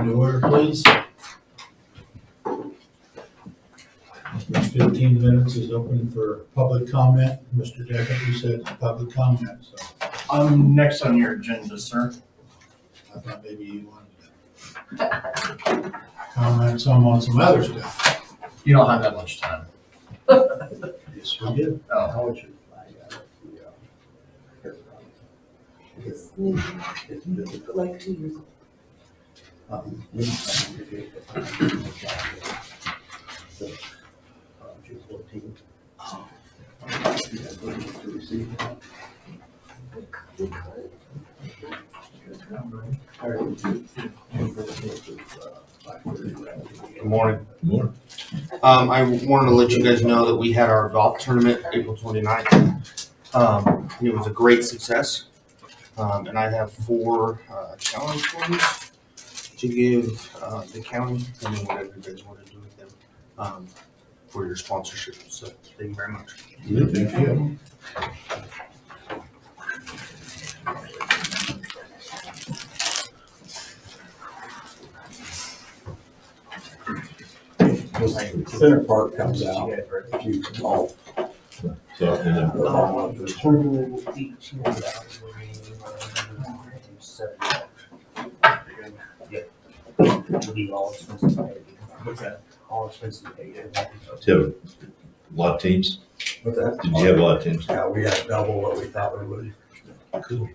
Meeting to order, please. Next 15 minutes is open for public comment. Mr. Deckett, you said public comment, so I'm next on your agenda, sir. I thought maybe you wanted to comment some on some other stuff. You don't have that much time. Yes, we do. Oh, How would you flag out It's new, like 2 years old. June 14th. We could. Good morning. I wanted to let you guys know that we had our golf tournament April 29th. It was a great success. And I have 4 challenge coins to give the county, and then whatever you guys want to do with them for your sponsorship. So thank you very much. Thank you. Center Park comes out. If you golf. Total each year. what's that? All expenses paid. Did you have a lot of teams? What's that? Did you have a lot of teams? Yeah, we had double what we thought we would. Cool.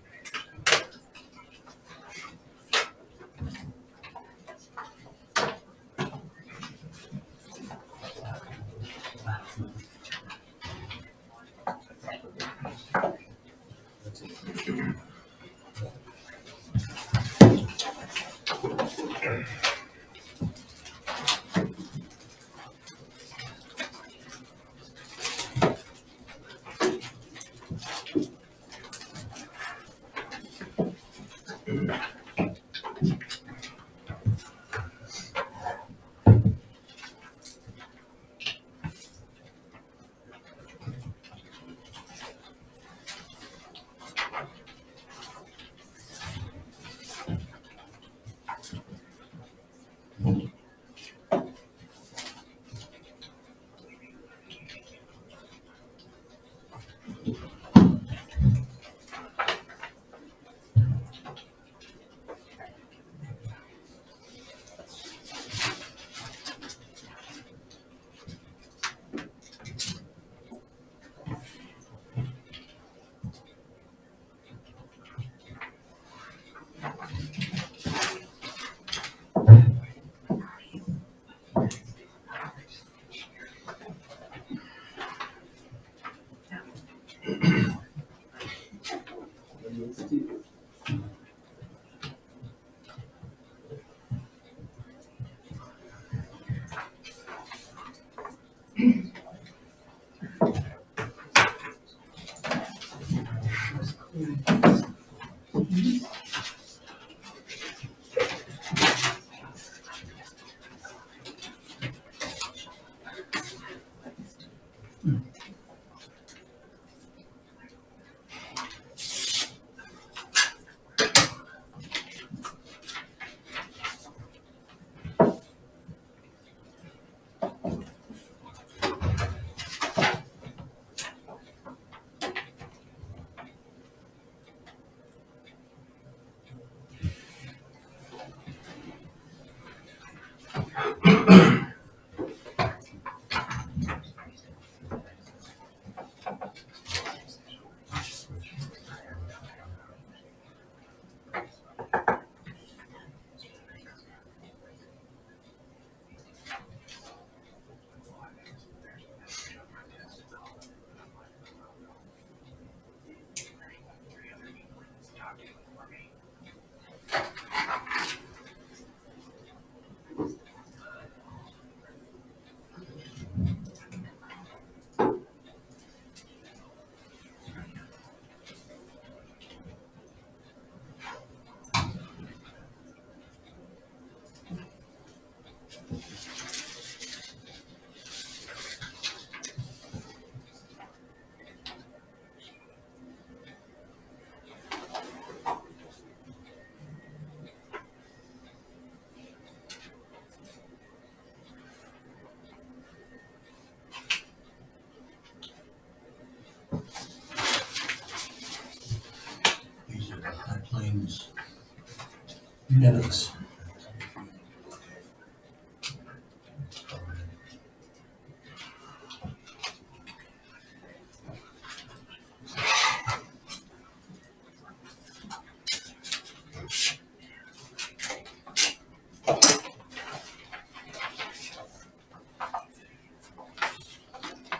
Minutes.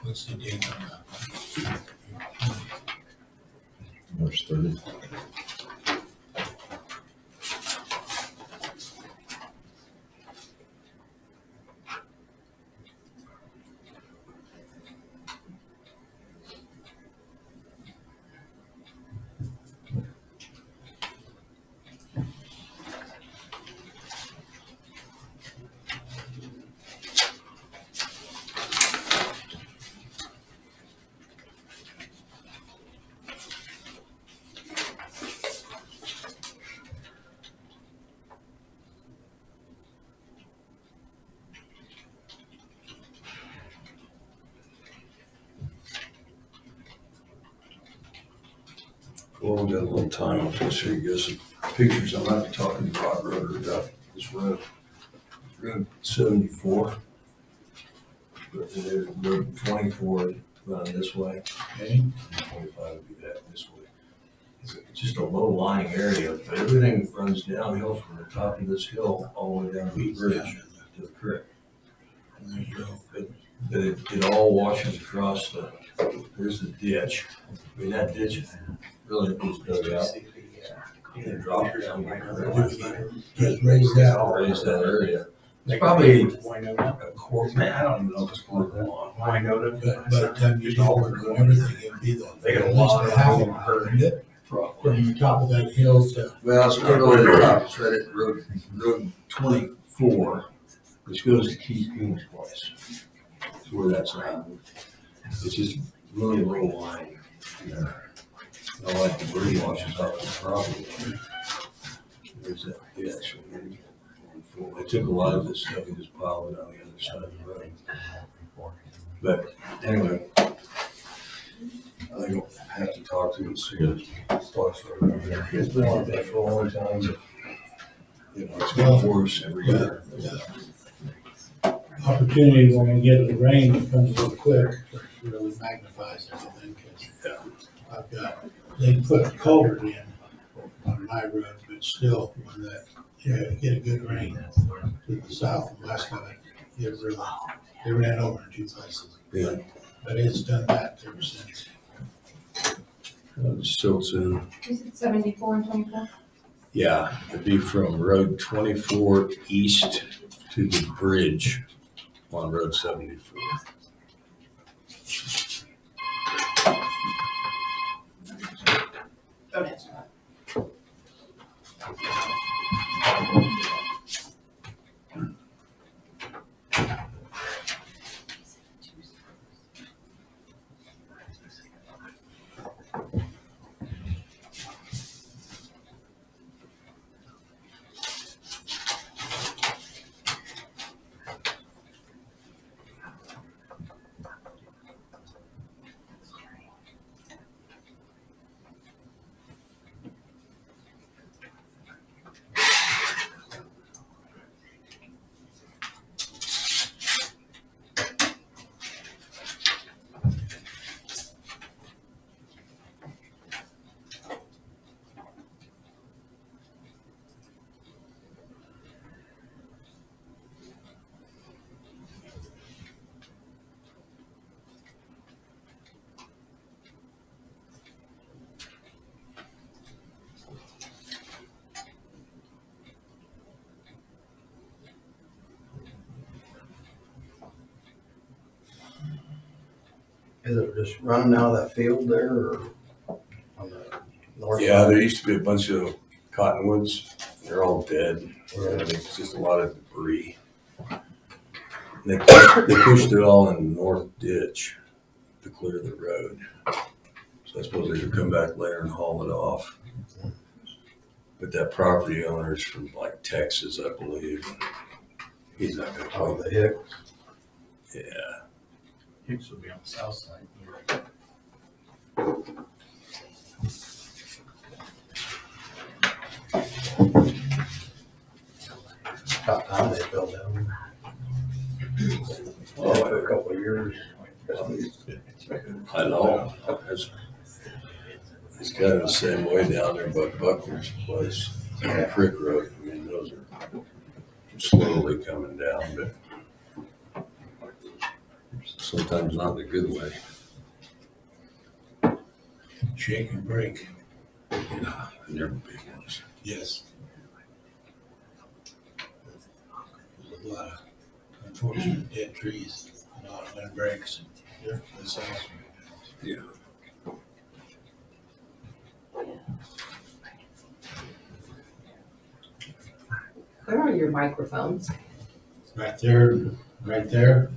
What's the date on that? March 30th. Well, we got a little time, I'll just show you guys some pictures. I'm not talking to Rod Road about this road. Road 74. But there's road 24 running this way. Okay, 25 would be that this way. It's just a low lying area, but everything runs downhill from the top of this hill all the way down to the bridge to the creek. and there's your, But it all washes across there's the ditch. I mean, that ditch really is dug out. And dropped down here. just raise that. Raise that area. It's probably Wynota. a quarter, man, I don't even know if it's quarter of a mile. Wynota. But by the time you do work on everything, it'd be They got a at lot least of half them. of it, wouldn't it? Probably. From the top of that hill to, Well, it's not really the top, it's right at road 24, which goes to Keith King's place. That's where that's at. It's just really low line. I like the debris washes off the property. There's that ditch. They took a lot of this stuff and just piled it on the other side of the road. But anyway, I think I'll have to talk to him and see his thoughts are over there. It's been like that for a long time, but you know, it's getting worse every year. opportunity when we get the rain, it comes real quick, it really magnifies everything. 'Cause I've got, they put a culvert in on my road, but still, when that, you get a good rain to the south and west of it, it really, they ran over in 2 places. Yeah. But it's done that ever since. The silts in. Is it 74 and 24? Yeah, it'd be from Road 24 east to the bridge on Road 74. Don't answer that. Is it just running out of that field there or on the north? Yeah, side? there used to be a bunch of cottonwoods. They're all dead. It's just a lot of debris. They pushed it all in the north ditch to clear the road. So I suppose they could come back later and haul it off. But that property owner's from like Texas, I believe. He's not gonna Oh, play the Hicks. that. Yeah. Hicks would be on the south side. About time they fell down. Oh, a couple of years. I know, it's kind of the same way down there by Buckner's place, on Creek Road. I mean, those are slowly coming down, but sometimes not in a good way. Shake and break. Yeah, and they're big ones. Yes. There's a lot of unfortunate dead trees, a lot of wind breaks. Yeah, this house. Yeah. Where are your microphones? Right there, right there.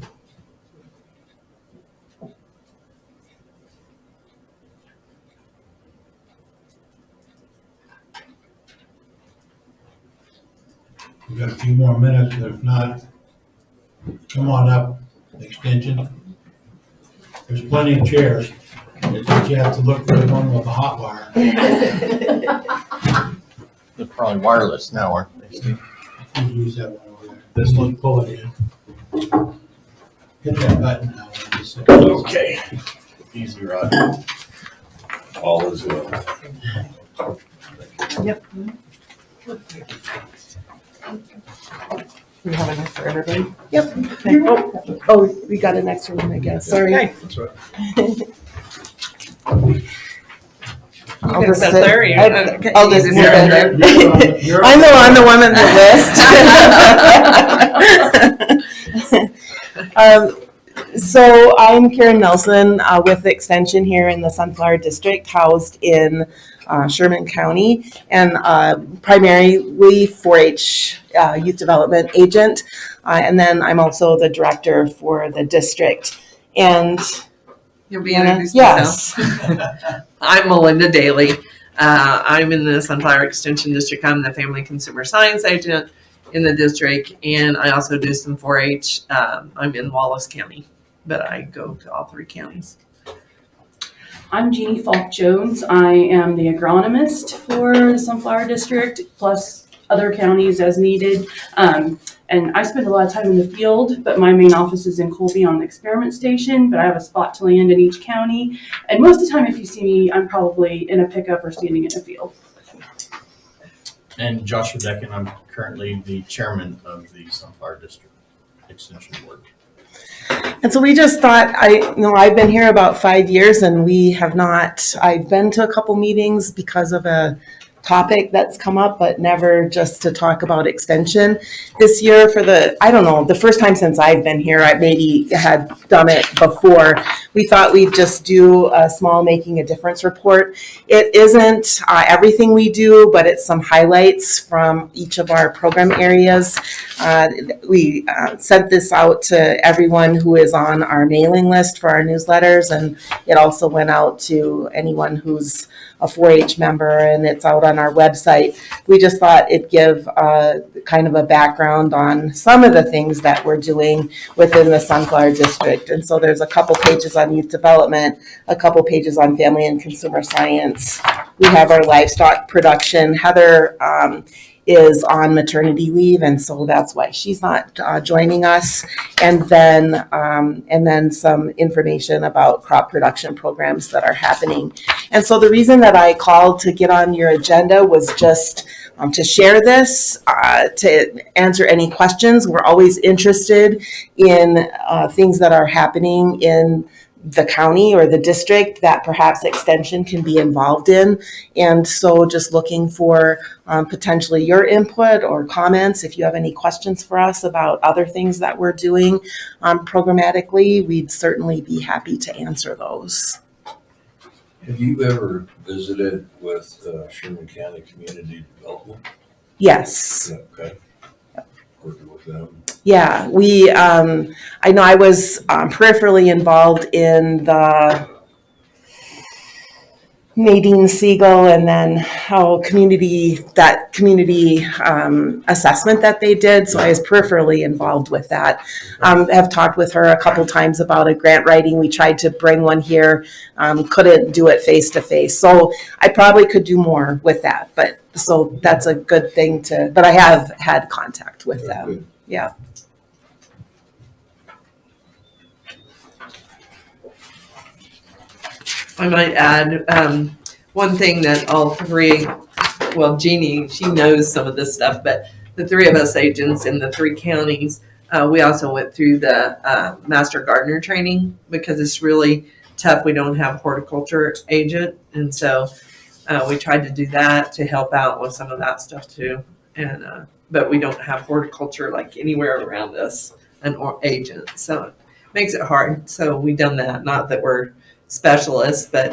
We've got a few more minutes, but if not, come on up, extension. There's plenty of chairs, but you have to look for the one with the hot wire. They're probably wireless now, aren't they, Steve? You use that one over there. This one, pull it in. Hit that button now. Okay. Easy ride. All is well. Yep. We have enough for everybody? Yep. Okay. Oh, we got an extra one, I guess. Sorry. Okay. That's right. I'll You just can sit sit- there, or you- I'll just move in there. You're I'm the one on the list. So I'm Karen Nelson with Extension here in the Sunflower District, housed in Sherman County, and primarily 4-H youth development agent. And then I'm also the director for the district. And You'll be introduced yes. yourself. I'm Melinda Daly. I'm in the Sunflower Extension District. I'm the Family Consumer Science Agent in the district, and I also do some 4-H. I'm in Wallace County, but I go to all 3 counties. I'm Jeannie Falk Jones. I am the agronomist for the Sunflower District, plus other counties as needed. And I spend a lot of time in the field, but my main office is in Colby on the experiment station, but I have a spot to land in each county. And most of the time, if you see me, I'm probably in a pickup or standing in a field. And Joshua Decken, I'm currently the chairman of the Sunflower District Extension Board. And so we just thought, I've been here about 5 years and we have not, I've been to a couple meetings because of a topic that's come up, but never just to talk about extension. This year for the first time since I've been here, I maybe had done it before. We thought we'd just do a small Making a Difference report. It isn't everything we do, but it's some highlights from each of our program areas. We sent this out to everyone who is on our mailing list for our newsletters, and it also went out to anyone who's a 4-H member, and it's out on our website. We just thought it'd give kind of a background on some of the things that we're doing within the Sunflower District. And so there's a couple pages on youth development, a couple pages on family and consumer science. We have our livestock production. Heather is on maternity leave, and so that's why she's not joining us. And then some information about crop production programs that are happening. And so the reason that I called to get on your agenda was just to share this, to answer any questions. We're always interested in things that are happening in the county or the district that perhaps extension can be involved in. And so just looking for potentially your input or comments. If you have any questions for us about other things that we're doing programmatically, we'd certainly be happy to answer those. Have you ever visited with Sherman County Community Development? Yes. Okay. Working with them. Yeah, we, I know I was peripherally involved in the Nadine Siegel, and then community assessment that they did. So I was peripherally involved with that. Have talked with her a couple times about a grant writing. We tried to bring one here, couldn't do it face to face. So I probably could do more with that. But so that's a good thing but I have had contact with them. Yeah. I might add one thing that all three, well, Jeannie, she knows some of this stuff, but the three of us agents in the 3 counties, we also went through the master gardener training because it's really tough. We don't have a horticulture agent. And so we tried to do that to help out with some of that stuff too. And but we don't have horticulture like anywhere around us, an agent. So it makes it hard. So we done that. Not that we're specialists, but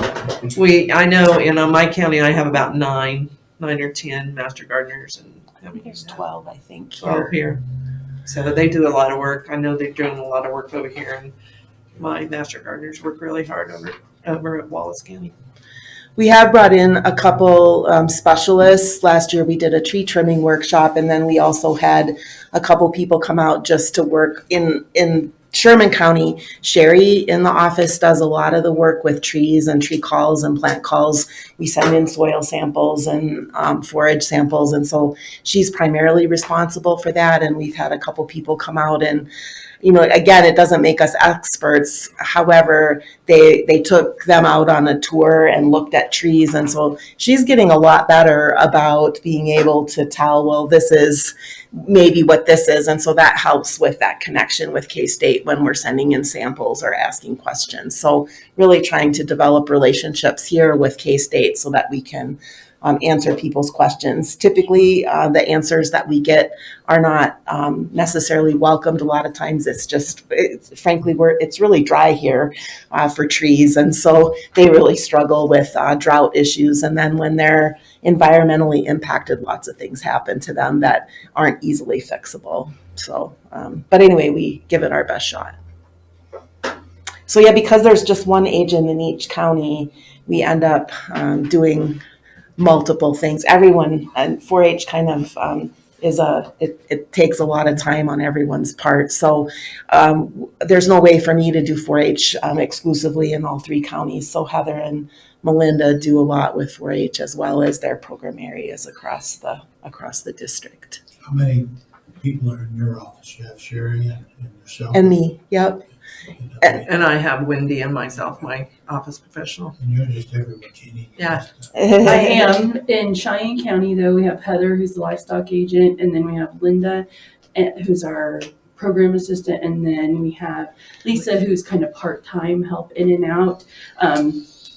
I know in my county I have about 9 or 10 master gardeners, and There's 12, I think. 12 here. So they do a lot of work. I know they're doing a lot of work over here, and my master gardeners work really hard over at Wallace County. We have brought in a couple specialists. Last year we did a tree trimming workshop, and then we also had a couple people come out just to work in Sherman County. Sherry in the office does a lot of the work with trees and tree calls and plant calls. We send in soil samples and forage samples, and so she's primarily responsible for that. And we've had a couple people come out and, again, it doesn't make us experts. However, they took them out on a tour and looked at trees. And so she's getting a lot better about being able to tell, well, this is maybe what this is. And so that helps with that connection with K-State when we're sending in samples or asking questions. So really trying to develop relationships here with K-State so that we can answer people's questions. Typically, the answers that we get are not necessarily welcomed. A lot of times frankly, it's really dry here for trees. And so they really struggle with drought issues. And then when they're environmentally impacted, lots of things happen to them that aren't easily fixable. So, but anyway, we give it our best shot. So yeah, because there's just one agent in each county, we end up doing multiple things. Everyone, and 4-H kind of it takes a lot of time on everyone's part. So there's no way for me to do 4-H exclusively in all 3 counties. So Heather and Melinda do a lot with 4-H as well as their program areas across the district. How many people are in your office? You have Sherry and yourself? And me, yep. And I have Wendy and myself, my office professional. And you're just everywhere, Jeannie. Yeah. I am. In Cheyenne County, though, we have Heather, who's the livestock agent, and then we have Linda, who's our program assistant, and then we have Lisa, who's kind of part-time help in and out.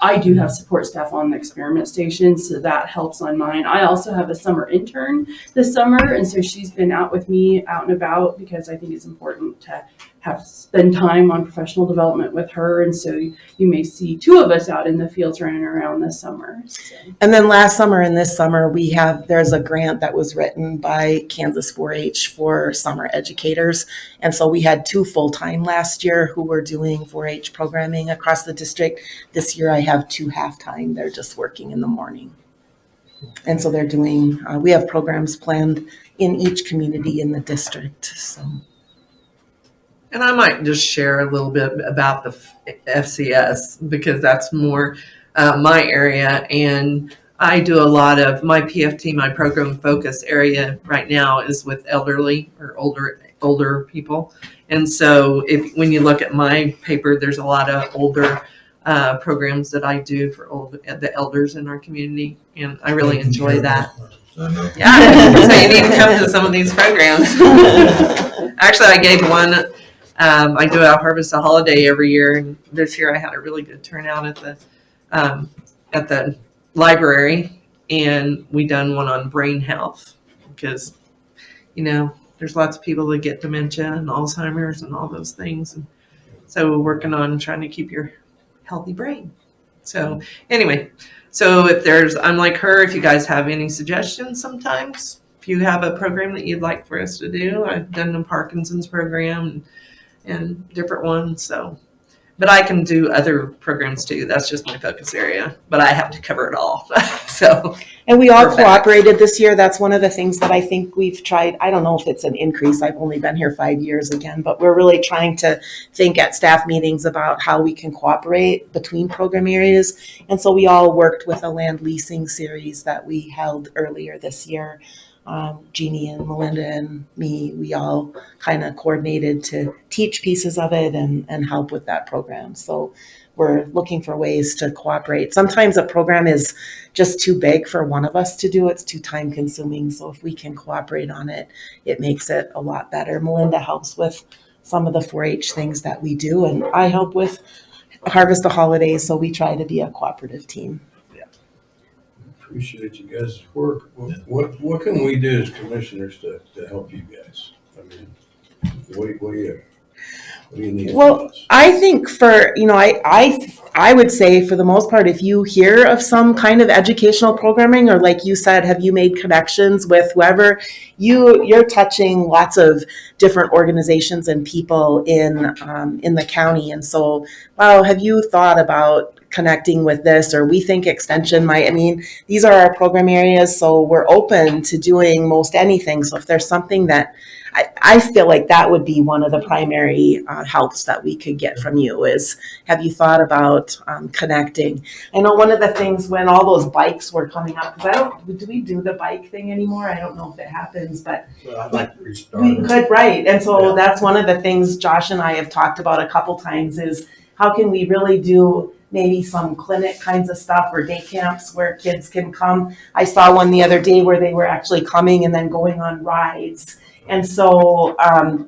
I do have support staff on the experiment station, so that helps on mine. I also have a summer intern this summer, and so she's been out with me out and about because I think it's important to spend time on professional development with her. And so you may see 2 of us out in the fields running around this summer. So. And then last summer and this summer, there's a grant that was written by Kansas 4-H for summer educators. And so we had 2 full-time last year who were doing 4-H programming across the district. This year I have 2 half-time. They're just working in the morning. And so they're doing, we have programs planned in each community in the district. So. And I might just share a little bit about the FCS because that's more my area. And I do a lot of my PFT, my program focus area right now is with elderly or older people. And so when you look at my paper, there's a lot of older programs that I do for the elders in our community. And I really enjoy that. Yeah, so you need to come to some of these programs. Actually, I gave one. I do a Harvest a Holiday every year, and this year I had a really good turnout at the library, and we done one on brain health because, there's lots of people that get dementia and Alzheimer's and all those things, and so we're working on trying to keep your healthy brain. So anyway, so I'm like her, if you guys have any suggestions sometimes, if you have a program that you'd like for us to do, I've done the Parkinson's program and different ones. So But I can do other programs too. That's just my focus area. But I have to cover it all. So And we all Perfect. cooperated this year. That's one of the things that I think we've tried. I don't know if it's an increase. I've only been here 5 years again, but we're really trying to think at staff meetings about how we can cooperate between program areas. And so we all worked with a land leasing series that we held earlier this year. Jeannie and Melinda and me, we all kind of coordinated to teach pieces of it and help with that program. So we're looking for ways to cooperate. Sometimes a program is just too big for one of us to do. It's too time consuming. So if we can cooperate on it, it makes it a lot better. Melinda helps with some of the 4-H things that we do, and I help with Harvest of Holidays. So we try to be a cooperative team. Appreciate you guys' work. What can we do as commissioners to help you guys? I mean, what do you need? Well, from us? I think for, I would say for the most part, if you hear of some kind of educational programming, or like you said, have you made connections with whoever, you're touching lots of different organizations and people in the county. And so, wow, have you thought about connecting with this? Or we think extension might, these are our program areas, so we're open to doing most anything. So if there's something that I feel like that would be one of the primary helps that we could get from you is, have you thought about connecting? I know one of the things when all those bikes were coming up, because do we do the bike thing anymore? I don't know if it happens, but Well, I'd like to restart we it. could, right. And so Yeah. that's one of the things Josh and I have talked about a couple times is how can we really do maybe some clinic kinds of stuff or day camps where kids can come. I saw one the other day where they were actually coming and then going on rides. And so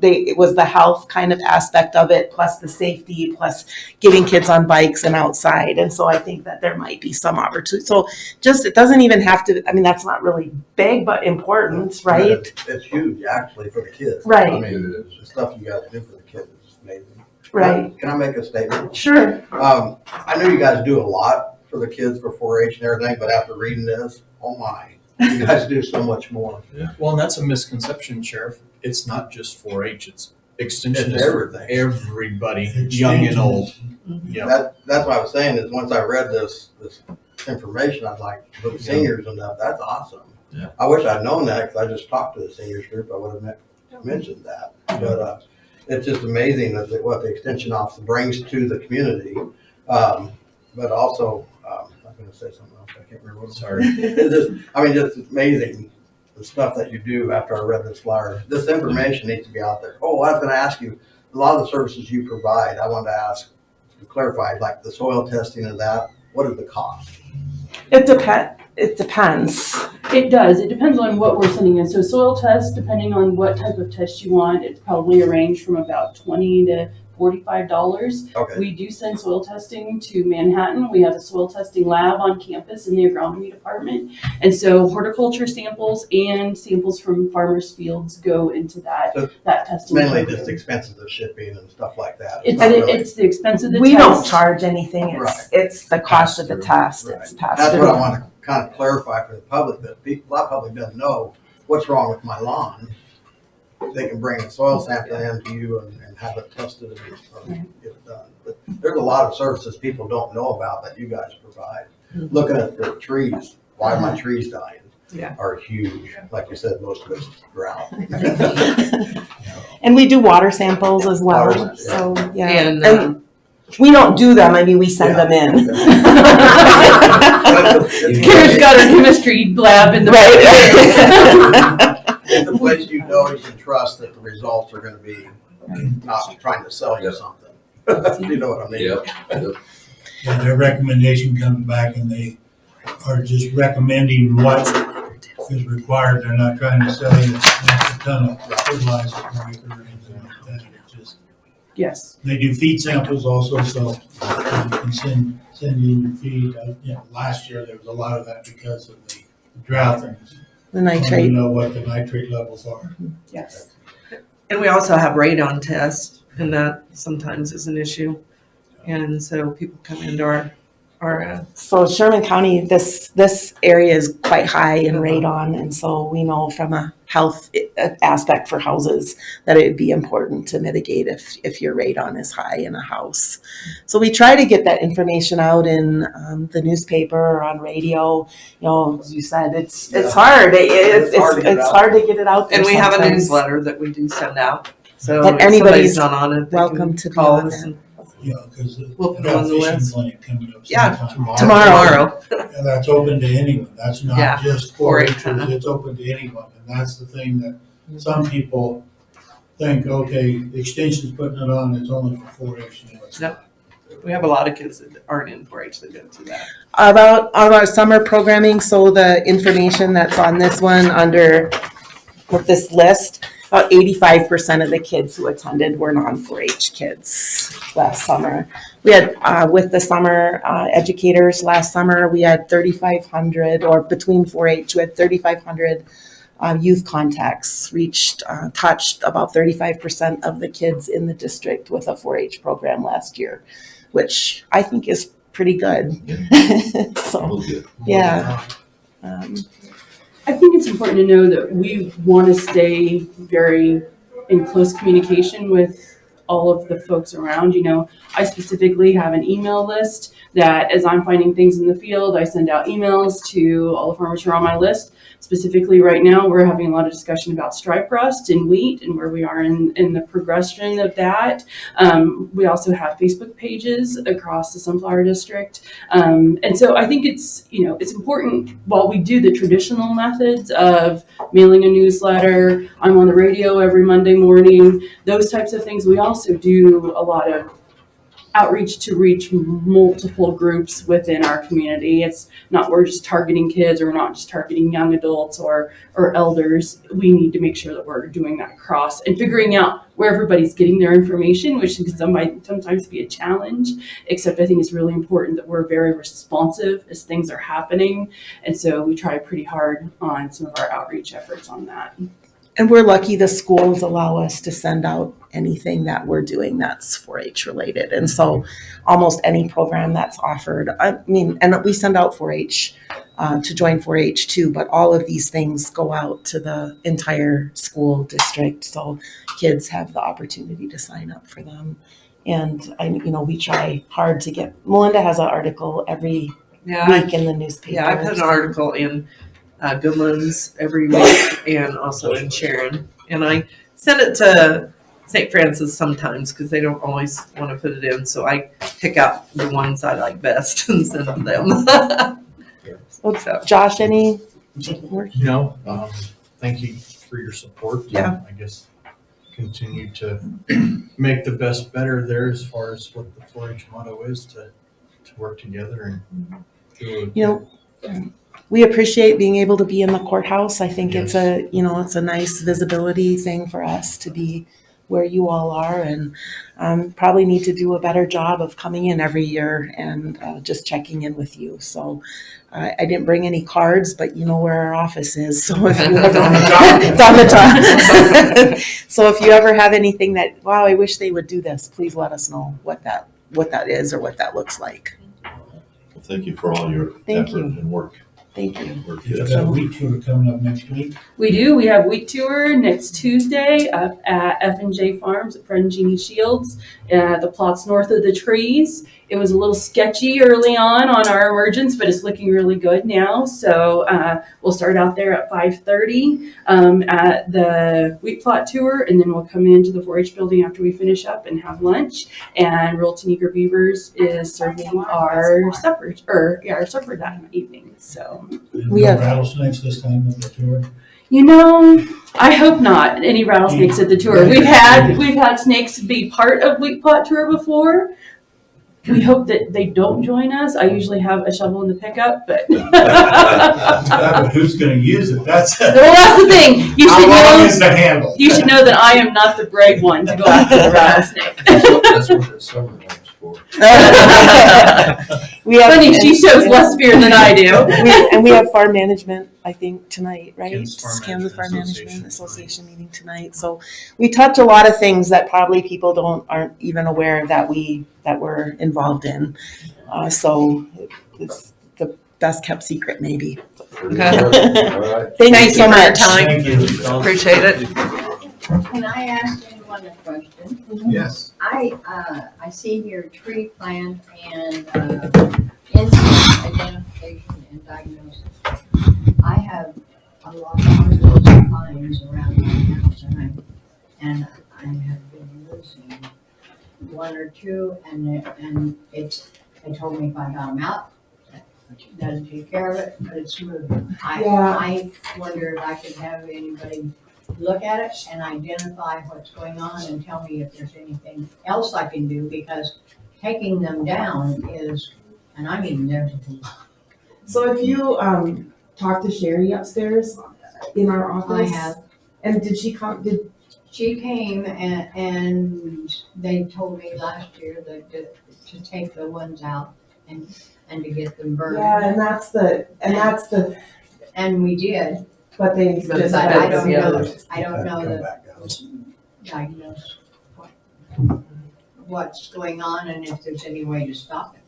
it was the health kind of aspect of it, plus the safety, plus getting kids on bikes and outside. And so I think that there might be some opportunity. So just, it doesn't even have to, that's not really big, but important, right? It's huge, actually, for the kids. Right. I mean, the stuff you guys do for the kids is amazing. Right. Can I make a statement? Sure. I know you guys do a lot for the kids for 4-H and everything, but after reading this, oh my, you guys do so much more. Well, and that's a misconception, Sheriff. It's not just 4-H, it's extension It's is for everything. everybody, young and old. Yeah. That's what I was saying is once I read this information, I was like, for the seniors and that, that's awesome. Yeah. I wish I'd known that because I just talked to the seniors group. I would have mentioned that. But it's just amazing that what the extension officer brings to the community. But also, I was going to say something else. I can't remember. Sorry. Just amazing the stuff that you do after I read this flyer. This information needs to be out there. Oh, I was going to ask you, a lot of the services you provide, I wanted to ask to clarify, like the soil testing and that, what is the cost? It depends. It does. It depends on what we're sending in. So soil tests, depending on what type of test you want, it's probably a range from about $20 to $45. Okay. We do send soil testing to Manhattan. We have a soil testing lab on campus in the agronomy department. And so horticulture samples and samples from farmers' fields go into that testing. Mainly program. just expenses of shipping and stuff like that. It's, not really- it's the expense of the We test. don't charge anything. Right. It's the cost of the test. Right. It's passed That's through. what I want to kind of clarify for the public, that a lot of public doesn't know what's wrong with my lawn. They can bring a soil sample in to you and have it tested and get it done. But there's a lot of services people don't know about that you guys provide. Looking at the trees, why are my trees dying? Yeah. Are huge. Like you said, most of it's drought. And we do water samples as well. Water samples, So, yeah. And, we don't do them. We send them in. Karen's got her chemistry lab in the Right. It's a place you know you can trust that the results are going to be not trying to sell you something. You know what I mean? Yep. And their recommendation comes back and they are just recommending what is required. They're not trying to sell you a ton of fertilizer per acre or anything like that. It's just, Yes. they do feed samples also, so you can send in your feed. Last year there was a lot of that because of the drought and The you nitrate. know what the nitrate levels are. Yes. and we also have radon tests, and that sometimes is an issue. And so people come into our Or So Sherman County, this area is quite high in radon, and so we know from a health aspect for houses that it would be important to mitigate if your radon is high in a house. So we try to get that information out in the newspaper or on radio. You know, as you said, it's hard. It's hard to get it out there. and we have a sometimes. newsletter that we do send out. So That if anybody's somebody's not on it, they welcome can to be call on us that. and You know, because We'll we've put it got on the fishing list. clinic coming up Yeah, sometime. Tomorrow. And that's open to anyone. That's Yeah, not just 4-H, 4-Hers. It's open to anyone. And that's the thing that some people think, okay, Extension's putting it on, it's only for 4-H. You know, it's Yep. not. we have a lot of kids that aren't in 4-H that go to that. About our summer programming, so the information that's on this one under with this list, about 85% of the kids who attended were non-4-H kids last summer. We had, with the summer educators last summer, we had 3,500, or between 4-H, we had 3,500 youth contacts touched about 35% of the kids in the district with a 4-H program last year, which I think is pretty good. So, Real good. yeah. I think it's important to know that we want to stay very in close communication with all of the folks around. You know, I specifically have an email list that as I'm finding things in the field, I send out emails to all the farmers who are on my list. Specifically right now, we're having a lot of discussion about stripe rust in wheat and where we are in the progression of that. We also have Facebook pages across the Sunflower District. And so I think it's important while we do the traditional methods of mailing a newsletter, I'm on the radio every Monday morning, those types of things. We also do a lot of outreach to reach multiple groups within our community. It's not we're just targeting kids or we're not just targeting young adults or elders. We need to make sure that we're doing that cross and figuring out where everybody's getting their information, which can sometimes be a challenge, except I think it's really important that we're very responsive as things are happening. And so we try pretty hard on some of our outreach efforts on that. And we're lucky the schools allow us to send out anything that we're doing that's 4-H related. And so almost any program that's offered, I mean, and we send out 4-H to join 4-H too, but all of these things go out to the entire school district. So kids have the opportunity to sign up for them. And we try hard to get, Melinda has an article every week in the newspaper. Yeah, I put an article in Goodlands every week and also in Sharon. And I send it to St. Francis sometimes because they don't always want to put it in. So I pick out the ones I like best and send them. So, Josh, any? No, thank you for your support. Yeah. I guess continue to make the best better there as far as what the 4-H motto is to work together and do it. We appreciate being able to be in the courthouse. I think Yes. it's a nice visibility thing for us to be where you all are, and probably need to do a better job of coming in every year and just checking in with you. So I didn't bring any cards, but you know where our office is. So if you ever, it's on the top. So if you ever have anything that, wow, I wish they would do this, please let us know what that is or what that looks like. Well, thank you for all your Thank effort you. and work. Thank you. Work You've good. got a wheat tour coming up next week. We do. We have wheat tour next Tuesday up at F&J Farms at Friend Jeannie Shields. The plot's north of the trees. It was a little sketchy early on our emergence, but it's looking really good now. So we'll start out there at 5:30 at the wheat plot tour, and then we'll come into the 4-H building after we finish up and have lunch. And Rural Tanager Beavers is serving our supper, that evening. So. We No have- rattlesnakes this time at the tour. I hope not any rattlesnakes at the tour. We've had snakes be part of wheat plot tour before. We hope that they don't join us. I usually have a shovel in the pickup, but But who's going to use it? That's the thing. how long is the handle? You should know that I am not the brave one to go after the rattlesnake. That's what the summer home's for. We have, Funny, she shows less fear than I do. we have farm management, I think, tonight, right? Kansas Farm Kansas Farm Management Management Association Association meeting tonight. So we touch a lot of things that probably people aren't even aware that we're involved in. So it's the best kept secret, maybe. Okay. All right. Thank you Thank you so for your much. time. Thank you. Appreciate it. Can I ask anyone a question? Yes. I see here tree plant and insect identification and diagnosis. I have a lot of those pines around my house and I have been losing one or two and they told me if I got them out, that doesn't take care of it, but it's moving. I wonder if I could have anybody look at it and identify what's going on and tell me if there's anything else I can do, because taking them down is, and I mean, there's a lot. So if you talk to Sherry upstairs in our I office, have. and did she come? She came and they told me last year that to take the ones out and to get them burned. Yeah, and that's the And we did, but they But just but I that's don't the know, other. I don't know Come the back down. diagnose what's going on and if there's any way to stop it.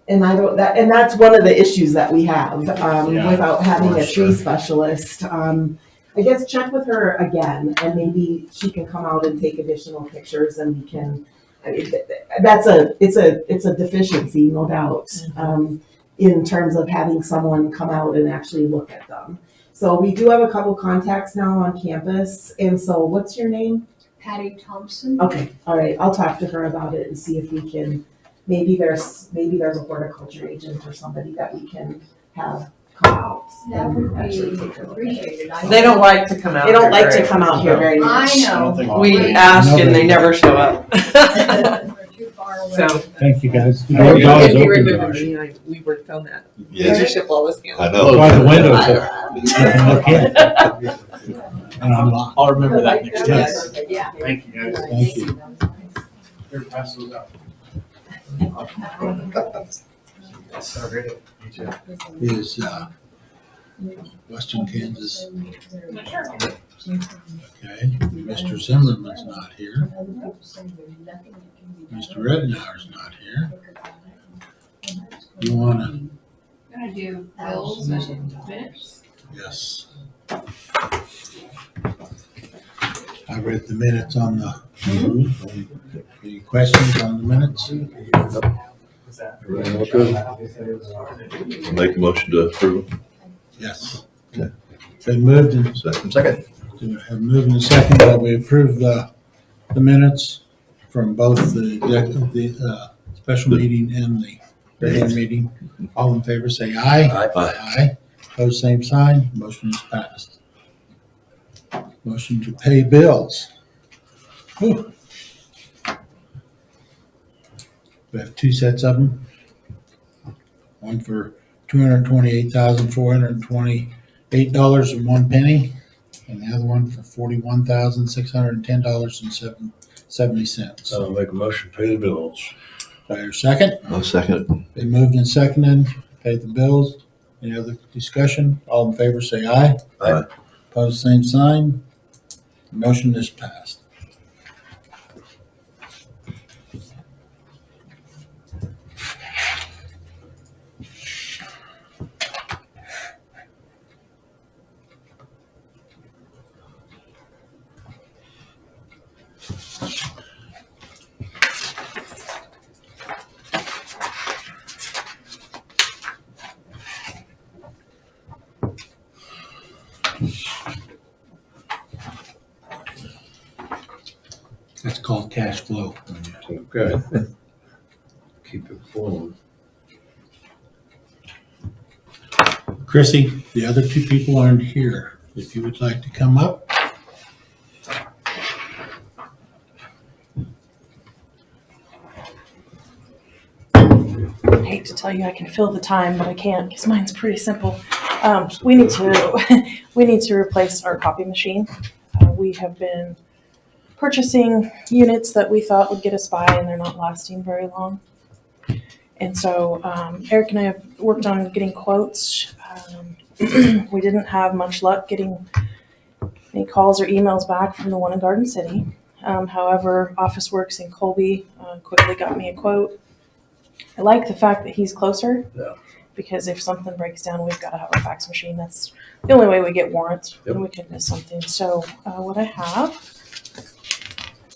and that's one of the issues that we have without having a tree specialist. I guess check with her again, and maybe she can come out and take additional pictures, and we can. It's a deficiency, no doubt, in terms of having someone come out and actually look at them. So we do have a couple contacts now on campus, and so what's your name? Patty Thompson? Okay, all right, I'll talk to her about it and see if we can, maybe there's a horticulture agent or somebody that we can have come out. That would and actually be take a look at it. appreciated. They don't like to come out. They don't here like to very come out here very much. I know. We ask and they never show up. We're too far away. So- Thank you, guys. If Our door is you open, remember Josh. me, we worked on that. Yes, Leadership law was I By know. the window, so you can look in. And I'm locked. I'll remember that next time. Yes. Yeah. Thank you, guys. Thank you. Here, pass those out. Sorry. You too. Is, Western Kansas, okay, Mr. Zimmerman's not here, Mr. Rednauer's not here. You wanna? Gonna do bills and minutes. Yes. I read the minutes on the, any questions on the minutes? Everything look good? Make a motion to approve. Yes. Okay. Been moved and Second. have moved and second that we approve the minutes from both the special meeting and the regular meeting. All in favor, say aye. Aye. Aye. Pose same sign. Motion is passed. Motion to pay bills. Whew. We have two sets of them. One for $228,428.01, and the other one for $41,610.70. I'll make a motion to pay the bills. Do I hear a second? I'll second it. Been moved and seconded, pay the bills. Any other discussion? All in favor, say aye. Aye. Opposed, same sign. Motion is passed. That's called cash flow. Okay. Keep it flowing. Chrissy, the other two people aren't here. If you would like to come up. I hate to tell you I can fill the time, but I can't because mine's pretty simple. We need to replace our copy machine. We have been purchasing units that we thought would get us by, and they're not lasting very long. And so Eric and I have worked on getting quotes. We didn't have much luck getting any calls or emails back from the one in Garden City. However, Office Works in Colby quickly got me a quote. I like the fact that he's closer. Yeah. Because if something breaks down, we've got to have a fax machine. That's the only way we get warrants. Yep. And we can miss something. So what I have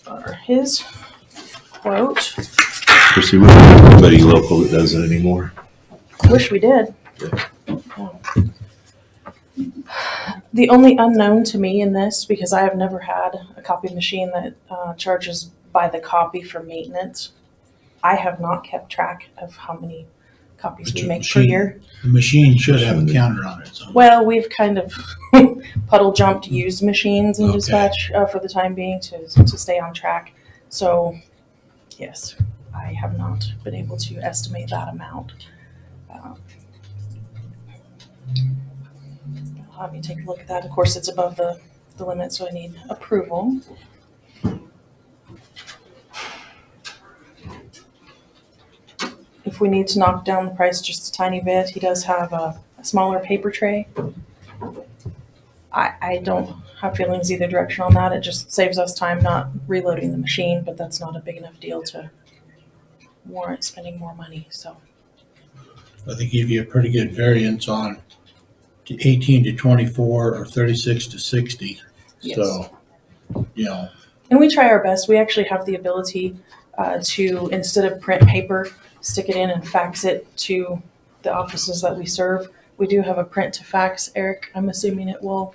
are his quote. Chrissy, we don't have anybody local that does it anymore. Wish we did. The only unknown to me in this, because I have never had a copy machine that charges by the copy for maintenance, I have not kept track of how many copies But we your make per machine- year. The machine should have a counter on it. So Well, we've kind of puddle jumped used machines in Okay. dispatch for the time being to stay on track. So, yes, I have not been able to estimate that amount. Let me take a look at that. Of course, it's above the limit, so I need approval. If we need to knock down the price just a tiny bit, he does have a smaller paper tray. I don't have feelings either direction on that. It just saves us time not reloading the machine, but that's not a big enough deal to warrant spending more money, so. they give you a pretty good variance on 18 to 24 or 36 to 60. Yes. So, you know, And we try our best. We actually have the ability to, instead of print paper, stick it in and fax it to the offices that we serve. We do have a print to fax, Eric. I'm assuming it will,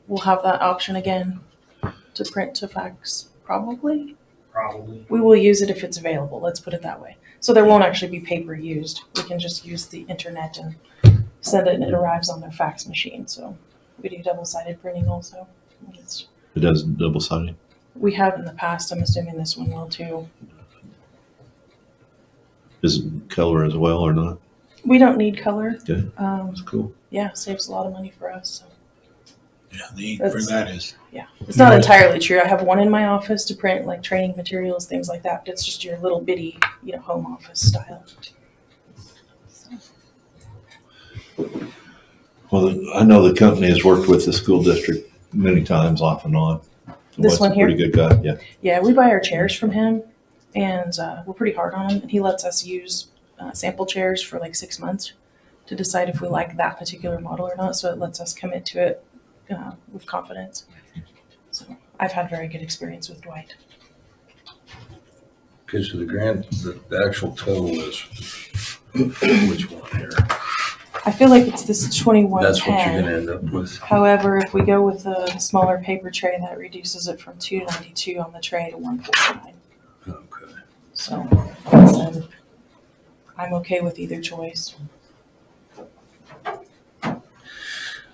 we'll have that option again to print to fax, probably. Probably. We will use it if it's available, let's put it that way. So there won't actually be paper used. We can just use the internet and send it and it arrives on their fax machine. So we do double-sided printing also. It does double-sided. We have in the past, I'm assuming this one will too. Is it color as well or not? We don't need color. Good. Um, That's cool. yeah, saves a lot of money for us. So. yeah, the ink for that is. Yeah, it's not entirely true. I have one in my office to print like training materials, things like that. But it's just your little bitty, home office style. So. Well, I know the company has worked with the school district many times off and on. This one here? Pretty good guy, yeah. Yeah, we buy our chairs from him, and we're pretty hard on him. And he lets us use sample chairs for like 6 months to decide if we like that particular model or not. So it lets us commit to it with confidence. So I've had very good experience with Dwight. Okay, so the actual total is, which one here? I feel like it's this 2110. That's what you're gonna end up with. However, if we go with the smaller paper tray, that reduces it from $292 on the tray to $149. Okay. So I'm okay with either choice. I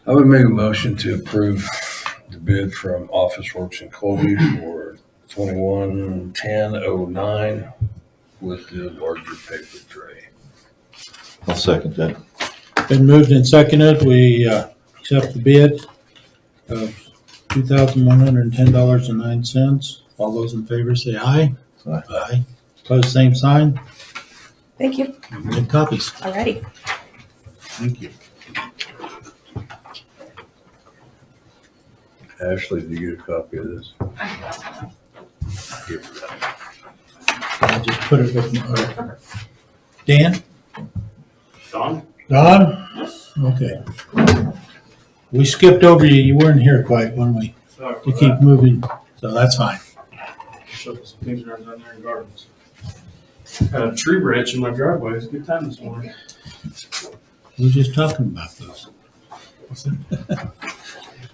would make a motion to approve the bid from Office Works in Colby for 211009 with the larger paper tray. I'll second that. Been moved and seconded. We accept the bid of $2,110.09. All those in favor say aye. Aye. Aye. Opposed, same sign. Thank you. Good copies. Alrighty. Thank you. Ashley, do you get a copy of this? Give her that. I'll just put it with Dan? Don? Don? Okay. We skipped over you. You weren't here quite when we to keep moving, so that's fine. Shuffle some things around down there in gardens. Had a tree branch in my driveway. It's a good time this morning. We were just talking about those.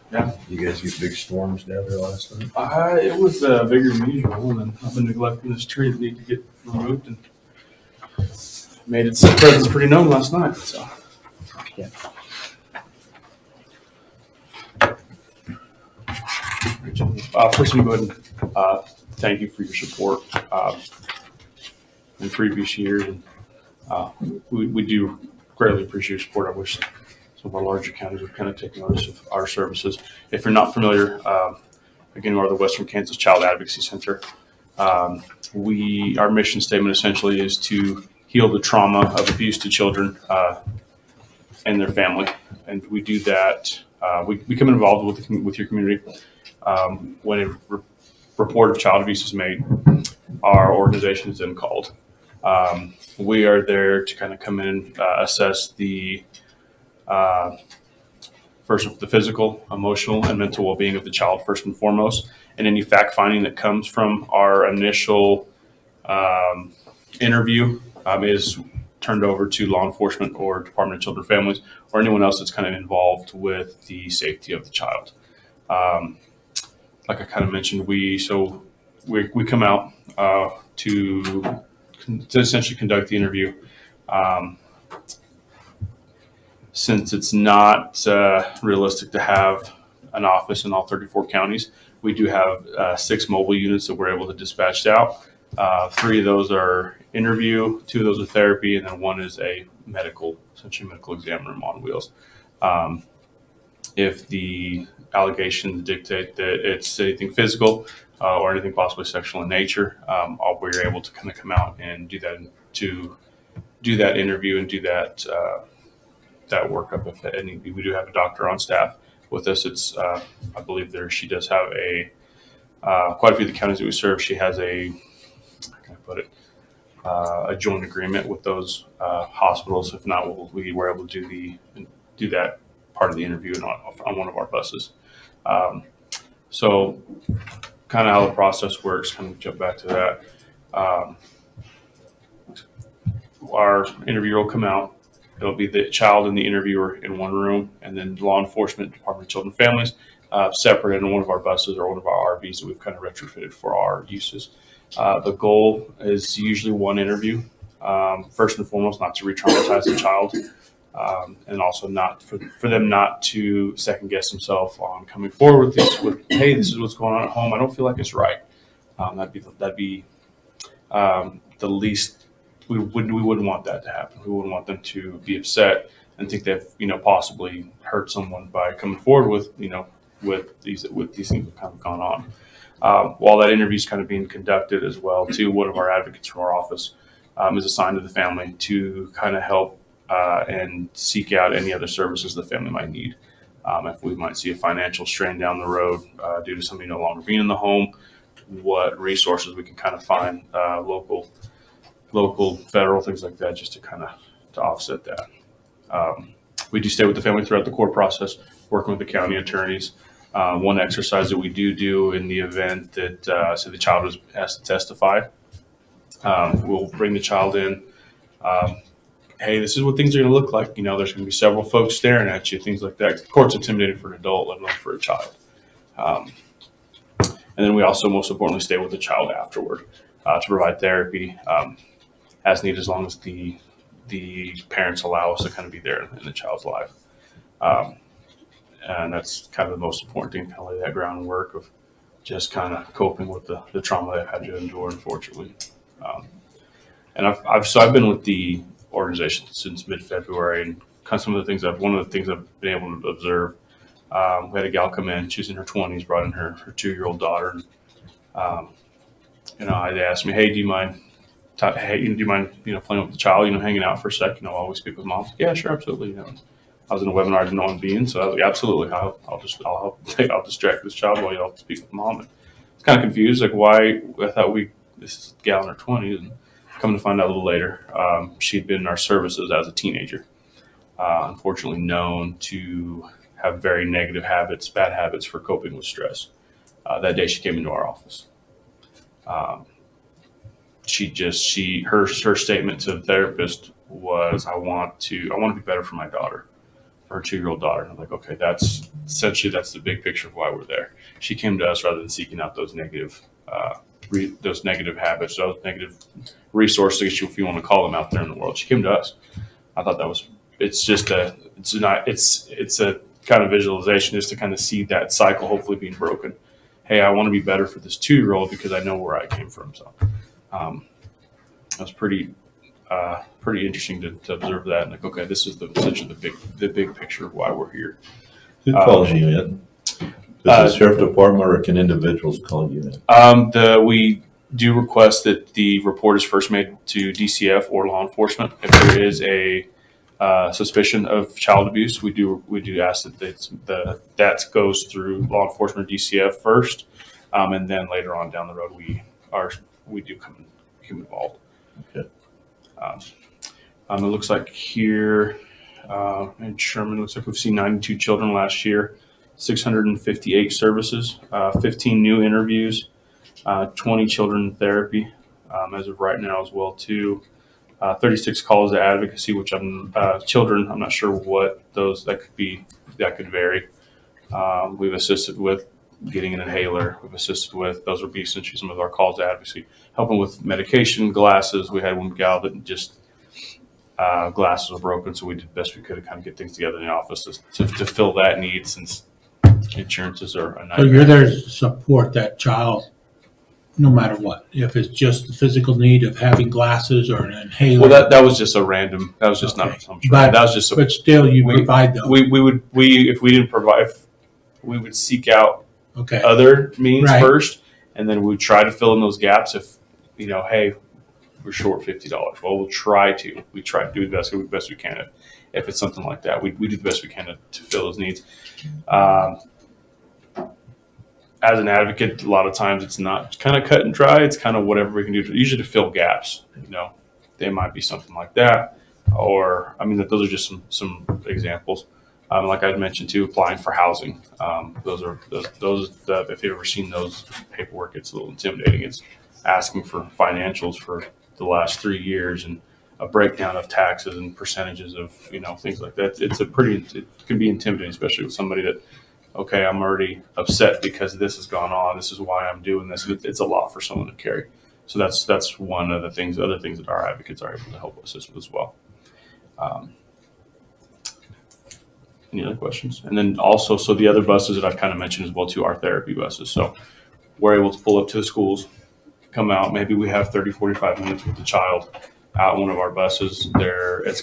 Yeah. You guys get big storms down there last night? It was bigger than usual, and I've been neglecting this tree that need to get removed and made its presence pretty known last night. So, yeah. First, let me go ahead and thank you for your support in previous years. And we do greatly appreciate your support. I wish some of our larger counties would kind of take notice of our services. If you're not familiar, again, we are the Western Kansas Child Advocacy Center. Our mission statement essentially is to heal the trauma of abuse to children and their family. And we do that. We become involved with your community when a report of child abuse is made. our organization is then called. We are there to kind of come in, assess the first, the physical, emotional, and mental well-being of the child first and foremost, and any fact finding that comes from our initial interview is turned over to law enforcement or Department of Children and Families or anyone else that's kind of involved with the safety of the child. Like I kind of mentioned, we come out to essentially conduct the interview. Since it's not realistic to have an office in all 34 counties, we do have 6 mobile units that we're able to dispatch out. 3 of those are interview, 2 of those are therapy, and then 1 is a essentially medical exam room on wheels. If the allegations dictate that it's anything physical or anything possibly sexual in nature, we're able to kind of come out and do that interview and do that workup. If any, we do have a doctor on staff with us. It's I believe she does have quite a few of the counties that we serve. She has how can I put it? A joint agreement with those hospitals. If not, we were able to do that part of the interview on one of our buses. So kind of how the process works, kind of jump back to that. Our interviewer will come out. It'll be the child and the interviewer in one room, and then law enforcement, Department of Children and Families, separate in one of our buses or one of our RVs that we've kind of retrofitted for our uses. The goal is usually one interview. First and foremost, not to re-traumatize the child, and also not for them not to second guess themselves on coming forward with hey, this is what's going on at home. I don't feel like it's right. That'd be the least. We wouldn't want that to happen. We wouldn't want them to be upset and think they've possibly hurt someone by coming forward with these things that have kind of gone on. While that interview is kind of being conducted as well, too, one of our advocates from our office is assigned to the family to kind of help and seek out any other services the family might need. If we might see a financial strain down the road due to somebody no longer being in the home, what resources we can kind of find, local, federal, things like that, just to kind of to offset that. We do stay with the family throughout the court process, working with the county attorneys. One exercise that we do in the event that say the child has to testify, we'll bring the child in. Hey, this is what things are going to look like. There's going to be several folks staring at you, things like that. The court's intimidating for an adult, let alone for a child. And then we also, most importantly, stay with the child afterward to provide therapy as needed, as long as the parents allow us to kind of be there in the child's life. And that's kind of the most important thing, kind of lay that groundwork of just kind of coping with the trauma they've had to endure, unfortunately. And I've been with the organization since mid-February, and kind of one of the things I've been able to observe. We had a gal come in, she's in her 20s, brought in her 2-year-old daughter. And, they asked me, hey, do you mind playing with the child, hanging out for a sec, while we speak with mom? Yeah, sure, absolutely. I was in a webinar I didn't know I'm being, so I was like, absolutely, I'll help distract this child while y'all speak with mom. And I was kind of confused, like why I thought this is a gal in her 20s, and come to find out a little later, she'd been in our services as a teenager, unfortunately known to have very negative habits, bad habits for coping with stress. That day she came into our office. Her statement to the therapist was, I want to be better for my daughter, for her 2-year-old daughter. And I'm like, okay, that's the big picture of why we're there. She came to us rather than seeking out those negative habits, those negative resources, if you want to call them, out there in the world. She came to us. I thought it's a kind of visualization just to kind of see that cycle hopefully being broken. Hey, I want to be better for this 2-year-old because I know where I came from. So it was pretty interesting to observe that. And like, okay, this is essentially the big picture of why we're here. Who calls you in? Does the sheriff department or can individuals call you in? We do request that the report is first made to DCF or law enforcement. If there is a suspicion of child abuse, we do ask that goes through law enforcement or DCF first, and then later on down the road, our we do come involved. Okay. It looks like here in Sherman, it looks like we've seen 92 children last year, 658 services, 15 new interviews, 20 children in therapy as of right now as well too. 36 calls to advocacy, which I'm children. I'm not sure what those that could be. That could vary. We've assisted with getting an inhaler. We've assisted with those would be essentially some of our calls to advocacy, helping with medication, glasses. We had one gal that just glasses were broken, so we did the best we could to kind of get things together in the office to fill that need since insurances are a nightmare. So you're there to support that child no matter what, if it's just the physical need of having glasses or an inhaler. Well, that was just a random. That was just not an assumption. But that was just. But still, you provide those. If we didn't provide, we would seek out other means first, and then we would try to fill in those gaps. If hey, we're short $50. Well, we'll try to. We try to do the best we can. If it's something like that, we do the best we can to fill those needs. As an advocate, a lot of times it's not kind of cut and dry. It's kind of whatever we can do, usually to fill gaps. They might be something like that, or those are just some examples. Like I mentioned too, applying for housing. Those if you've ever seen those paperwork, it's a little intimidating. It's asking for financials for the last 3 years and a breakdown of taxes and percentages of things like that. It can be intimidating, especially with somebody that. Okay, I'm already upset because this has gone on. This is why I'm doing this. It's a lot for someone to carry. So that's one of the things, other things that our advocates are able to help assist with as well. Any other questions? And then also, so the other buses that I've kind of mentioned as well too are therapy buses. So we're able to pull up to the schools, come out. Maybe we have 30, 45 minutes with the child out in one of our buses. It's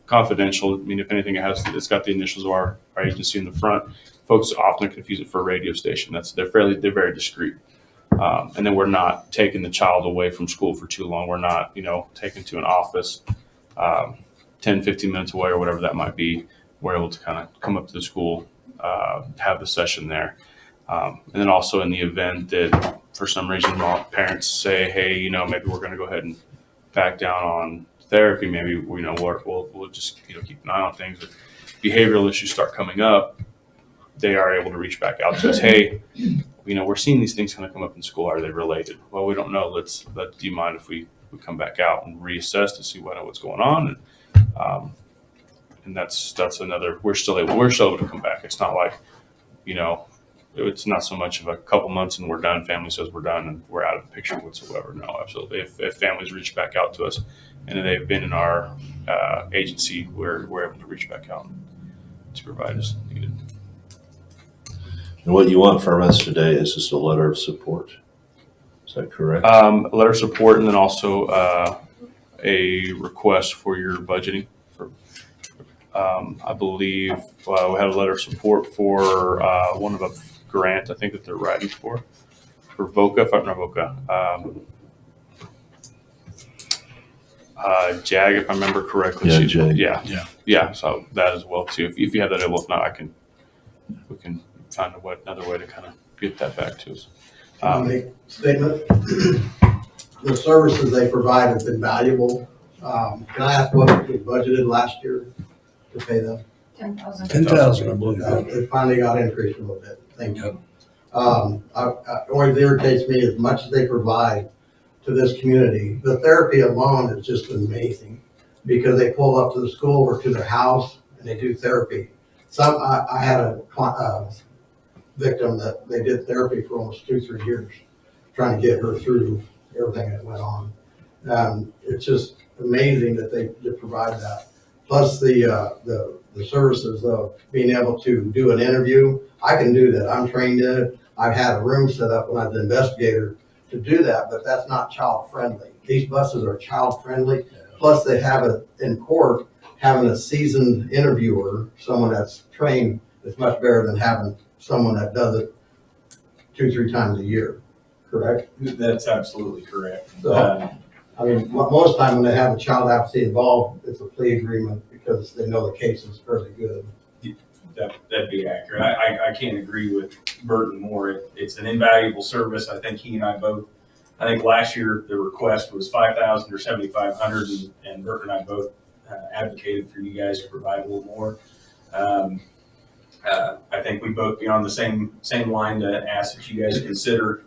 confidential. If anything, it's got the initials of our agency in the front. Folks often confuse it for a radio station. They're very discreet. And then we're not taking the child away from school for too long. We're not, taken to an office 10, 15 minutes away or whatever that might be. We're able to kind of come up to the school, have the session there. And then also in the event that for some reason parents say, hey, maybe we're going to go ahead and back down on therapy. Maybe, we'll just, keep an eye on things. If behavioral issues start coming up, they are able to reach back out to us. Hey, we're seeing these things kind of come up in school. Are they related? Well, we don't know. Do you mind if we come back out and reassess to see what's going on? And that's another. We're still able to come back. It's not like, it's not so much of a couple months and we're done. Family says we're done and we're out of the picture whatsoever. No, absolutely. If families reach back out to us and they've been in our agency, we're able to reach back out to provide us needed. And what you want from us today is just a letter of support. Is that correct? A letter of support, and then also a request for your budgeting. I believe we had a letter of support for one of a grant I think that they're writing for BOCC, JAG, if I remember correctly. Yeah, JAG. Yeah. So that as well too. If you have that available, if not, we can find another way to kind of get that back to us. Make a statement. The services they provide have been valuable. Can I ask what was budgeted last year to pay them? 10,000. 10,000, I believe. It finally got increased a little bit. Thank you. It always irritates me as much as they provide to this community. The therapy alone is just amazing because they pull up to the school or to their house and they do therapy. I had a victim that they did therapy for almost 2-3 years, trying to get her through everything that went on. It's just amazing that they provide that. Plus the services of being able to do an interview. I can do that. I'm trained in it. I've had a room set up when I was an investigator to do that, but that's not child friendly. These buses are child friendly. Plus they have it in court, having a seasoned interviewer, someone that's trained, is much better than having someone that does it 2-3 times a year, correct? That's absolutely correct. So, most time when they have a child advocacy involved, it's a plea agreement because they know the case is fairly good. That'd be accurate. I can't agree with Burton more. It's an invaluable service. I think he and I both I think last year the request was 5,000 or 7,500, and Bert and I both advocated for you guys to provide a little more. I think we both be on the same line to ask that you guys consider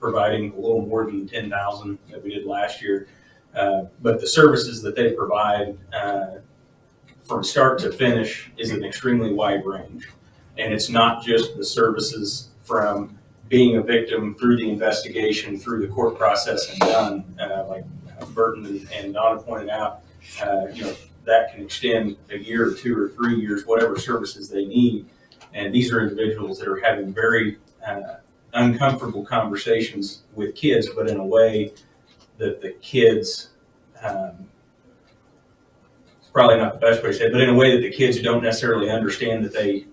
providing a little more than 10,000 that we did last year. But the services that they provide from start to finish is an extremely wide range. And it's not just the services from being a victim through the investigation, through the court process and done, like Burton and Donna pointed out, that can extend a year or 2 or 3 years, whatever services they need. And these are individuals that are having very uncomfortable conversations with kids, but in a way that the kids, it's probably not the best way to say it, but in a way that the kids don't necessarily understand that they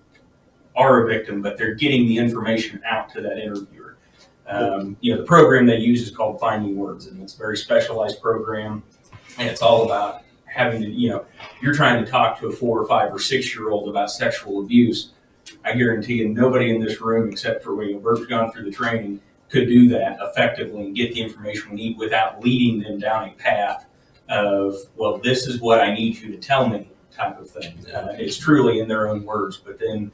are a victim, but they're getting the information out to that interviewer. The program they use is called Finding Words, and it's a very specialized program, and it's all about having to, you're trying to talk to a 4 or 5 or 6 year old about sexual abuse. I guarantee you nobody in this room, except for Bert's gone through the training, could do that effectively and get the information we need without leading them down a path of, well, this is what I need you to tell me type of thing. It's truly in their own words, but then,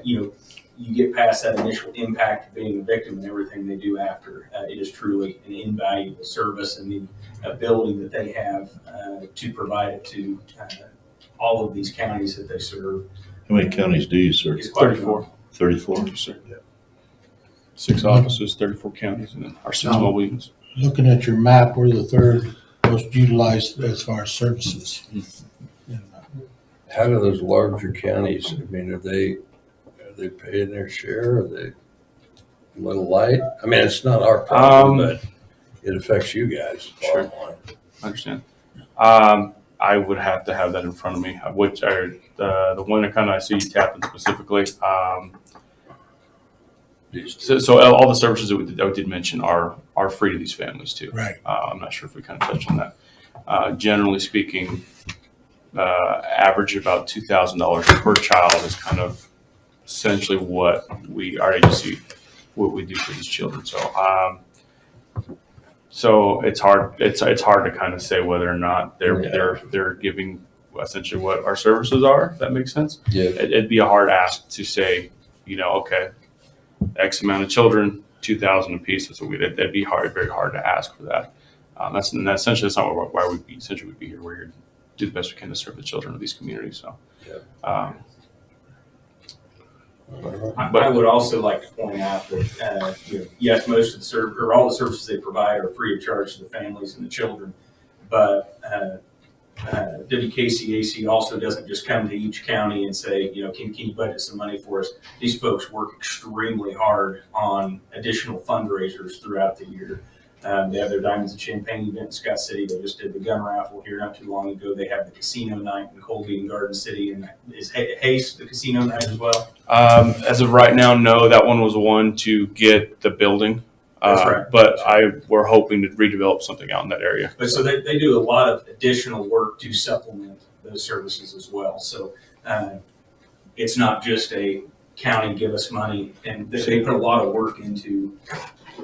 you get past that initial impact of being a victim and everything they do after. It is truly an invaluable service, and the ability that they have to provide it to all of these counties that they serve. How many counties do you serve? Is quite 34. 34? Yes, sir. 6 offices, 34 counties, and then our 6 mobile units. Looking at your map, we're the third most utilized as far as services. How do those larger counties, I mean, are they paying their share? Are they a little light? I mean, it's not our problem, but it affects you guys. Sure. I understand. I would have to have that in front of me, which are the one account I see you tapping specifically. So all the services that we did mention are free to these families too. Right. I'm not sure if we kind of touched on that. Generally speaking, average about $2,000 per child is kind of essentially what our agency, what we do for these children. So it's hard. It's hard to kind of say whether or not they're giving essentially what our services are. If that makes sense. Yeah. It'd be a hard ask to say, okay, X amount of children, 2,000 apiece. That's what that'd be hard, very hard to ask for that. That's essentially that's not why we'd be here. We're here to do the best we can to serve the children of these communities. So. Yeah. I would also like to point out that yes, most of the all the services they provide are free of charge to the families and the children, but WKCAC also doesn't just come to each county and say, can you budget some money for us? These folks work extremely hard on additional fundraisers throughout the year. They have their Diamonds and Champagne event in Scott City. They just did the gun raffle here not too long ago. They have the casino night in Colby and Garden City. And is Haste the casino night as well? As of right now, no. That one was one to get the building. That's right. But we're hoping to redevelop something out in that area. But so they do a lot of additional work to supplement those services as well. So it's not just a county give us money, and they put a lot of work into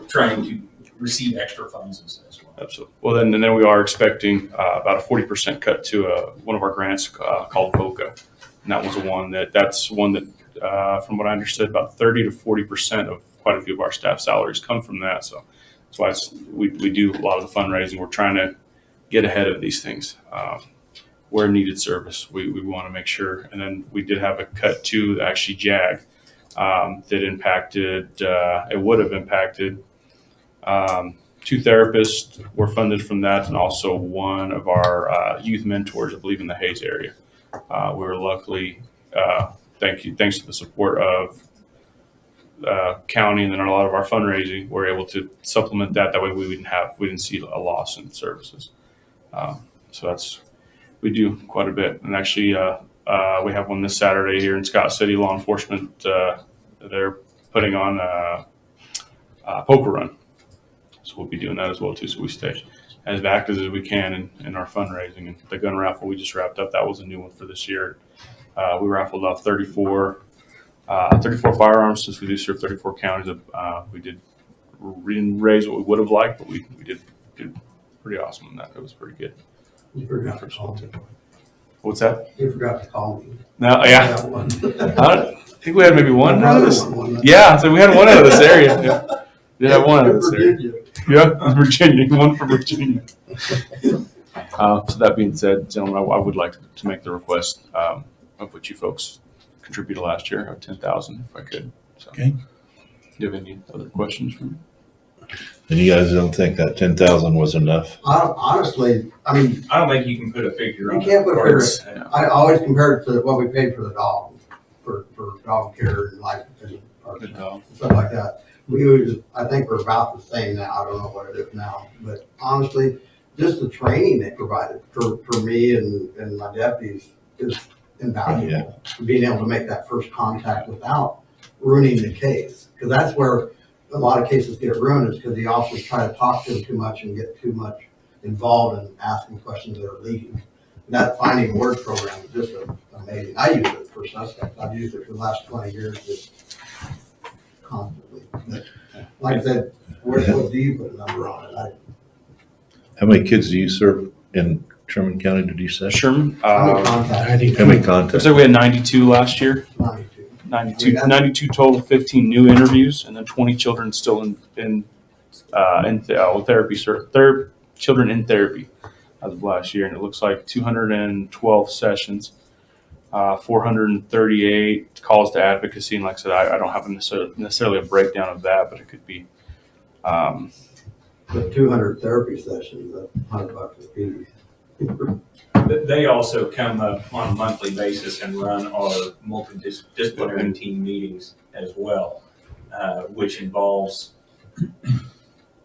trying to receive extra funds as well. Absolutely. Well, then we are expecting about a 40% cut to one of our grants called BOCC, and that was that's one that, from what I understood, about 30 to 40% of quite a few of our staff salaries come from that. So that's why we do a lot of the fundraising. We're trying to get ahead of these things. Where needed service, we want to make sure. And then we did have a cut to actually JAG that impacted. It would have impacted. 2 therapists were funded from that, and also one of our youth mentors, I believe, in the Hayes area. We were luckily, thanks to the support of county and then a lot of our fundraising, we're able to supplement that. That way we didn't see a loss in services. So we do quite a bit. And actually, we have one this Saturday here in Scott City. Law enforcement, they're putting on a poker run. So we'll be doing that as well too. So we stay as active as we can in our fundraising. And the gun raffle we just wrapped up, that was a new one for this year. We raffled off 34 firearms, since we do serve 34 counties. We did we didn't raise what we would have liked, but we did pretty awesome in that. It was pretty good. You forgot to call me. What's that? You forgot to call me. No, yeah. That one. I think we had maybe one My out of brother this. won one. Yeah, so we had one out of this area. Yeah. Did have one out of this area. Virginia. Yeah, Virginia, one from Virginia. So that being said, gentlemen, I would like to make the request of what you folks contributed last year of 10,000, if I could. So, Okay. do you have any other questions for me? And you guys don't think that 10,000 was enough? Honestly, I mean, I don't think you can put a figure you on it. can't put a or figure. it's, I always compare it to what we paid for the dog, for dog care and life and stuff like that. I think we're about the same now. I don't know what it is now, but honestly, just the training they provided for me and my deputies is invaluable. Being able to make that first contact without ruining the case, because that's where a lot of cases get ruined, is because the officers try to talk to them too much and get too much involved in asking questions that are leading. That finding word program is just amazing. I use it for suspects. I've used it for the last 20 years, just constantly. But like I said, what do you put a number on it? How many kids do you serve in Sherman County, did you say? Sherman, How many contacts? How many looks contacts? like we had 92 last year. 92 total, 15 new interviews, and then 20 children still in therapy, children in therapy as of last year. And it looks like 212 sessions, 438 calls to advocacy. And like I said, I don't have necessarily a breakdown of that, but it could be. The 200 therapy sessions, $100 a piece. They also come up on a monthly basis and run our multidisciplinary team meetings as well, which involves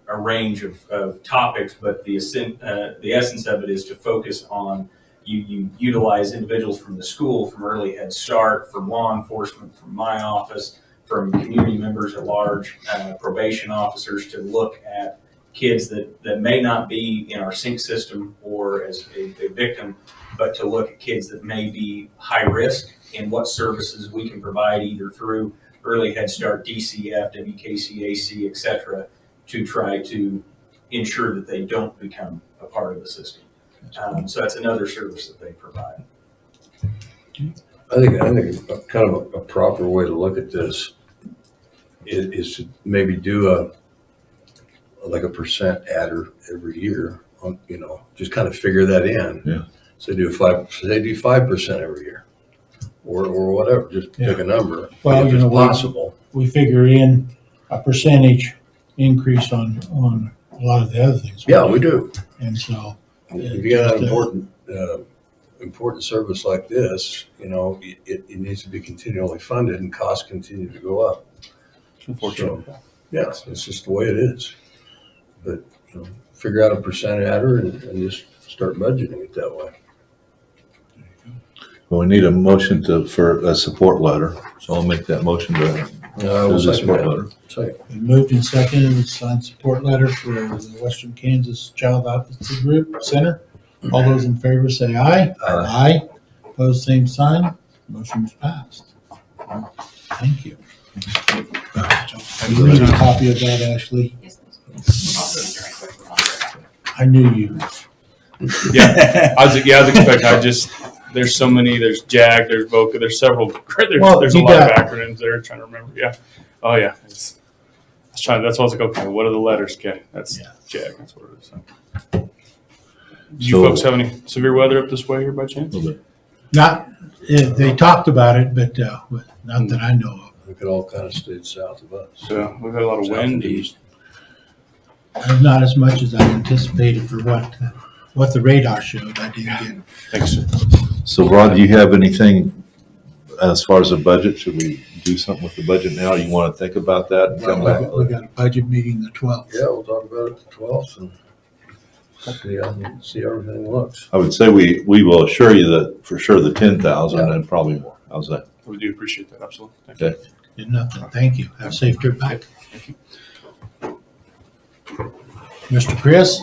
a range of topics, but the essence of it is to focus on you utilize individuals from the school, from early Head Start, from law enforcement, from my office, from community members at large, probation officers, to look at kids that may not be in our sync system or as a victim, but to look at kids that may be high risk and what services we can provide either through early Head Start, DCF, WKCAC, et cetera, to try to ensure that they don't become a part of the system. So that's another service that they provide. I think kind of a proper way to look at this is to maybe do a percent adder every year on, just kind of figure that in. Yeah. So do 5% every year or whatever, just pick a number. Well, if it's possible. We figure in a percentage increase on a lot of the other things. Yeah, we do. And so. If you got an important service like this, it needs to be continually funded and costs continue to go up. Unfortunately. So, yeah, it's just the way it is. But figure out a percent adder and just start budgeting it that way. Well, we need a motion for a support letter, so I'll make that motion to We'll the second support that. letter. Second. We moved and seconded to sign support letter for the Western Kansas Child Advocacy Group Center. All those in favor say aye. Aye. Opposed, same sign. Motion is passed. Thank you. You need a copy of that, Ashley? Yes, please. I knew you. Yeah, I was expecting. There's so many. There's JAG. There's BOCC. There's several. There's a lot of acronyms there. Trying to remember. Yeah. Oh yeah. That's why I was like, okay, what are the letters? Okay, that's JAG. That's what it is. So. Do you folks have any severe weather up this way here by chance? Not, they talked about it, but not that I know of. It all kind of stayed south of us. So we've had a lot of wind. Not as much as I anticipated for what the radar showed. I didn't get. Thanks. So Rod, do you have anything as far as the budget? Should we do something with the budget now? You want to think about that and come back? We got a budget meeting the 12th. Yeah, we'll talk about it the 12th and see everything looks. I would say we will assure you that for sure the 10,000 and probably more. How's that? We do appreciate that. Absolutely. Thank Okay. Did nothing. Thank you. Have a safe trip back. Thank you. Mr. Chris?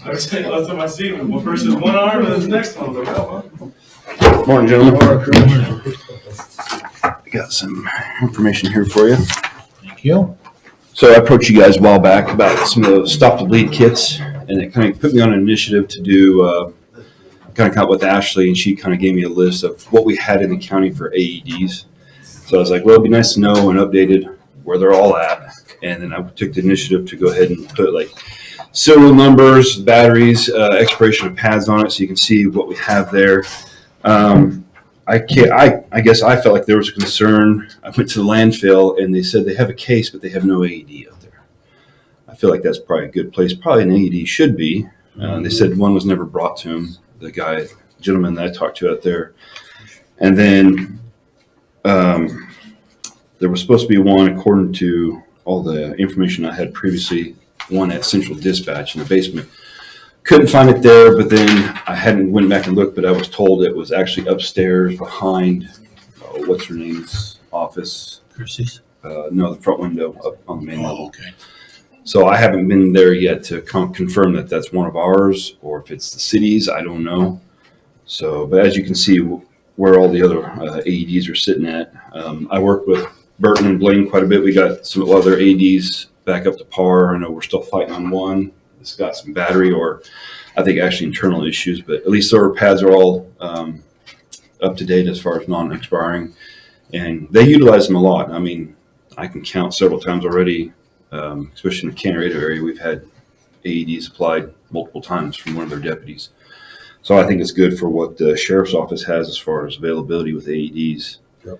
I was saying last time I seen him, one person's one arm and then the next one. I was like, oh, Morning, gentlemen. I got some information here for you. Thank you. So I approached you guys a while back about some of the Stop the Bleed kits, and it kind of put me on an initiative to do, kind of come up with Ashley, and she kind of gave me a list of what we had in the county for AEDs. So I was like, well, it'd be nice to know and updated where they're all at. And then I took the initiative to go ahead and put like serial numbers, batteries, expiration of pads on it, so you can see what we have there. I guess I felt like there was a concern. I went to the landfill and they said they have a case, but they have no AED out there. I feel like that's probably a good place. Probably an AED should be. They said one was never brought to him, the gentleman that I talked to out there. And then there was supposed to be one, according to all the information I had previously, one at Central Dispatch in the basement. Couldn't find it there, but then I hadn't went back and looked, but I was told it was actually upstairs behind, what's her name's office? Chrissy's? No, the front window up on the main level. Okay. So I haven't been there yet to confirm that that's one of ours, or if it's the city's, I don't know. So, but as you can see where all the other AEDs are sitting at, I work with Burton and Blaine quite a bit. We got some other AEDs back up to par. I know we're still fighting on one. It's got some battery or I think actually internal issues, but at least our pads are all up to date as far as non-expiring, and they utilize them a lot. I mean, I can count several times already, especially in the Canarado area. We've had AEDs applied multiple times from one of their deputies. So I think it's good for what the sheriff's office has as far as availability with AEDs. Yep.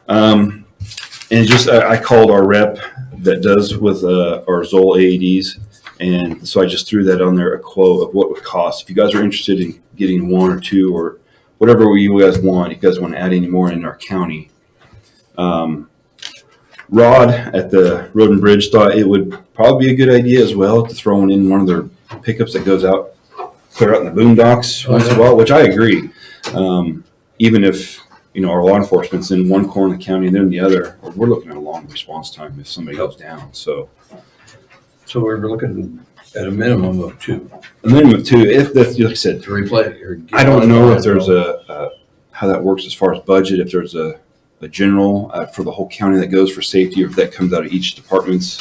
And just I called our rep that does with our Zoll AEDs. And so I just threw that on there, a quote of what it would cost. If you guys are interested in getting one or two or whatever you guys want, if you guys want to add any more in our county. Rod at the Road and Bridge thought it would probably be a good idea as well to throw one in one of their pickups that goes out, clear out in the boondocks once in a while, which I agree. Even if, you know, our law enforcement's in one corner of the county and they're in the other, we're looking at a long response time if somebody goes down. So we're looking at a minimum of two. A minimum of two, if that's, like I said, to replace. I don't know if there's how that works as far as budget, if there's a general for the whole county that goes for safety, or if that comes out of each department's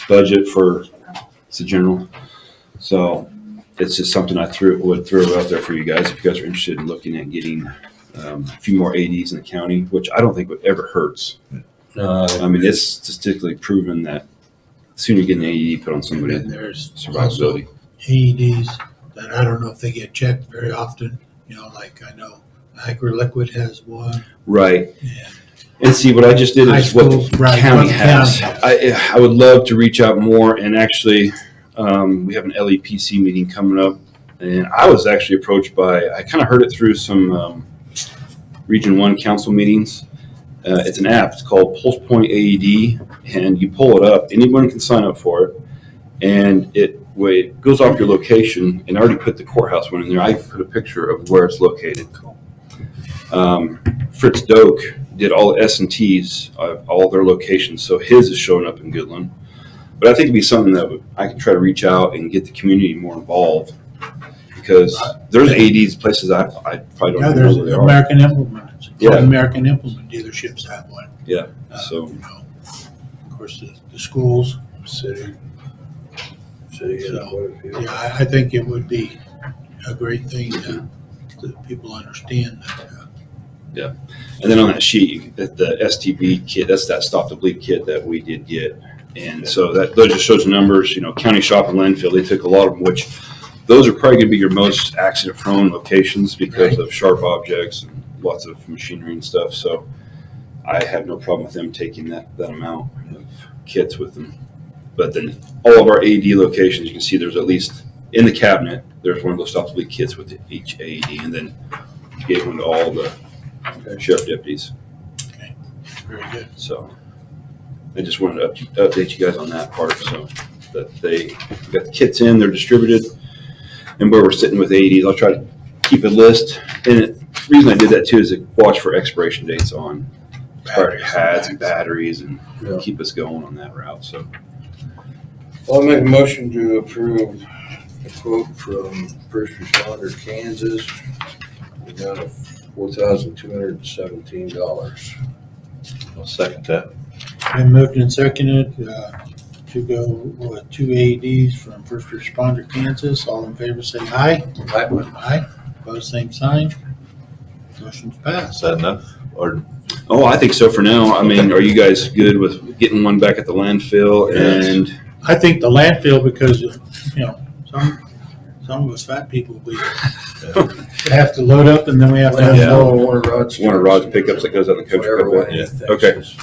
budget for, it's a general. So it's just something I would throw out there for you guys if you guys are interested in looking at getting a few more AEDs in the county, which I don't think would ever hurts. I mean, it's statistically proven that the sooner you get an AED put on somebody, There's survivability. AEDs that I don't know if they get checked very often. You know, like I know Niagara Liquid has one. Right. Yeah. And see, what I just did High is what schools, the right, county what the has. county has. I would love to reach out more, and actually, we have an LEPC meeting coming up, and I was actually approached by, I kind of heard it through some Region 1 council meetings. It's an app. It's called Pulse Point AED, and you pull it up. Anyone can sign up for it, and it goes off your location. And I already put the courthouse one in there. I put a picture of where it's located. Fritz Doak did all the S&Ts of all their locations, so his is showing up in Goodland. But I think it'd be something that I could try to reach out and get the community more involved, because there's AEDs places I probably don't even know There's where they are. American Implement. Yeah. American Implement dealerships have one. Yeah. So, you know, of course, the schools. City. So, yeah, I think it would be a great thing that people understand that. yeah. And then on that sheet, the STB kit, that's that Stop the Bleed kit that we did get. And so that just shows the numbers, you know, county shop and landfill, they took a lot of them, which those are probably going to be your most accident prone locations because of sharp objects and lots of machinery and stuff. So I have no problem with them taking that amount of kits with them. But then all of our AED locations, you can see there's at least in the cabinet, there's one of those Stop the Bleed kits with each AED, and then gave one to all the sheriff deputies. Okay, very good. So I just wanted to update you guys on that part, so that they got the kits in, they're distributed, and where we're sitting with AEDs, I'll try to keep a list. And the reason I did that too is to watch for expiration dates on expired pads and batteries, and keep us going on that route. So I'll make a motion to approve a quote from First Responder Kansas. We got $4,217. I'll second that. Been moved and seconded, to go with 2 AEDs from First Responder Kansas. All in favor say aye. Aye. Aye. Opposed, same sign. Motion's Is passed. that enough? Or Oh, I think so for now. I mean, are you guys good with getting one back at the landfill? Yes. And I think the landfill, because, some of us fat people, we have to load up and then we have to Yeah. unload. One of Rod's. one of Rod's pickups that goes out in the coach Whatever pickup? one he Yeah. thinks Okay, is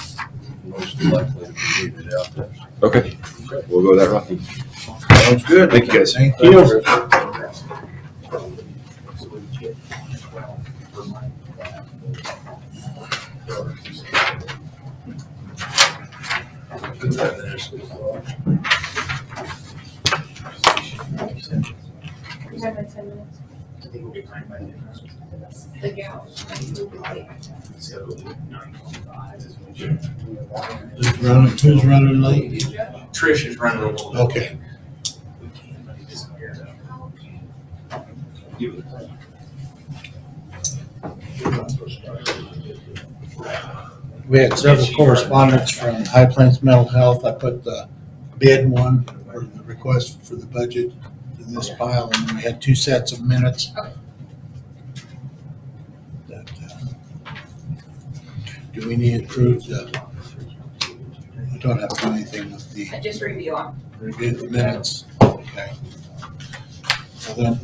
most likely to be needed out there. okay. We'll go with that route then. Sounds good. Thank you, guys. Thank you. Who's running late? Trish is running a little. Okay. We had several correspondence from High Plains Mental Health. I put the bid one, or the request for the budget in this pile, and then we had 2 sets of minutes. That, do we need to approve we don't have to do anything with the, Just review them. review the minutes? Okay. So then,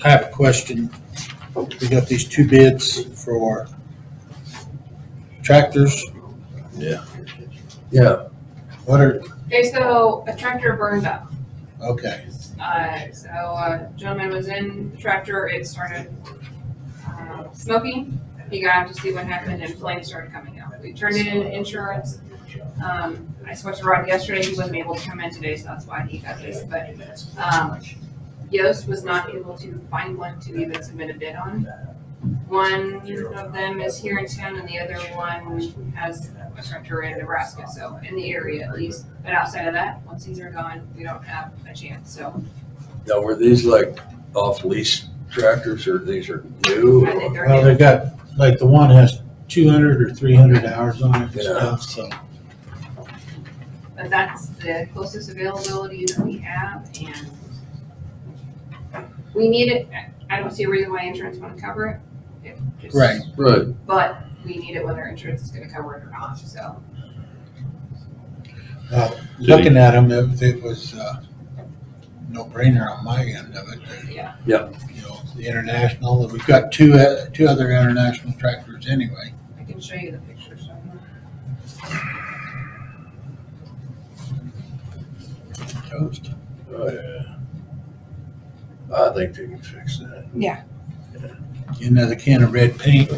I have a question. We got these 2 bids for tractors. Yeah. Yeah. What are, Okay, so a tractor burned up. okay, So a gentleman was in the tractor, it started smoking. He got out to see what happened and flames started coming out. We turned it in insurance. I spoke to Rod yesterday, he wasn't able to come in today, so that's why he got this, but Yost was not able to find one to even submit a bid on. One of them is here in town and the other one has a tractor in Nebraska, so in the area at least. But outside of that, once these are gone, we don't have a chance, so. Now, were these like off-lease tractors or these are new? I think they're well, new. they got, like, the one has 200 or 300 hours on it and Yeah. stuff, so. But that's the closest availability that we have, and we need it. I don't see a reason why insurance wouldn't cover it. It just- Right. Right. But we need it whether insurance is gonna cover it or not, so. Looking at them, it was no brainer on my end of it. Yeah. Yeah. You know, the international, we've got two other international tractors anyway. I can show you the pictures. Toast. Oh, yeah. I think they can fix that. Yeah. Another can of red paint.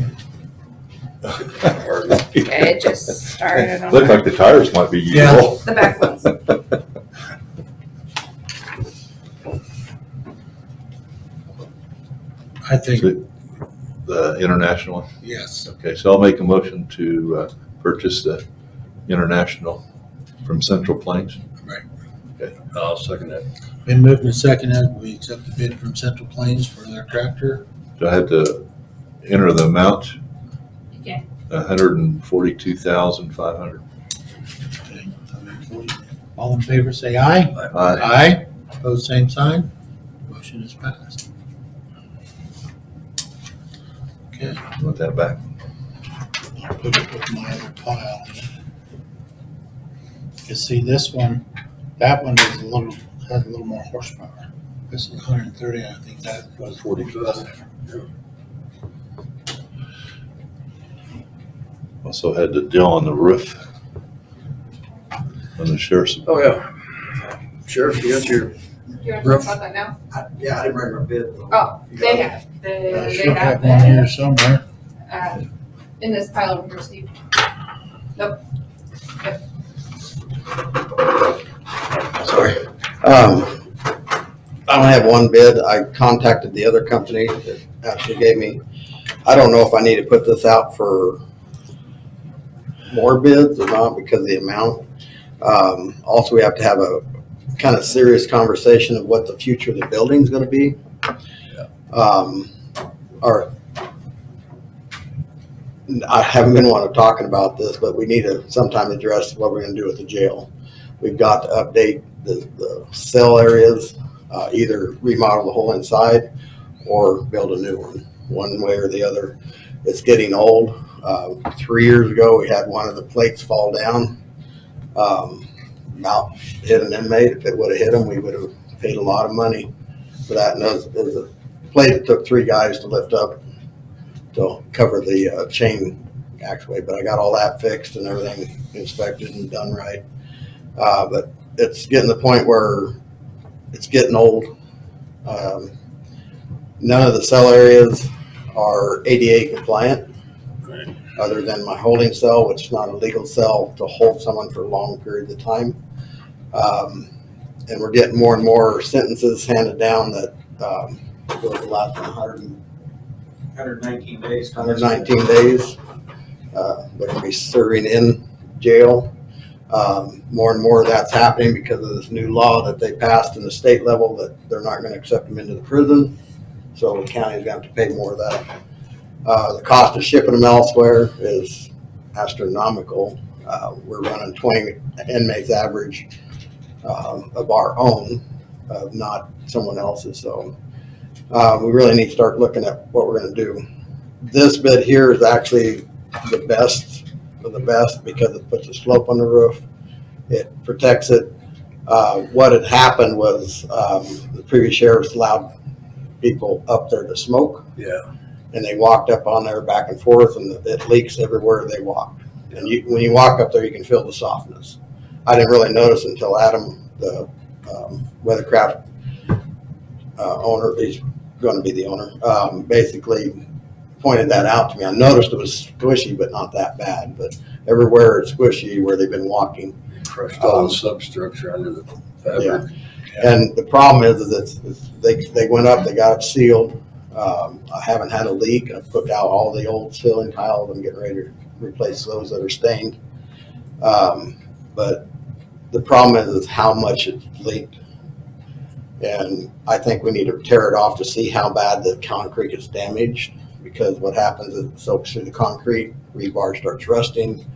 It just started on Look like the tires might be Yeah. usable. the back ones. I think, The international one? yes. Okay, so I'll make a motion to purchase the international from Central Plains. I'll second that. Been moved and seconded. We accept the bid from Central Plains for their tractor. Do I have to enter the amount? Yeah. $142,500. Okay. All in favor, say aye. Aye. Aye. Opposed, same sign. Motion is passed. Okay, Want that back? I'll put it with my other pile. You see this one, that one is has a little more horsepower. This is 130, I think that was 45. Also had the deal on the roof on the sheriff's. Oh, yeah. Sheriff, you got your, Do you want to Roof. talk about that now? Yeah, I didn't bring my bid. Oh, You they got it? have, I they should have have one here the, somewhere. in this pile over here, Steve. Nope. Sorry. I only have one bid. I contacted the other company that actually gave me, I don't know if I need to put this out for more bids or not because of the amount. Also, we have to have a kind of serious conversation of what the future of the building's gonna be. Or, I haven't been wanting to talking about this, but we need to sometime address what we're gonna do with the jail. We've got to update the cell areas, either remodel the whole inside or build a new one way or the other. It's getting old. 3 years ago, we had one of the plates fall down. About hit an inmate. If it would have hit him, we would have paid a lot of money for that. And it was a plate that took 3 guys to lift up to cover the chain actually. But I got all that fixed and everything inspected and done right. But it's getting to the point where it's getting old. None of the cell areas are ADA compliant, other than my holding cell, which is not a legal cell to hold someone for long periods of time. And we're getting more and more sentences handed down that will last 119 days. 119 days. They're going to be serving in jail. More and more of that's happening because of this new law that they passed in the state level that they're not going to accept them into the prison. So the county's going to have to pay more of that. The cost of shipping them elsewhere is astronomical. We're running 20 inmates average of our own, not someone else's. So we really need to start looking at what we're going to do. This bit here is actually the best of the best because it puts a slope on the roof. It protects it. What had happened was the previous sheriffs allowed people up there to smoke. Yeah. And they walked up on there back and forth, and it leaks everywhere they walked. And when you walk up there, you can feel the softness. I didn't really notice until Adam, the Weathercraft owner, he's going to be the owner, basically pointed that out to me. I noticed it was squishy, but not that bad. But everywhere it's squishy where they've been walking. Crushed all the substructure under the fabric. Yeah. And the problem is they went up, they got it sealed. I haven't had a leak. I've put out all the old ceiling tiles. I'm getting ready to replace those that are stained. But the problem is how much it's leaked. And I think we need to tear it off to see how bad the concrete is damaged, because what happens is it soaks through the concrete, rebar starts rusting,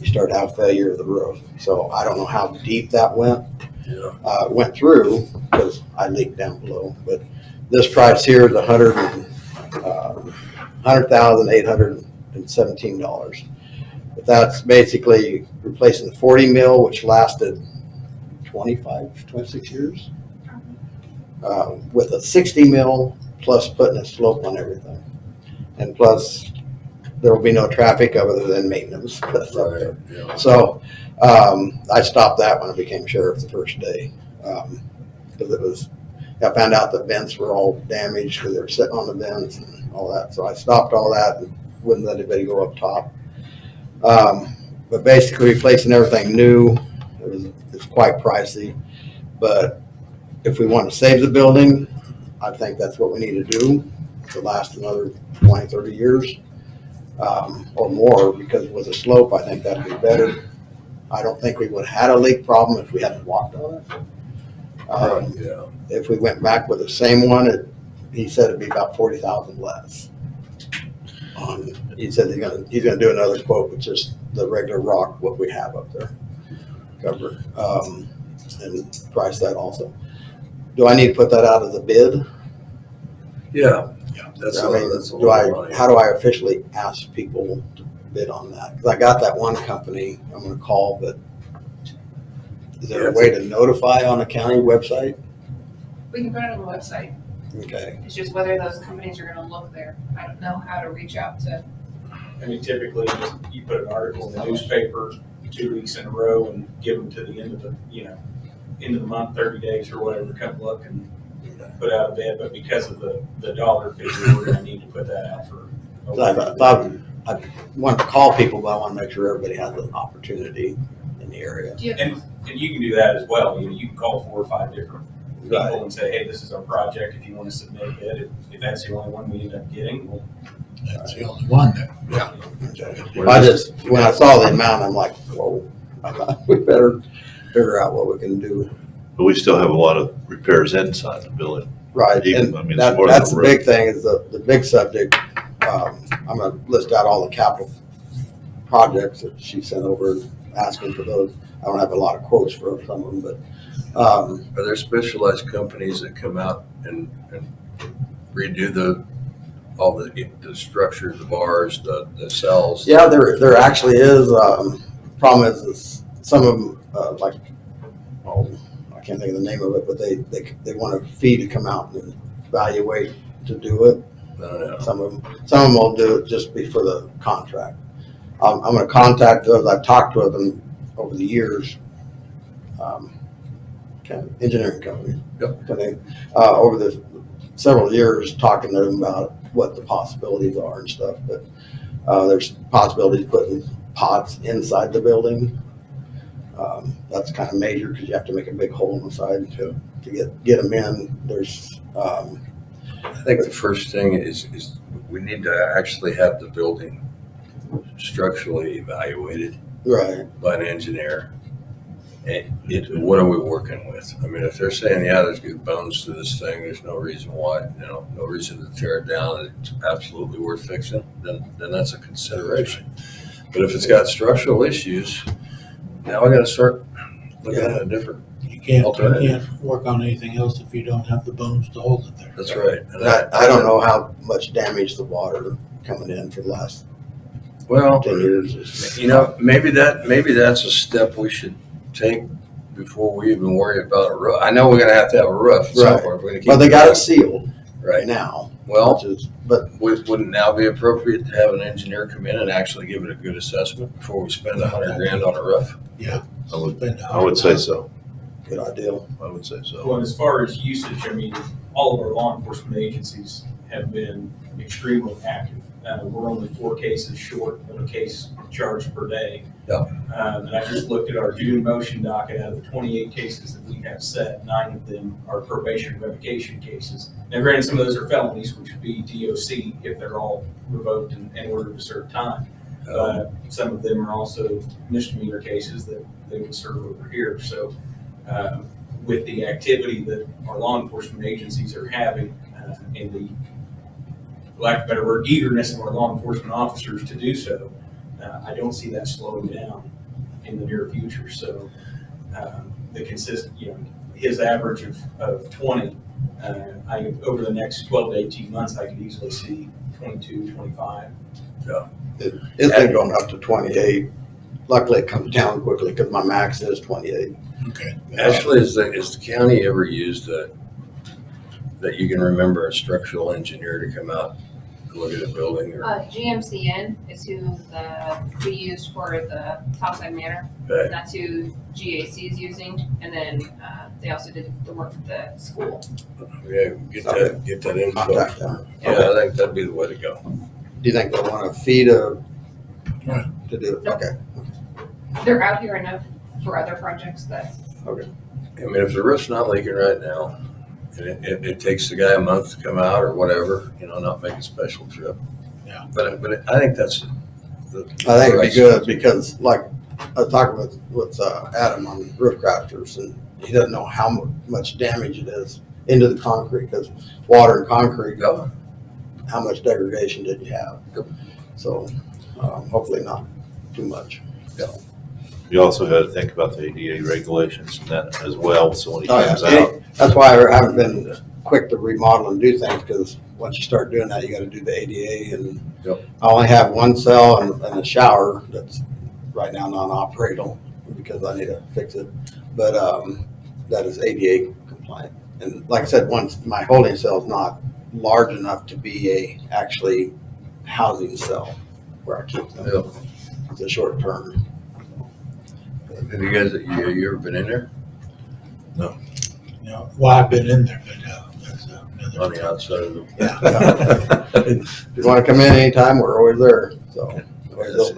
you start to have failure of the roof. So I don't know how deep that went. Yeah. Went through because I leaked down below, but this price here is $100,817. But that's basically replacing the 40 mil, which lasted 26 years, with a 60 mil plus putting a slope on everything. And plus there will be no traffic other than maintenance. Right. Yeah. So I stopped that when I became sheriff the first day, because I found out the vents were all damaged because they were sitting on the vents and all that. So I stopped all that and wouldn't let anybody go up top. But basically replacing everything new, it's quite pricey. But if we want to save the building, I think that's what we need to do to last another 20, 30 years. Or more, because with a slope, I think that'd be better. I don't think we would have had a leak problem if we hadn't walked on it. Yeah. If we went back with the same one, he said it'd be about 40,000 less. He said he's gonna do another quote with just the regular rock, what we have up there, cover, and price that also. Do I need to put that out as a bid? Yeah. That's I mean, that's a lot of money. how do I officially ask people to bid on that? Because I got that one company I'm going to call, but is there a way to notify on a county website? We can put it on the website. Okay. It's just whether those companies are gonna look there. I don't know how to reach out to. I mean, typically, just you put an article in the newspaper 2 weeks in a row and give them to the end of the, end of the month, 30 days or whatever, come look and put out a bid. But because of the dollar figure, we're gonna need to put that out for. I want to call people, but I want to make sure everybody has an opportunity in the area. And you can do that as well. You can call 4 or 5 different people and say, hey, this is our project. If you want to submit a bid, if that's the only one we end up getting, well. That's the only one that, When I saw the amount, I'm like, whoa, I thought we better figure out what we can do. But we still have a lot of repairs inside the building. Right, Even, and I mean, it's more that's than the a roof. big thing, is the big subject. I'm gonna list out all the capital projects that she sent over, and asking for those. I don't have a lot of quotes for some of them, but, Are there specialized companies that come out and redo all the structure, the bars, the cells? yeah, there actually is, problem is some of them, like, oh, I can't think of the name of it, but they want a fee to come out and evaluate to do it. No. Some of them will do it just for the contract. I'm gonna contact those, I've talked with them over the years. Engineering company. Yep. Over the several years, talking to them about what the possibilities are and stuff, but, there's possibilities of putting pots inside the building. That's kind of major, because you have to make a big hole in the side to get them in. There's, I think the first thing is we need to actually have the building structurally evaluated right. by an engineer. And what are we working with? I mean, if they're saying, yeah, there's good bones to this thing, there's no reason why, no reason to tear it down, and it's absolutely worth fixing, then that's a consideration. But if it's got structural issues, now I gotta start looking at a different You can't alternative. work on anything else if you don't have the bones to hold it there. That's right. And I don't know how much damage the water coming in for the last Well, 10 years is. maybe that's a step we should take before we even worry about a roof. I know we're gonna have to have a roof at some Right. point. We're gonna keep But they got it sealed right now. Well, but wouldn't now be appropriate to have an engineer come in and actually give it a good assessment before we spend $100,000 on a roof? Yeah. I would say so. Good idea. I would say so. Well, as far as usage, I mean, all of our law enforcement agencies have been extremely active. We're only 4 cases short of a case charged per day. Yep. And I just looked at our June motion docket. Out of the 28 cases that we have set, 9 of them are probation revocation cases. Now, granted, some of those are felonies, which would be DOC if they're all revoked in order to serve time. Some of them are also misdemeanor cases that they would serve over here. So with the activity that our law enforcement agencies are having and the, for lack of a better word, eagerness of our law enforcement officers to do so, I don't see that slowing down in the near future. So the consistent, his average of 20, over the next 12 to 18 months, I could easily see 22, 25. Yeah. It's been going up to 28. Luckily, it comes down quickly because my max is 28. Okay. Actually, has the county ever used that you can remember a structural engineer to come out and look at a building? Or GMCN is who we use for the Topside Manor. Okay. That's who GAC is using, and then they also did the work at the school. Yeah, get that info. Contact them. Yeah, I think that'd be the way to go. Do you think they want a fee to do it? Okay. They're out here enough for other projects that. Okay. I mean, if the roof's not leaking right now, and it takes the guy a month to come out or whatever, not make a special trip. Yeah. But I think that's I think it'd be good because, like, I was talking with Adam on roof crafters, and he doesn't know how much damage it is into the concrete, because water and concrete, how much degradation did you have? So hopefully not too much. You also got to think about the ADA regulations and that as well, so when he Oh, comes yeah. out. That's why I haven't been quick to remodel and do things, because once you start doing that, you got to do the ADA, and I only have one cell and a shower that's right now non-operational because I need to fix it, but that is ADA compliant. And like I said, once my holding cell is not large enough to be a actually housing cell where I keep them. It's a short term. Have you guys, you ever been in there? No. Well, I've been in there, but that's another. On the outside of the. Yeah. If you want to come in anytime, we're always there. So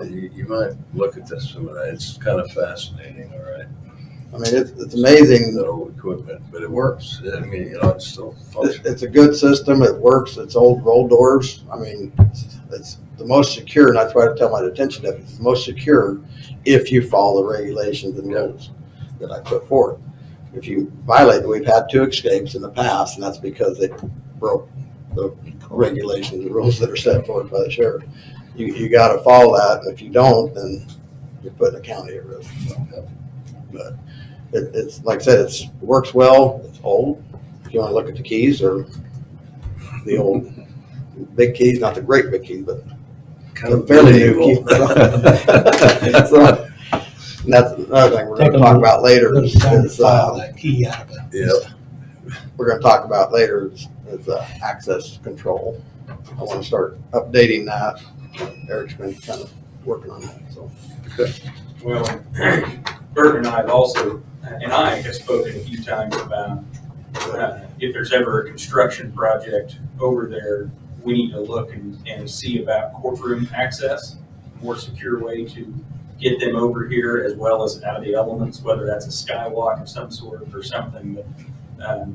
you might look at some of that. It's kind of fascinating, all right. I mean, it's amazing. Little equipment, but it works. I mean, it's still functional. It's a good system. It works. It's old roll doors. I mean, it's the most secure, and that's why I tell my detention deputies, it's the most secure if you follow the regulations and rules that I put forth. if you violate, we've had 2 escapes in the past, and that's because they broke the regulations, the rules that are set forth by the sheriff. You gotta follow that, and if you don't, then you're putting the county at risk. So, but it's, like I said, it works well. It's old. If you wanna look at the keys, or the old big keys, not the great big keys, but the fairly new keys. So, and that's another thing we're gonna talk about later. Let's time to Is, file that key out of it. Yep. we're gonna talk about later is access control. I wanna start updating that. Eric's been kind of working on that, so. Well, Bert and I have also, and I have spoken a few times about if there's ever a construction project over there, we need to look and see about courtroom access, more secure way to get them over here as well as out of the elements, whether that's a skywalk of some sort or something. But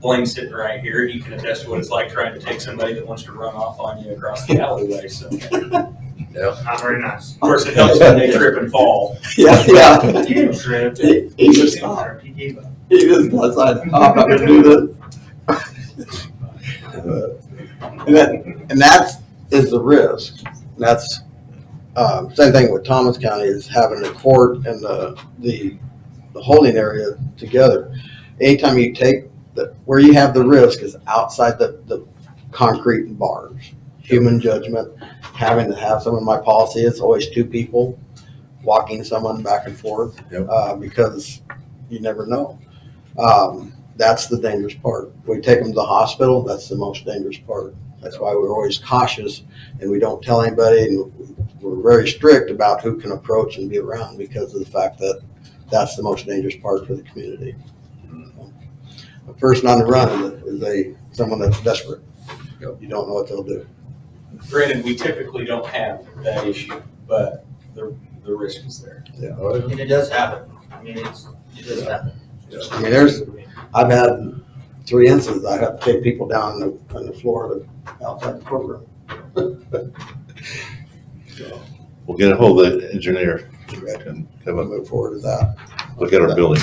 Blaine's sitting right here. He can attest to what it's like trying to take somebody that wants to run off on you across the alleyway. So, Yeah. not very nice. Of course, it helps when they trip and fall. Yeah. He tripped. He just stopped. He just decided, I'm not gonna do this. And that is the risk. That's same thing with Thomas County, is having the court and the holding area together. Anytime you take where you have the risk is outside the concrete and bars. Human judgment, having to have someone, my policy is always 2 people walking someone back and forth. Yep. Because you never know. That's the dangerous part. We take them to the hospital, that's the most dangerous part. That's why we're always cautious and we don't tell anybody, and we're very strict about who can approach and be around because of the fact that that's the most dangerous part for the community. A person on the run is someone that's desperate. You don't know what they'll do. Granted, we typically don't have that issue, but the risk is there. Yeah. And it does happen. I mean, it does happen. I mean, I've had 3 instances. I have to take people down on the floor outside the courtroom. We'll get a hold of the engineer and come up, Move forward with that. look at our building.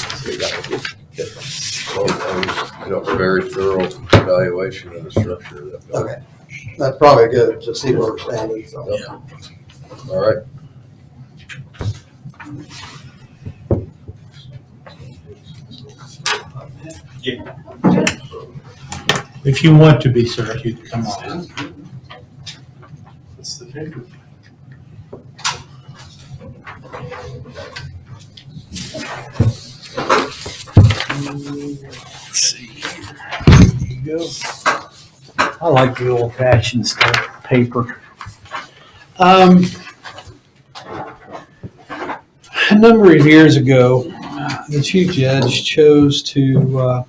Well, that was a very thorough evaluation of the structure of that building. Okay. That's probably good to see where we're standing, so. Yeah. All right. If you want to be, sir, you can come on. That's the paper. Let's see here. There you go. I like the old fashioned stuff, paper. A number of years ago, the chief judge chose to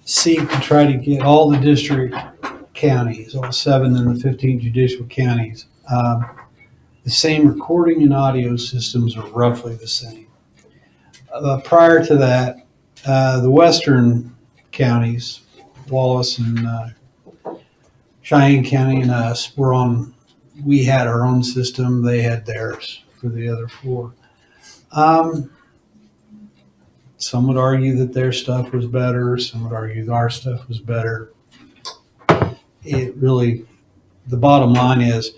seek to try to get all the district counties, all 7 in the 15 judicial counties, the same recording and audio systems are roughly the same. Prior to that, the western counties, Wallace and Cheyenne County and us, we had our own system, they had theirs for the other 4. Some would argue that their stuff was better, some would argue that our stuff was better. It really, the bottom line is,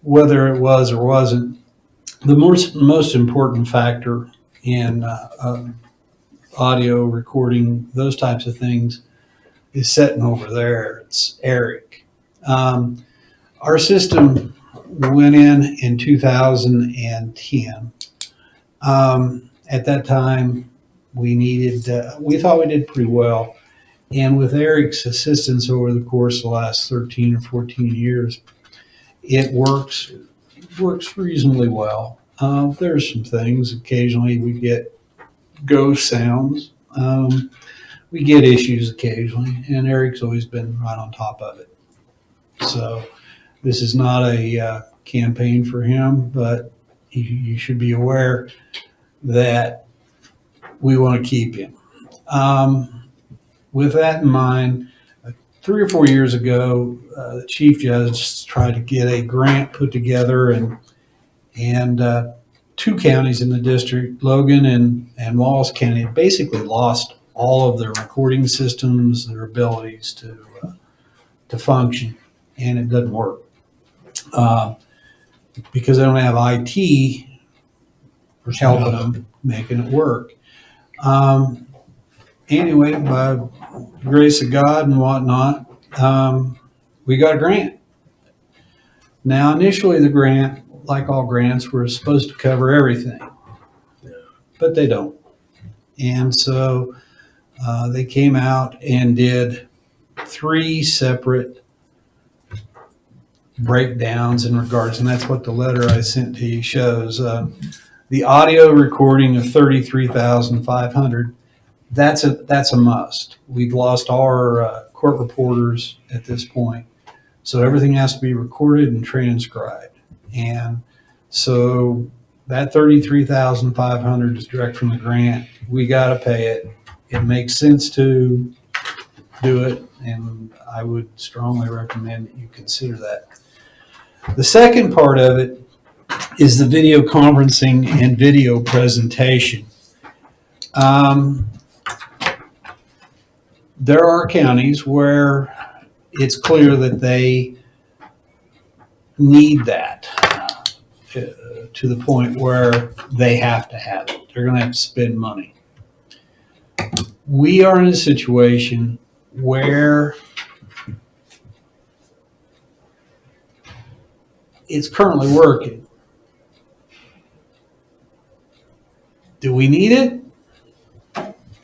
whether it was or wasn't, the most important factor in audio recording, those types of things, is sitting over there. It's Eric. Our system went in 2010. At that time, we thought we did pretty well. And with Eric's assistance over the course of the last 13 or 14 years, it works reasonably well. There's some things, occasionally we get ghost sounds. We get issues occasionally, and Eric's always been right on top of it. So this is not a campaign for him, but you should be aware that we want to keep him. With that in mind, 3 or 4 years ago, the chief judge tried to get a grant put together and two counties in the district, Logan and Wallace County, have basically lost all of their recording systems, their abilities to function, and it doesn't work. Because they don't have IT helping them, making it work. Anyway, by the grace of God and whatnot, we got a grant. Now, initially the grant, like all grants, were supposed to cover everything, but they don't. And so they came out and did 3 separate breakdowns in regards, and that's what the letter I sent to you shows. The audio recording of 33,500. That's a must. We've lost all our court reporters at this point, so everything has to be recorded and transcribed. And so that 33,500 is direct from the grant. We got to pay it. It makes sense to do it, and I would strongly recommend that you consider that. The second part of it is the video conferencing and video presentation. There are counties where it's clear that they need that to the point where they have to have it. They're going to have to spend money. We are in a situation where it's currently working. Do we need it?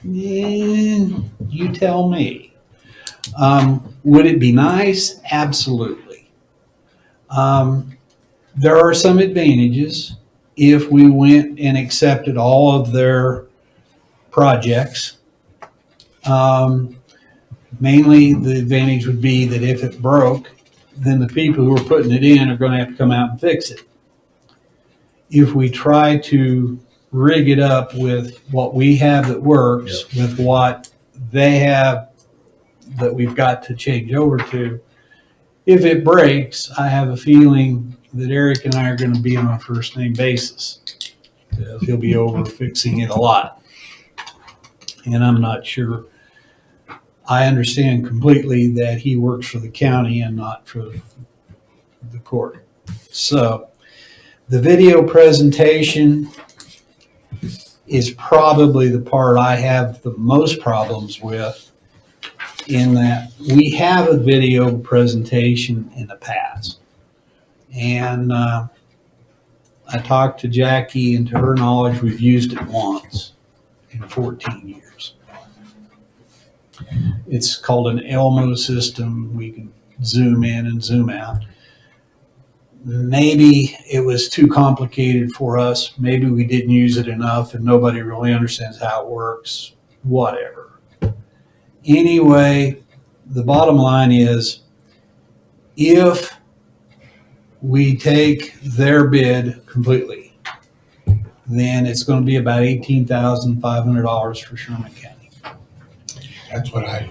You tell me. Would it be nice? Absolutely. There are some advantages if we went and accepted all of their projects. Mainly the advantage would be that if it broke, then the people who are putting it in are going to have to come out and fix it. If we try to rig it up with what we have that works, with what they have that we've got to change over to, if it breaks, I have a feeling that Eric and I are going to be on a first name basis. He'll be over fixing it a lot. And I'm not sure. I understand completely that he works for the county and not for the court. So the video presentation is probably the part I have the most problems with, in that we have a video presentation in the past. And I talked to Jackie, and to her knowledge, we've used it once in 14 years. It's called an Elmo system. We can zoom in and zoom out. Maybe it was too complicated for us. Maybe we didn't use it enough and nobody really understands how it works. Whatever. Anyway, the bottom line is, if we take their bid completely, then it's going to be about $18,500 for Sherman County. That's what I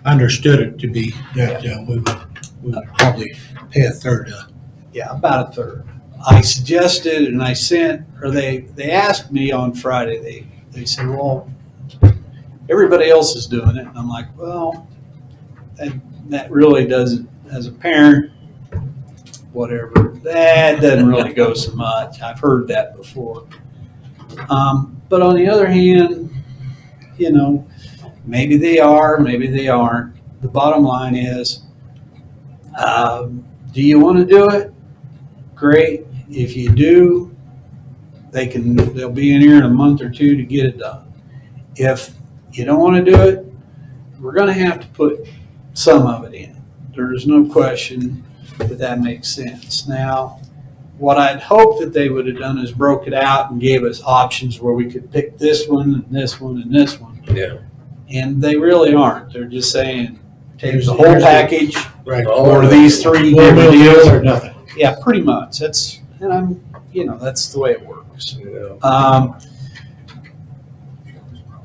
understood it to be, that we would probably pay a third of. Yeah, about a third. I suggested, and I sent, or they asked me on Friday, they said, well, everybody else is doing it. And I'm like, well, that really doesn't, as a parent, whatever, that doesn't really go so much. I've heard that before. But on the other hand, you know, maybe they are, maybe they aren't. The bottom line is, do you want to do it? Great. If you do, they'll be in here in a month or two to get it done. If you don't want to do it, we're going to have to put some of it in. There's no question that makes sense. Now, what I'd hoped that they would have done is broke it out and gave us options where we could pick this one and this one and this one. Yeah. And they really aren't. They're just saying, take the whole package, Right. or these three different deals or nothing. Yeah, pretty much. That's, and I'm, you know, that's the way it works. Yeah.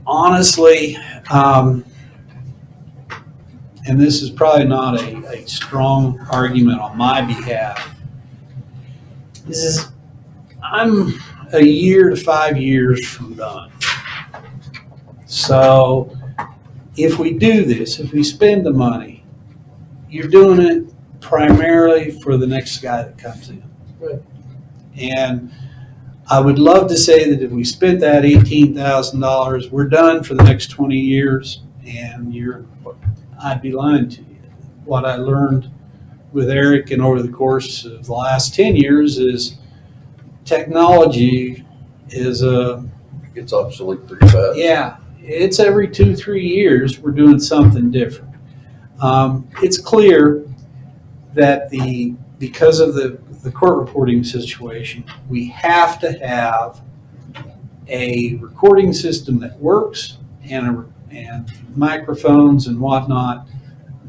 Honestly, and this is probably not a strong argument on my behalf, I'm a year to 5 years from done. So if we do this, if we spend the money, you're doing it primarily for the next guy that comes in. Right. And I would love to say that if we spent that $18,000, we're done for the next 20 years, and I'd be lying to you. What I learned with Eric and over the course of the last 10 years is technology is It's obsolete pretty fast. yeah, it's every 2-3 years we're doing something different. It's clear that because of the court reporting situation, we have to have a recording system that works and microphones and whatnot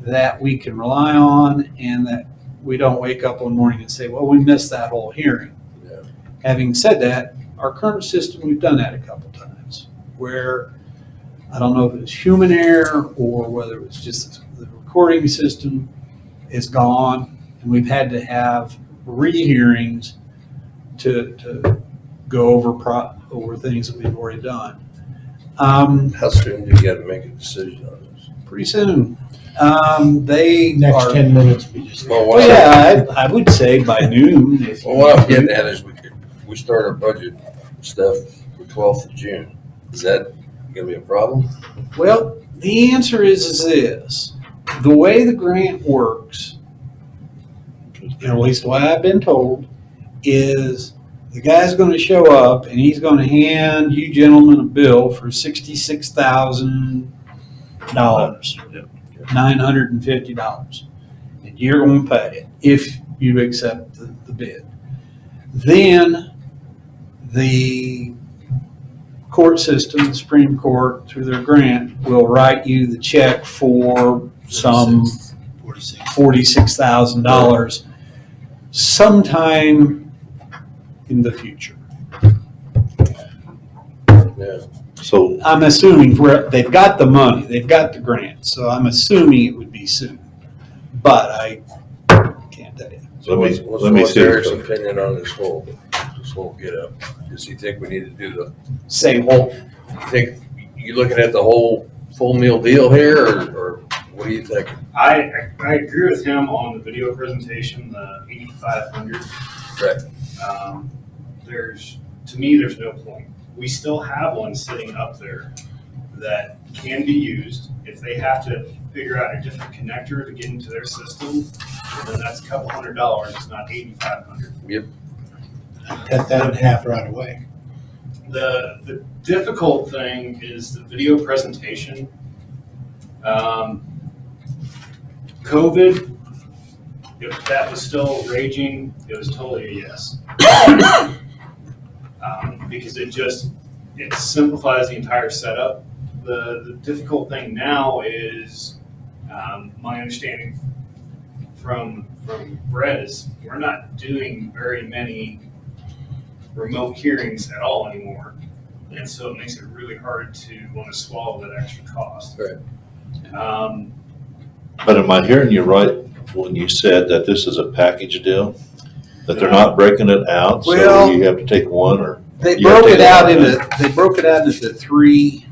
that we can rely on, and that we don't wake up one morning and say, well, we missed that whole hearing. Yeah. Having said that, our current system, we've done that a couple times, where I don't know if it was human error or whether it was just the recording system is gone, and we've had to have rehearings to go over things that we've already done. How soon do you gotta make a decision on this? Pretty soon. They Next are, 10 minutes, we just. well, yeah, I would say by noon. Well, what I'm getting at is we start our budget stuff the 12th of June. Is that gonna be a problem? Well, the answer is this. The way the grant works, at least the way I've been told, is the guy's going to show up and he's going to hand you gentlemen a bill for $66,000, $950, and you're going to pay it if you accept the bid. Then the court system, the Supreme Court, through their grant, will write you the check for some $46,000 sometime in the future. Yeah. So I'm assuming they've got the money, they've got the grant, so I'm assuming it would be soon. But I can't tell you. let me see. Eric's opinion on this whole get up. Does he think we need to do Say, well, you think you looking at the whole full meal deal here, or what do you think? I agree with him on the video presentation, the 8,500. Correct. To me, there's no point. We still have one sitting up there that can be used. If they have to figure out a different connector to get into their system, then that's a couple $100. It's not 8,500. Yep. Cut that in half right away. The difficult thing is the video presentation. COVID, if that was still raging, it was totally a yes. Because it simplifies the entire setup. The difficult thing now is, my understanding from Brett is we're not doing very many remote hearings at all anymore. And so it makes it really hard to want to swallow that extra cost. Right. But am I hearing you right when you said that this is a package deal? That they're not breaking it out, so Well, you have to take one, or? They you have broke to it take out one? into 3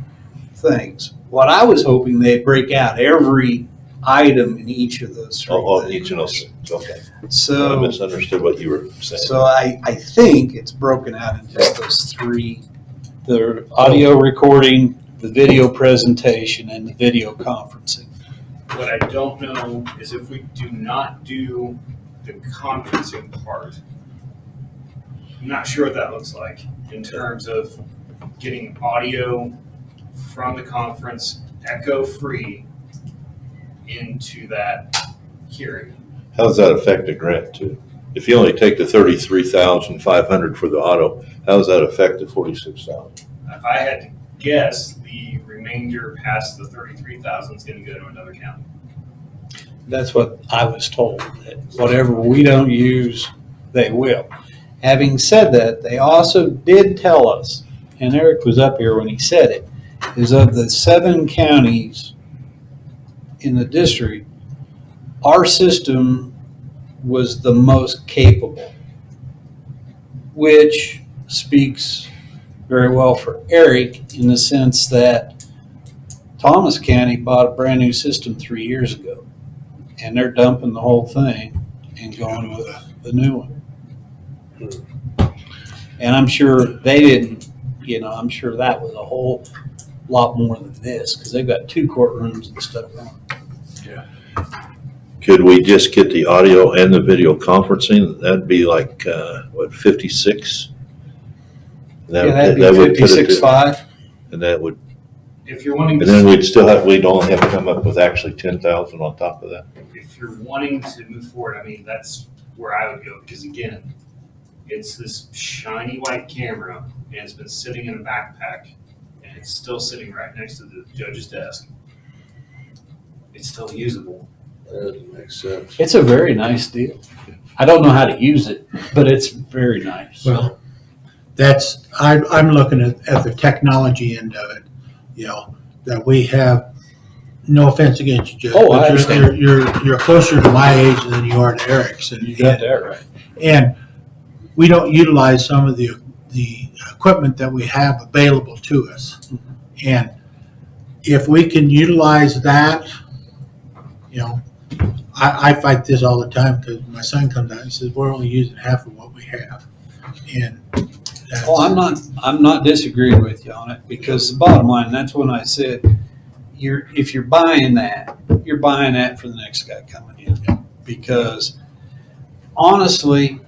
things. What I was hoping they'd break out every item in each of those 3 Oh, things. each of those, okay. I So, misunderstood what you were saying. so I think it's broken out into just those 3: the audio recording, the video presentation, and the video conferencing. What I don't know is if we do not do the conferencing part, I'm not sure what that looks like in terms of getting audio from the conference echo free into that hearing. How does that affect the grant too? If you only take the 33,500 for the auto, how does that affect the 46,000? If I had to guess, the remainder past the 33,000 is going to go to another county. That's what I was told, that whatever we don't use, they will. Having said that, they also did tell us, and Eric was up here when he said it, is of the 7 counties in the district, our system was the most capable, which speaks very well for Eric in the sense that Thomas County bought a brand new system 3 years ago, and they're dumping the whole thing and going with the new one. And I'm sure they didn't, I'm sure that was a whole lot more than this, because they've got 2 courtrooms instead of 1. Could we just get the audio and the video conferencing? That'd be like, 56? That'd be That would put it to- 56.5. And that would, If you're wanting and then we'd only have to come up with actually 10,000 on top of that. if you're wanting to move forward, I mean, that's where I would go, because again, it's this shiny white camera, and it's been sitting in a backpack, and it's still sitting right next to the judge's desk. It's still usable. That doesn't make sense. It's a very nice deal. I don't know how to use it, but it's very nice. Well, I'm looking at the technology end of it, that we have, no offense against you, Judge. Oh, I but understand. You're closer to my age than you are to Eric's. You got that right. And we don't utilize some of the equipment that we have available to us. And if we can utilize that, I fight this all the time because my son comes out and says, we're only using half of what we have. And that's, Well, I'm not disagreeing with you on it, because the bottom line, that's when I said, if you're buying that, you're buying that for the next guy coming in. Because honestly,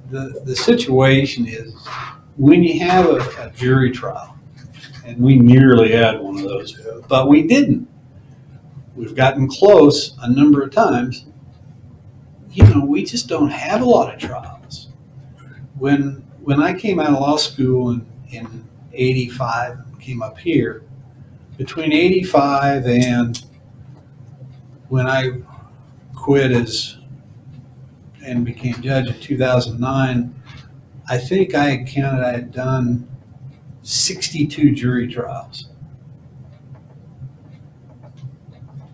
the situation is, when you have a jury trial, and we nearly had one of those, but we didn't. We've gotten close a number of times. We just don't have a lot of trials. When I came out of law school in 85 and came up here, between 85 and when I quit and became judge in 2009, I think I had done 62 jury trials.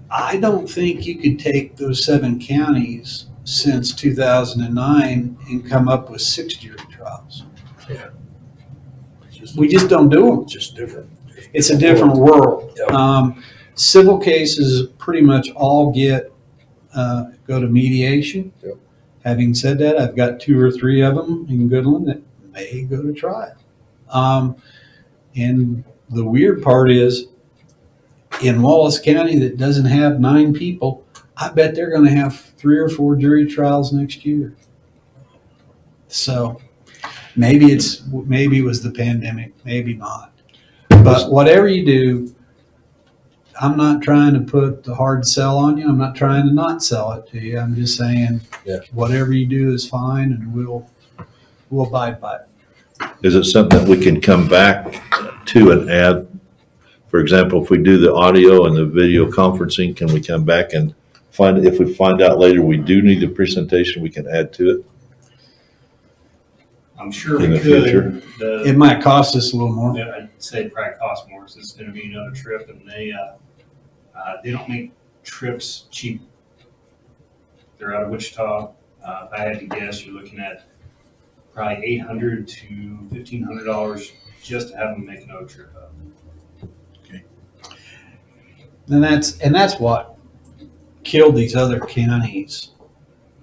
I don't think you could take those 7 counties since 2009 and come up with 6 jury trials. Yeah. We just don't do them. It's just different. It's a different world. Yep. Civil cases pretty much all go to mediation. Yep. Having said that, I've got 2 or 3 of them in Goodland that may go to trial. And the weird part is, in Wallace County that doesn't have 9 people, I bet they're going to have 3 or 4 jury trials next year. So maybe it was the pandemic, maybe not. But whatever you do, I'm not trying to put the hard sell on you. I'm not trying to not sell it to you. I'm just saying, whatever you do is fine, and we'll abide by it. Is it something that we can come back to and add? For example, if we do the audio and the video conferencing, can we come back and if we find out later we do need a presentation, we can add to it? I'm sure In we the future. could. It might cost us a little more. Yeah, I'd say it probably cost more, because it's gonna be another trip, and they don't make trips cheap. They're out of Wichita. If I had to guess, you're looking at probably $800 to $1,500 just to have them make another trip up. And that's what killed these other counties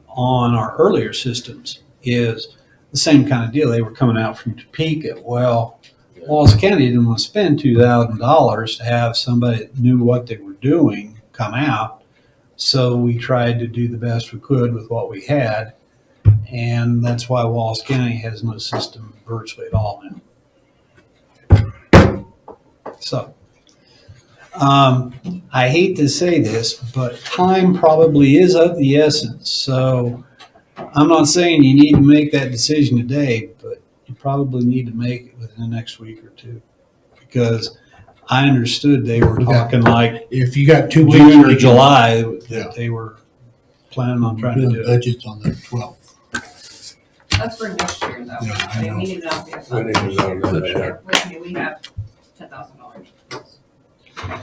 on our earlier systems, is the same kind of deal. They were coming out from Topeka. Well, Wallace County didn't want to spend $2,000 to have somebody that knew what they were doing come out. So we tried to do the best we could with what we had. And that's why Wallace County has no system virtually at all now. So I hate to say this, but time probably is of the essence. So I'm not saying you need to make that decision today, but you probably need to make it within the next week or 2, because I understood they were talking like if you got 2 weeks June or to get- July that they were planning on trying to doing do it. budgets on the 12th. That's for next year, though. Yeah, I know. We need it out there. I think it was on that year. We have $10,000.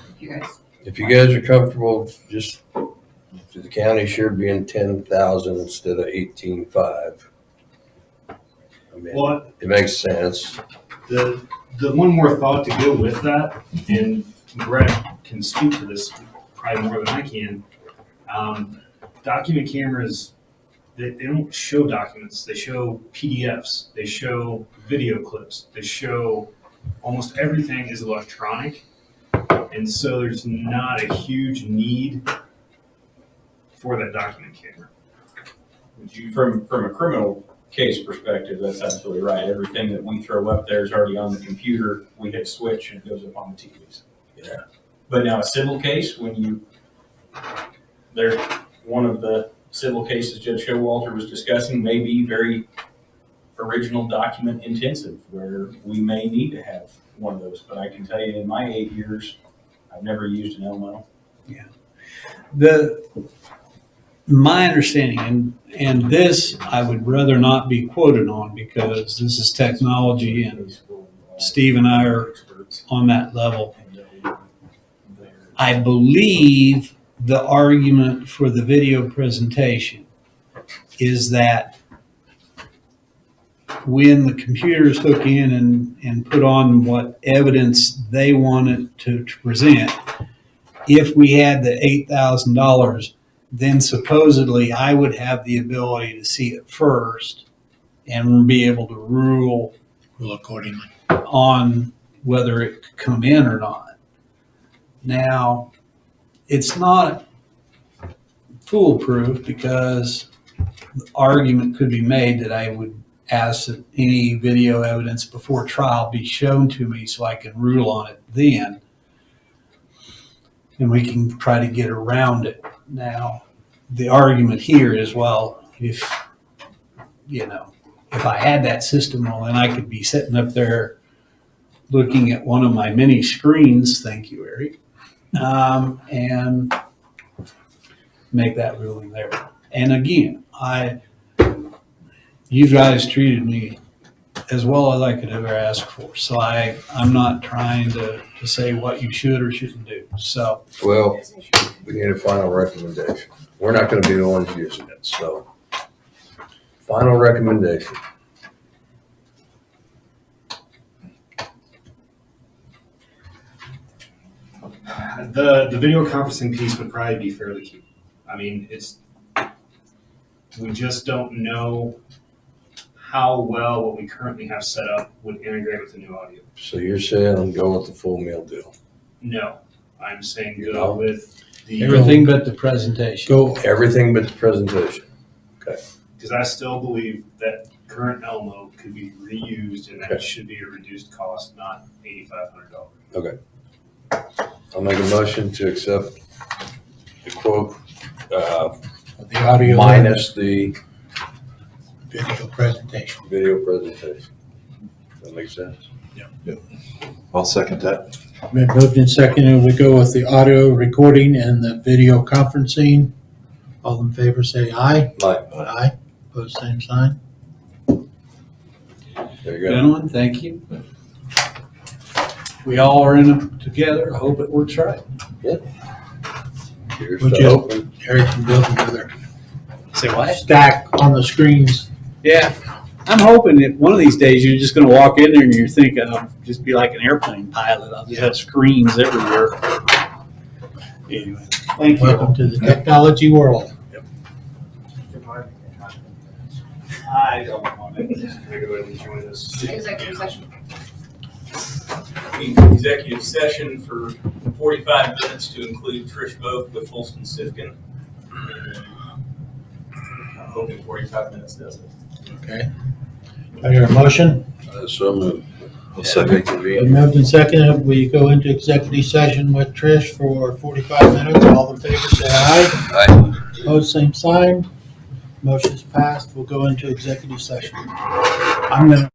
If you guys. If you guys are comfortable, just to the county share being 10,000 instead of 18,500. I mean, Well, it makes sense. the one more thought to go with that, and Brett can speak to this probably more than I can. Document cameras, they don't show documents. They show PDFs. They show video clips. They show almost everything is electronic. And so there's not a huge need for that document camera. From a criminal case perspective, that's absolutely right. Everything that we throw up there is already on the computer. We hit a switch and it goes up on the TVs. Yeah. But now a civil case, one of the civil cases Judge Showalter was discussing may be very original document intensive, where we may need to have one of those. But I can tell you in my 8 years, I've never used an Elmo. My understanding, and this I would rather not be quoted on because this is technology and Steve and I are on that level. I believe the argument for the video presentation is that when the computers hook in and put on what evidence they wanted to present, if we had the $8,000, then supposedly I would have the ability to see it first and be able to rule accordingly on whether it could come in or not. Now, it's not foolproof because the argument could be made that I would ask that any video evidence before trial be shown to me so I can rule on it then. And we can try to get around it. Now, the argument here is, well, if I had that system, well, then I could be sitting up there looking at one of my many screens, thank you, Eric, and make that ruling there. And again, you guys treated me as well as I could ever ask for. So I'm not trying to say what you should or shouldn't do. So. Well, we need a final recommendation. We're not gonna be the ones using it, so. Final recommendation. The video conferencing piece would probably be fairly key. I mean, we just don't know how well what we currently have set up would integrate with the new audio. So you're saying go with the full meal deal? No, I'm saying go with the. Everything but the presentation. Go everything but the presentation. Okay. Because I still believe that current Elmo could be reused and that should be a reduced cost, not $8,500. Okay. I'll make a motion to accept the quote, the audio minus the video presentation. That makes sense? Yeah. I'll second that. Been moved and seconded, we go with the audio recording and the video conferencing. All in favor say aye. Aye. Aye. Pose same sign. There you go. Gentlemen, thank you. We all are in it together. I hope it works right. Here's We'll the just- open. Eric can build another Say what? stack on the screens. Yeah. I'm hoping that one of these days you're just going to walk in there and you're thinking, I'll just be like an airplane pilot. I'll just have screens everywhere. Anyway, thank you. Welcome to the technology world. I don't want to regularly join this. Executive session. Executive session for 45 minutes to include Trish Vogt with Holston Sifkin. I'm hoping 45 minutes does it. Okay. I hear a motion. So moved. I'll second. Been moved and seconded, we go into executive session with Trish for 45 minutes. All in favor say aye. Aye. Pose same sign. Motion's passed. We'll go into executive session. I'm gonna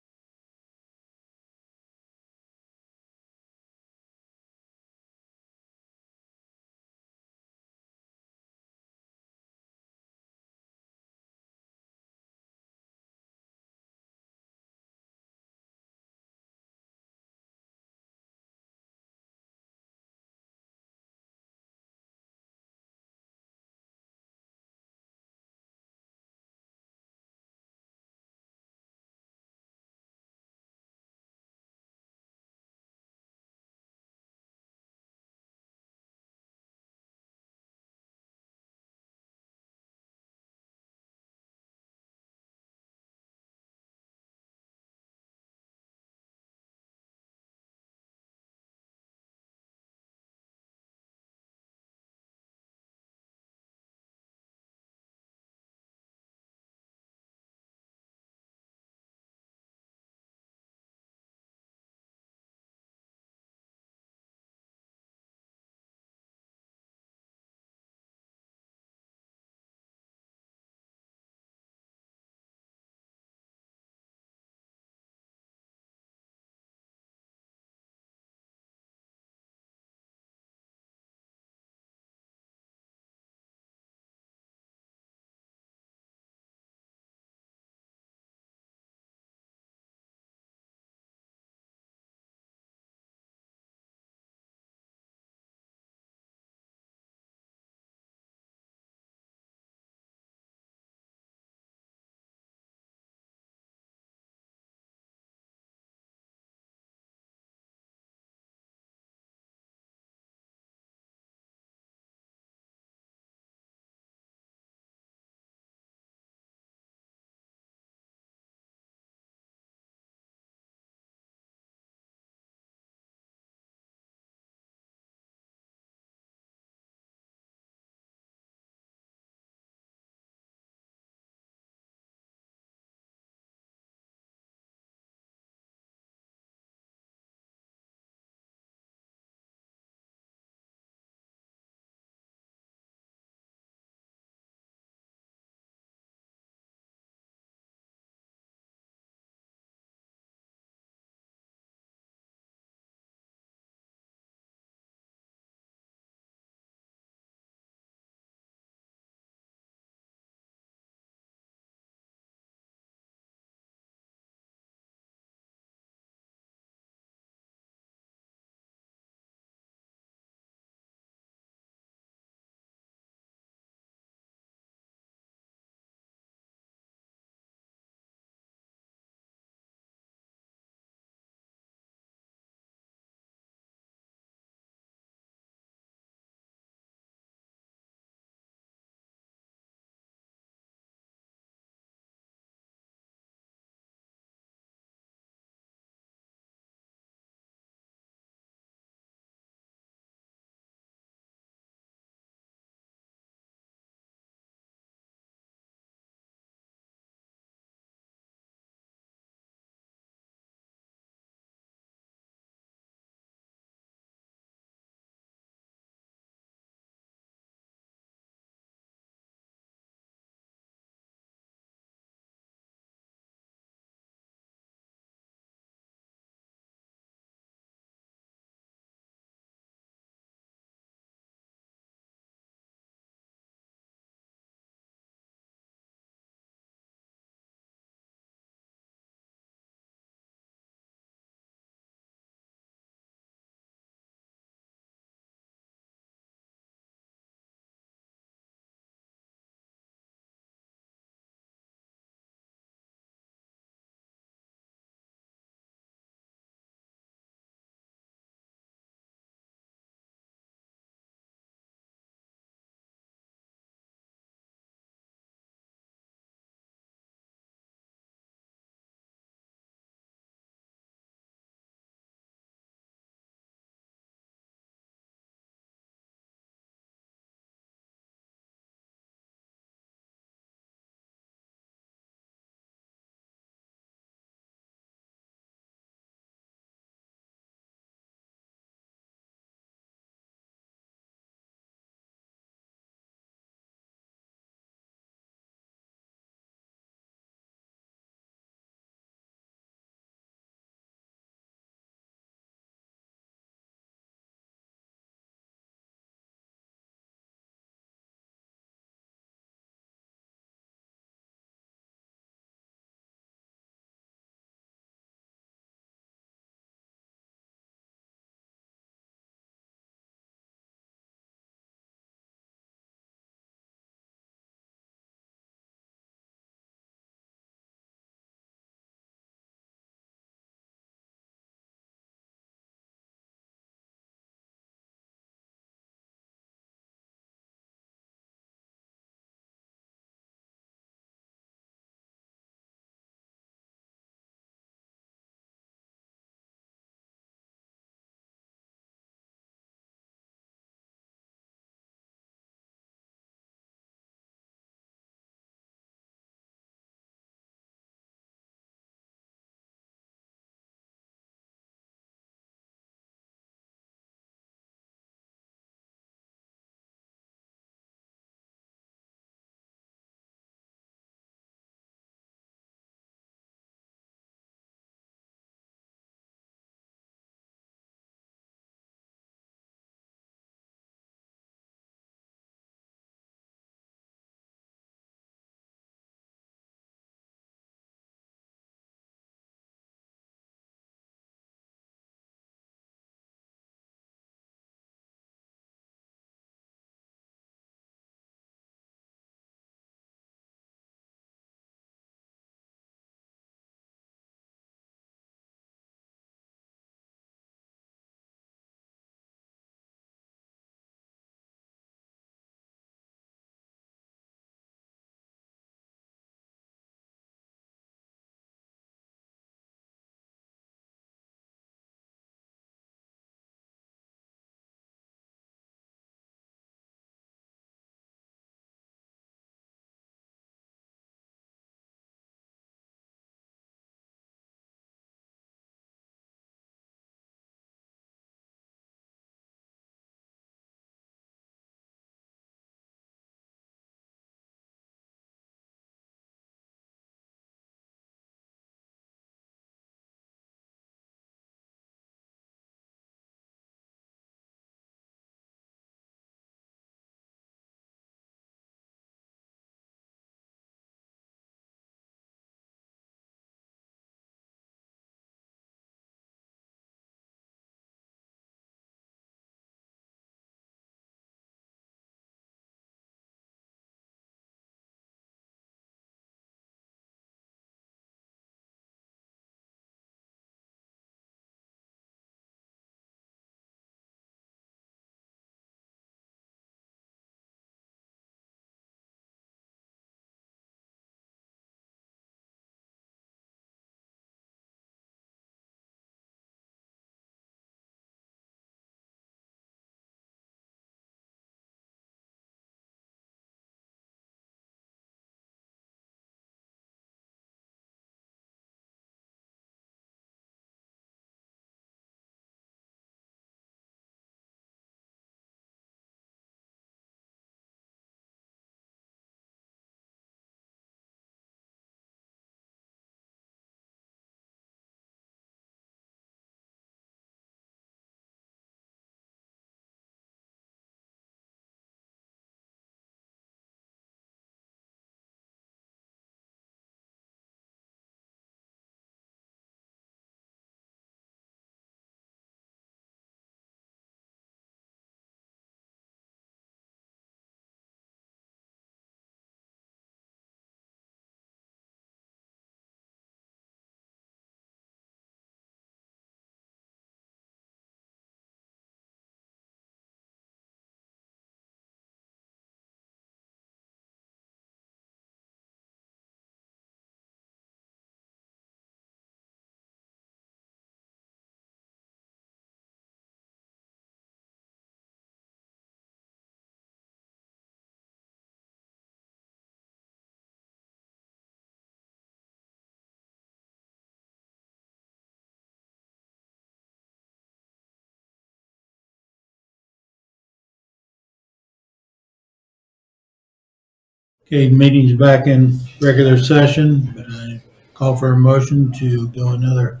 Okay, meeting's back in regular session, but I call for a motion to go another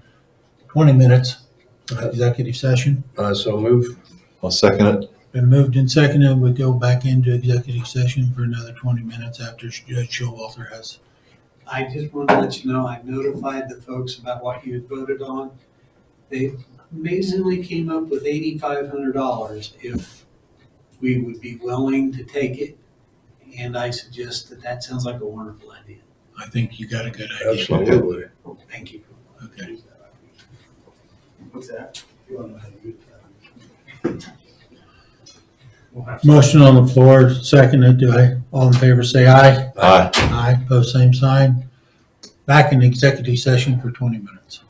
20 minutes for executive session. So move. I'll second it. Been moved and seconded, we go back into executive session for another 20 minutes after Judge Showalter has. I just want to let you know, I notified the folks about what you had voted on. They amazingly came up with $8,500 if we would be willing to take it. And I suggest that sounds like a wonderful idea. I think you got a good idea. Absolutely. Thank you. Okay. What's that? Motion on the floor, seconded. Do I, all in favor, say aye. Aye. Aye, pose same sign. Back in executive session for 20 minutes.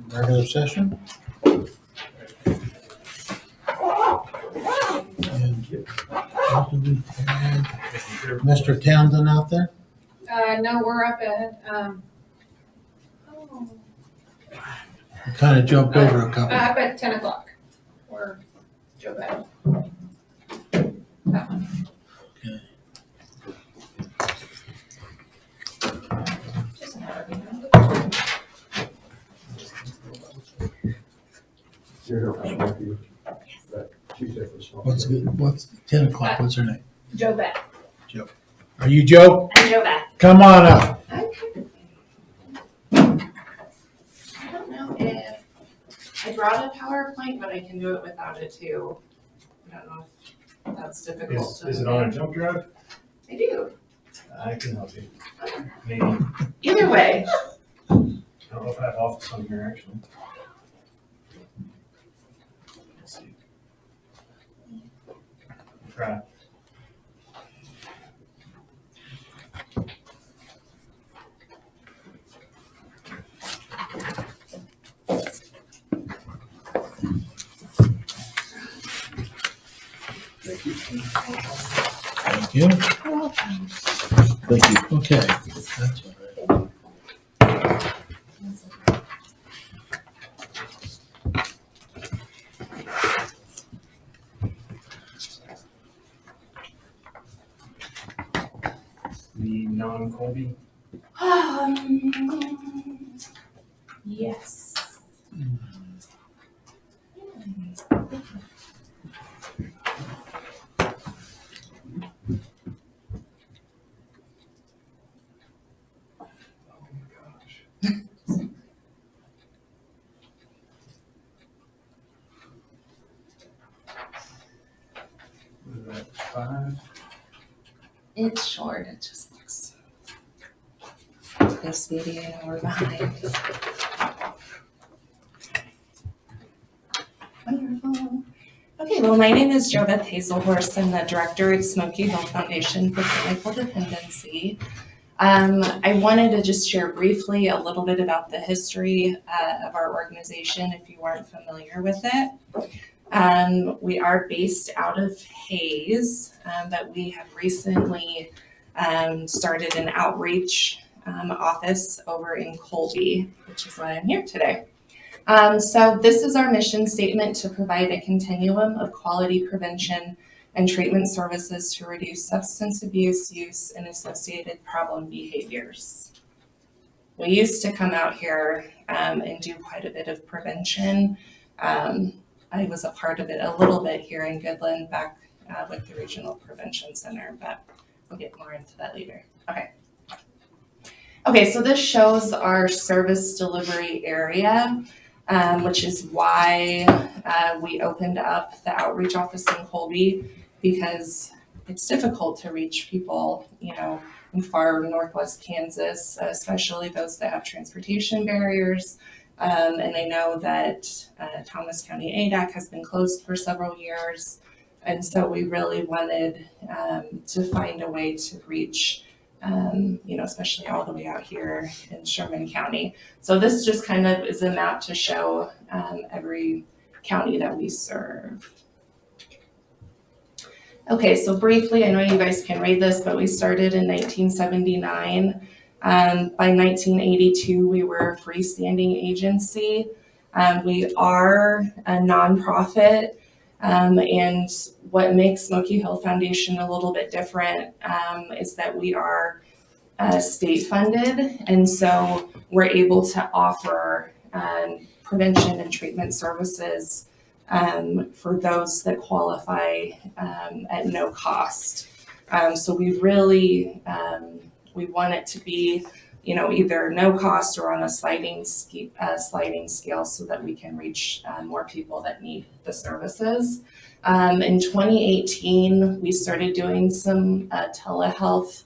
regular session. And what do we have? Mr. Townsend out there? No, we're up at, We kind of jumped over a couple. up at 10 o'clock. We're Joe Bad. That one. Okay. Just an hour. What's 10 o'clock? What's her name? Joe Bad. Are you Joe? I'm Joe Bad. Come on up. I don't know if, I brought a PowerPoint, but I can do it without it too. I don't know if that's difficult. Is it on a jump drive? I do. I can help you. Maybe. Either way. I don't know if I have office on here actually. Let's see. Try. Thank you. Thank you. Okay. That's all right. The non-Colby. Yes. Was that 5? It's short, it just looks. This meeting an hour behind. Wonderful. Okay, well, my name is JoBeth Hazelhorst. I'm the director at Smoky Hill Foundation for Clinical Dependency. I wanted to just share briefly a little bit about the history of our organization if you weren't familiar with it. We are based out of Hayes, but we have recently started an outreach office over in Colby, which is why I'm here today. So this is our mission statement: to provide a continuum of quality prevention and treatment services to reduce substance abuse use and associated problem behaviors. We used to come out here and do quite a bit of prevention. I was a part of it a little bit here in Goodland back with the Regional Prevention Center, but we'll get more into that later. Okay, so this shows our service delivery area, which is why we opened up the outreach office in Colby, because it's difficult to reach people, you know, in far northwest Kansas, especially those that have transportation barriers. And I know that Thomas County ADAC has been closed for several years. And so we really wanted to find a way to reach, you know, especially all the way out here in Sherman County. So this just kind of is a map to show every county that we serve. Okay, so briefly, I know you guys can read this, but we started in 1979. By 1982, we were a freestanding agency. We are a nonprofit, and what makes Smoky Hill Foundation a little bit different is that we are state funded, and so we're able to offer prevention and treatment services for those that qualify at no cost. So we really we want it to be, you know, either no cost or on a sliding scale so that we can reach more people that need the services. In 2018, we started doing some telehealth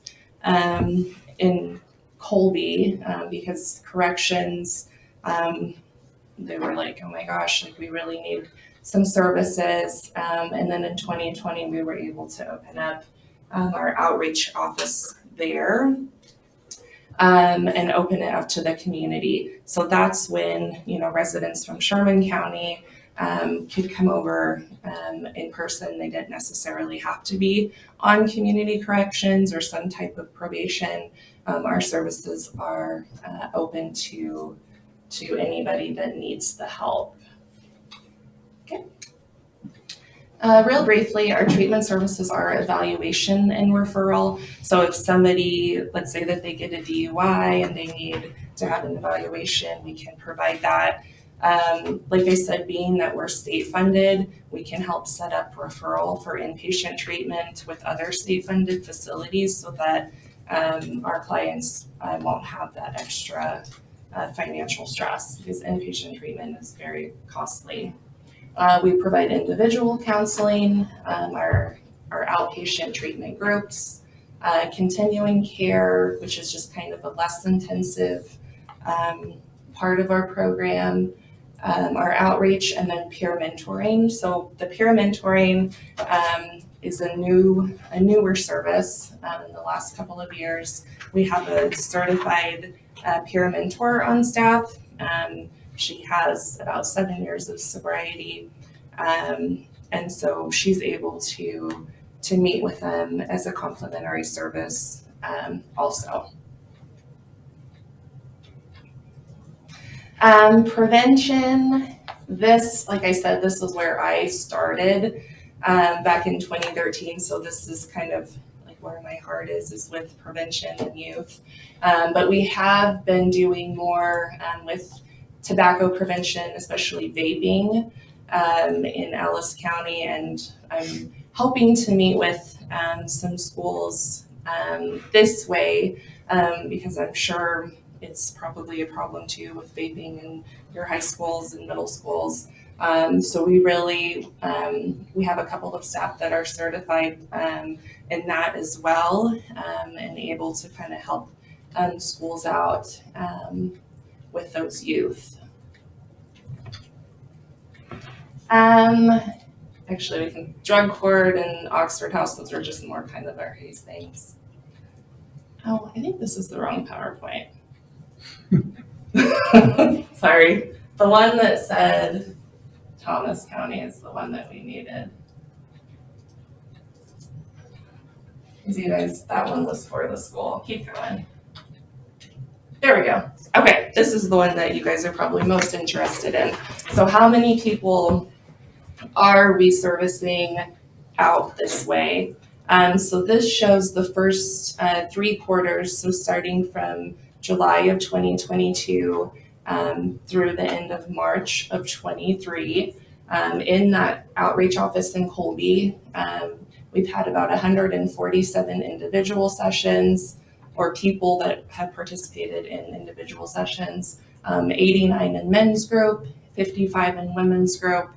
in Colby because corrections, they were like, oh my gosh, like we really need some services. And then in 2020, we were able to open up our outreach office there. and open it up to the community. So that's when, residents from Sherman County could come over in person. They didn't necessarily have to be on community corrections or some type of probation. Our services are open to anybody that needs the help. Okay. Real briefly, our treatment services are evaluation and referral. So if somebody, let's say that they get a DUI and they need to have an evaluation, we can provide that. Like I said, being that we're state funded, we can help set up referral for inpatient treatment with other state funded facilities so that our clients won't have that extra financial stress, because inpatient treatment is very costly. We provide individual counseling, our outpatient treatment groups, continuing care, which is just kind of a less intensive part of our program, our outreach, and then peer mentoring. So the peer mentoring is a newer service in the last couple of years. We have a certified peer mentor on staff. She has about 7 years of sobriety, and so she's able to meet with them as a complimentary service also. Prevention, this, like I said, this is where I started back in 2013, so this is kind of like where my heart is with prevention and youth. But we have been doing more with tobacco prevention, especially vaping in Ellis County, and I'm hoping to meet with some schools this way because I'm sure it's probably a problem too with vaping in your high schools and middle schools. So we really, we have a couple of staff that are certified in that as well, and able to kind of help schools out with those youth. Actually, we can drug court and Oxford House, those are just more kind of our case things. Oh, I think this is the wrong PowerPoint. Sorry, the one that said Thomas County is the one that we needed. You guys, that one was for the school. Keep going. There we go. Okay, this is the one that you guys are probably most interested in. So how many people are we servicing out this way? So this shows the first 3 quarters, so starting from July of 2022 through the end of March of 23. In that outreach office in Colby, we've had about 147 individual sessions, or people that have participated in individual sessions, 89 in men's group, 55 in women's group,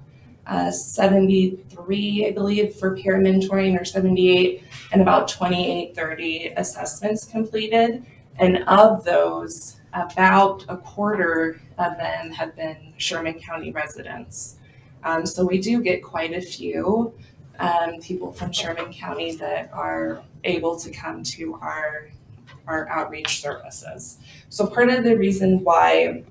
73, I believe, for peer mentoring, or 78, and about 30 assessments completed. And of those, about a quarter of them have been Sherman County residents. So we do get quite a few people from Sherman County that are able to come to our outreach services. So part of the reason why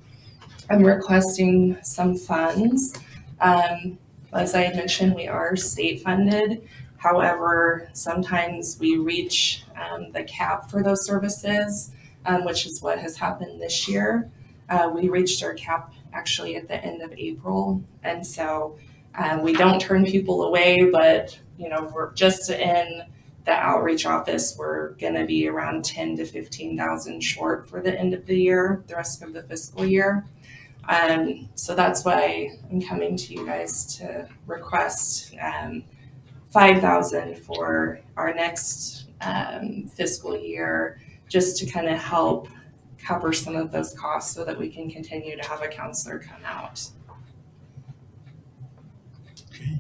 I'm requesting some funds, as I had mentioned, we are state funded. However, sometimes we reach the cap for those services, which is what has happened this year. We reached our cap actually at the end of April, and so we don't turn people away, but we're just in the outreach office, we're going to be around 10 to 15,000 short for the end of the year, the rest of the fiscal year. So that's why I'm coming to you guys to request $5,000 for our next fiscal year, just to kind of help cover some of those costs so that we can continue to have a counselor come out. Okay.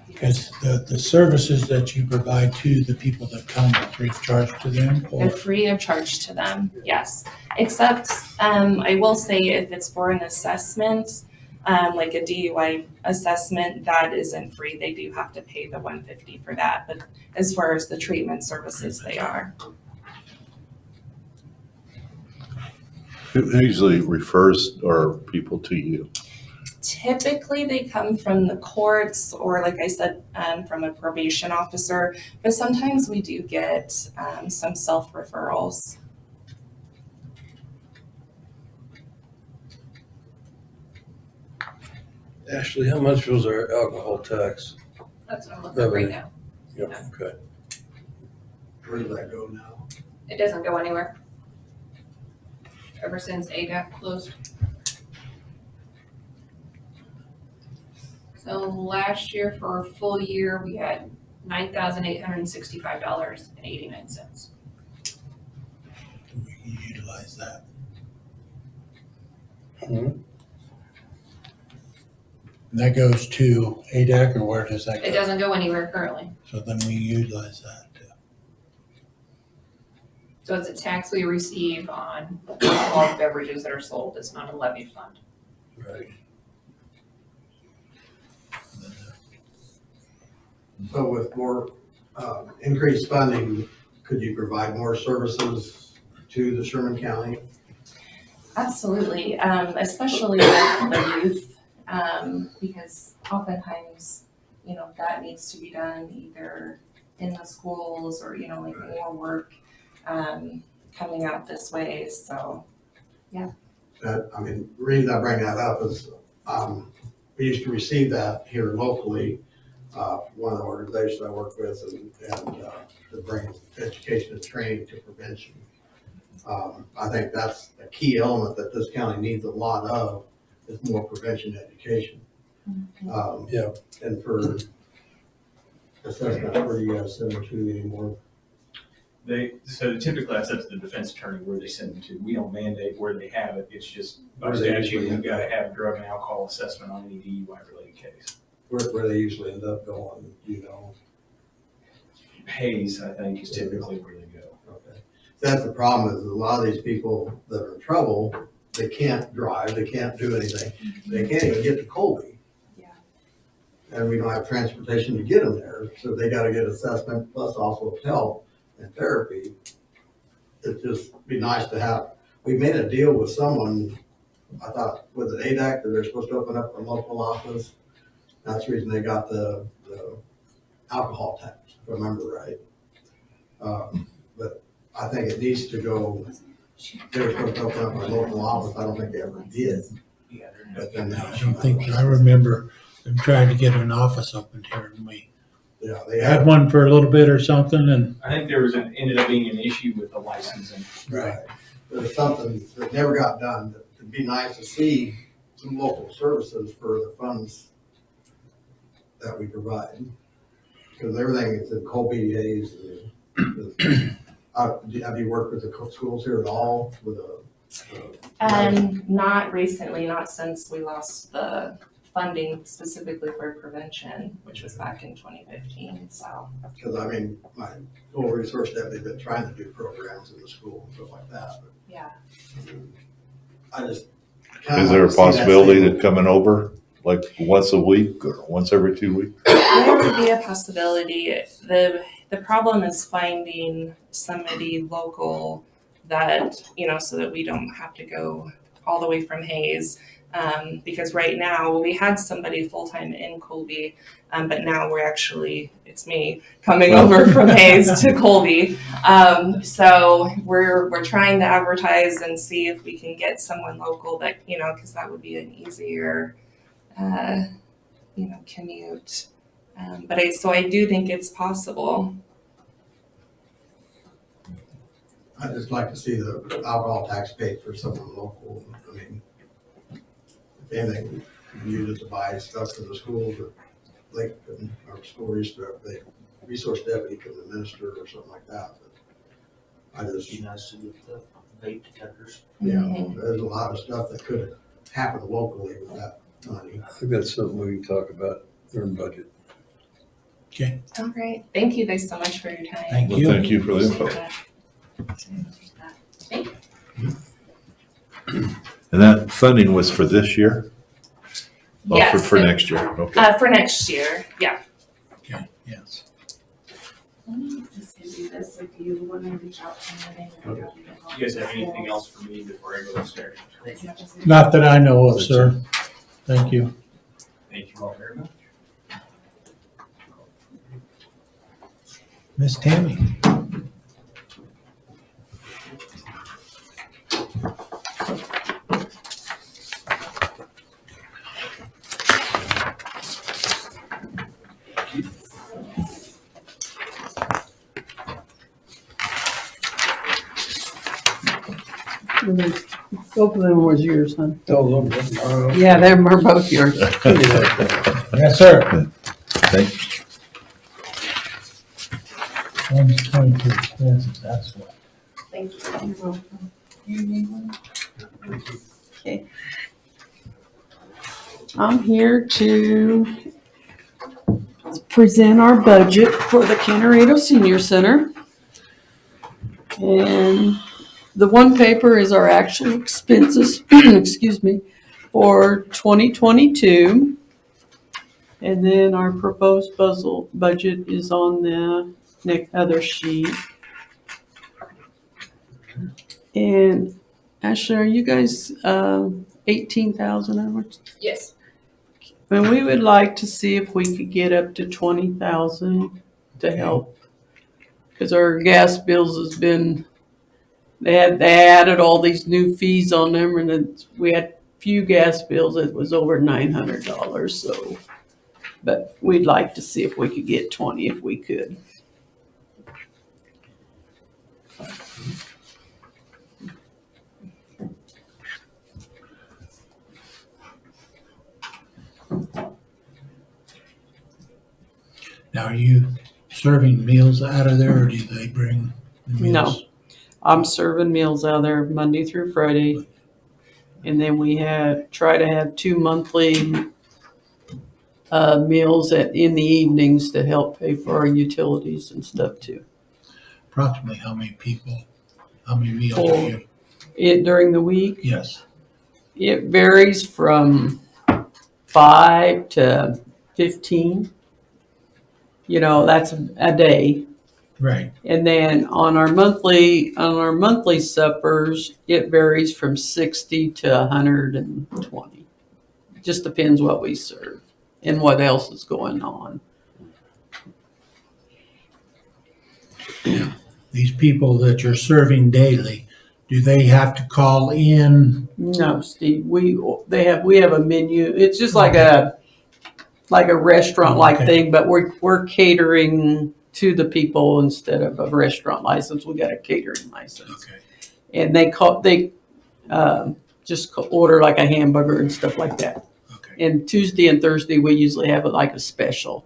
Because the services that you provide to the people that come are free of charge to them? They're free of charge to them, yes. Except I will say if it's for an assessment, like a DUI assessment, that isn't free. They do have to pay the $150 for that. But as far as the treatment services, they are. Who usually refers or people to you? Typically, they come from the courts or, like I said, from a probation officer, but sometimes we do get some self-referrals. Ashley, how much was our alcohol tax? That's what I'm looking at right now. Yeah, okay. Where does that go now? It doesn't go anywhere. Ever since ADAC closed. So last year for a full year, we had $9,865.89. We can utilize that. Mhm. And that goes to ADAC, or where does that go? It doesn't go anywhere currently. So then we utilize that. So it's a tax we receive on alcoholic beverages that are sold. It's not a levy fund. Right. So with more increased funding, could you provide more services to the Sherman County? Absolutely, especially with the youth, because oftentimes, that needs to be done either in the schools or, like more work coming out this way, so, yeah. The reason I bring that up is, we used to receive that here locally, one of the organizations I work with, and to bring education and training to prevention. I think that's a key element that this county needs a lot of, is more prevention education. Yeah. And for assessment, where do you guys send them to anymore? So typically that's up to the defense attorney where they send them to. We don't mandate where they have it. It's just by Where they statute, usually you've end got to up. have a drug and alcohol assessment on any DUI related case. Where they usually end up going, Hayes, I think, is typically where they go. Okay. That's the problem, is a lot of these people that are in trouble, they can't drive, they can't do anything. They can't even get to Colby. Yeah. And we don't have transportation to get them there, so they gotta get assessment plus also help and therapy. It'd just be nice to have, we made a deal with someone, I thought, with an ADAC, that they're supposed to open up a local office. That's the reason they got the alcohol tax, if I remember right. But I think it needs to go, they were supposed to open up a local office, I don't think they ever did. But then I don't think, I remember them trying to get an office opened here, and we Yeah, they had one for a little bit or something, and. I think there was ended up being an issue with the licensing. Right. There's something that never got done. It'd be nice to see some local services for the funds that we provide. Because everything is in Colby Hayes. Have you worked with the schools here at all with Not recently, not since we lost the funding specifically for prevention, which was back in 2015, so. Because my school resource deputy's been trying to do programs in the school and stuff like that. But Yeah. I just. Is there a possibility of coming over like once a week or once every 2 weeks? There would be a possibility. The problem is finding somebody local that, so that we don't have to go all the way from Hayes. Because right now we had somebody full-time in Colby, but now it's me coming over from Hayes to Colby. So we're trying to advertise and see if we can get someone local that, because that would be an easier, commute. So I do think it's possible. I'd just like to see the alcohol tax paid for someone local. If anything, we can use it to buy stuff for the schools, or like our school resource deputy could administer or something like that. But I just. Be nice to get the vape detectors. Yeah, there's a lot of stuff that could happen locally with that money. I think that's something we can talk about during budget. Okay. All right. Thank you guys so much for your time. Thank Well, you. thank you for the info. Thank you. And that funding was for this year? Oh, Yes. for next year, okay. For next year, yeah. Okay, yes. Let me just get do this if you want to reach out to me. Okay. You guys have anything else for me before I go upstairs? Not that I know of, sir. Thank you. Thank you all very much. Miss Tammy. Both of them was yours, huh? Yeah, they were both yours. Yes, sir. Thanks. One's 22 expenses, that's what. Thank you. You're welcome. You need one? Okay. I'm here to present our budget for the Canarado Senior Center. And the one paper is our actual expenses, excuse me, for 2022. And then our proposed budget is on the next other sheet. And Ashley, are you guys 18,000 hours? Yes. And we would like to see if we could get up to 20,000 to help. Because our gas bills has been, they added all these new fees on them, and we had few gas bills that was over $900. So, but we'd like to see if we could get 20 if we could. Now, are you serving meals out of there, or do they bring the meals? No, I'm serving meals out there Monday through Friday. And then we try to have 2 monthly meals in the evenings to help pay for our utilities and stuff too. Approximately how many people, how many meals are you? During the week? Yes. It varies from 5 to 15. You know, that's a day. Right. And then on our monthly suppers, it varies from 60 to 120. Just depends what we serve and what else is going on. These people that you're serving daily, do they have to call in? No, Steve. We have a menu. It's just like a restaurant like thing, but we're catering to the people instead of a restaurant license. We got a catering license. Okay. And they just order like a hamburger and stuff like that. Okay. And Tuesday and Thursday we usually have like a special.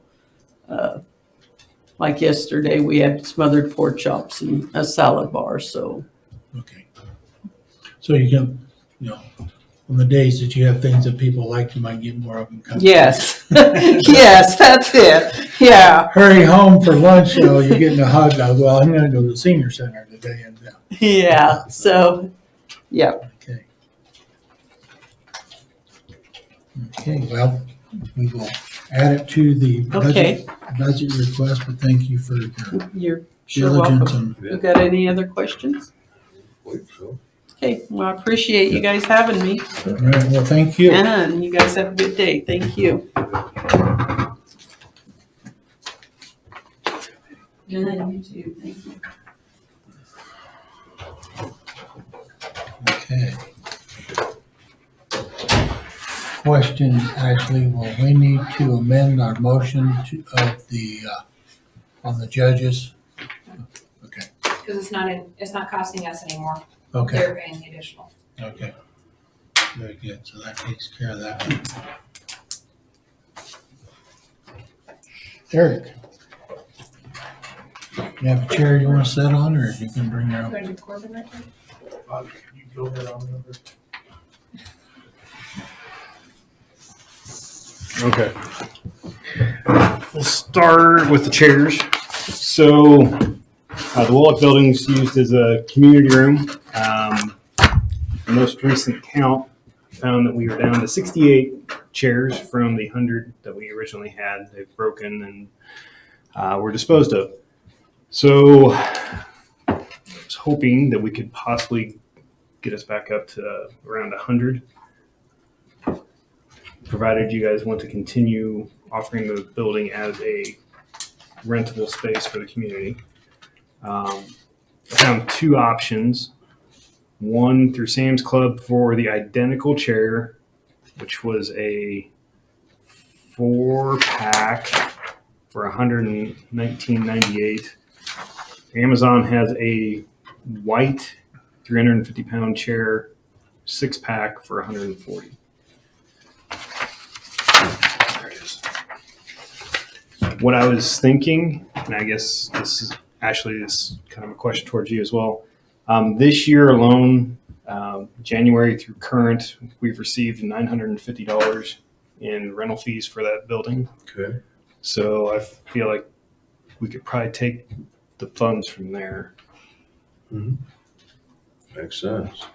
Like yesterday we had smothered pork chops and a salad bar. So. Okay. So you can, on the days that you have things that people like, you might get more of them coming. Yes. Yes, that's it. Yeah. Hurry home for lunch, you're getting a hug. Well, I'm going to go to the senior center today. And Yeah. So, yeah. Okay. Okay. Well, we will add it to the budget request. But thank you for your You're diligence. welcome. You got any other questions? Okay, well, I appreciate you guys having me. All right, well, thank you. And you guys have a good day. Thank you. Yeah, you too. Thank you. Okay. Question, Ashley, will we need to amend our motion on the judges? Okay. Because it's not costing us anymore. Okay. They're paying the additional. Okay. Very good. So that takes care of that one. Eric, you have a chair you want to sit on, or you can bring your own? Going to Corbin right there? You go ahead on over. Okay. We'll start with the chairs. So the Wallach building's used as a community room. The most recent count found that we were down to 68 chairs from the 100 that we originally had. They've broken and were disposed of. So I was hoping that we could possibly get us back up to around 100, provided you guys want to continue offering the building as a rentable space for the community. I found two options. One through Sam's Club for the identical chair, which was a 4-pack for $119.98. Amazon has a white 350-pound chair 6-pack for $140. There it is. What I was thinking, and I guess this is kind of a question towards you as well. This year alone, January through current, we've received $950 in rental fees for that building. Okay. So I feel like we could probably take the funds from there. Mm-hmm. Makes sense.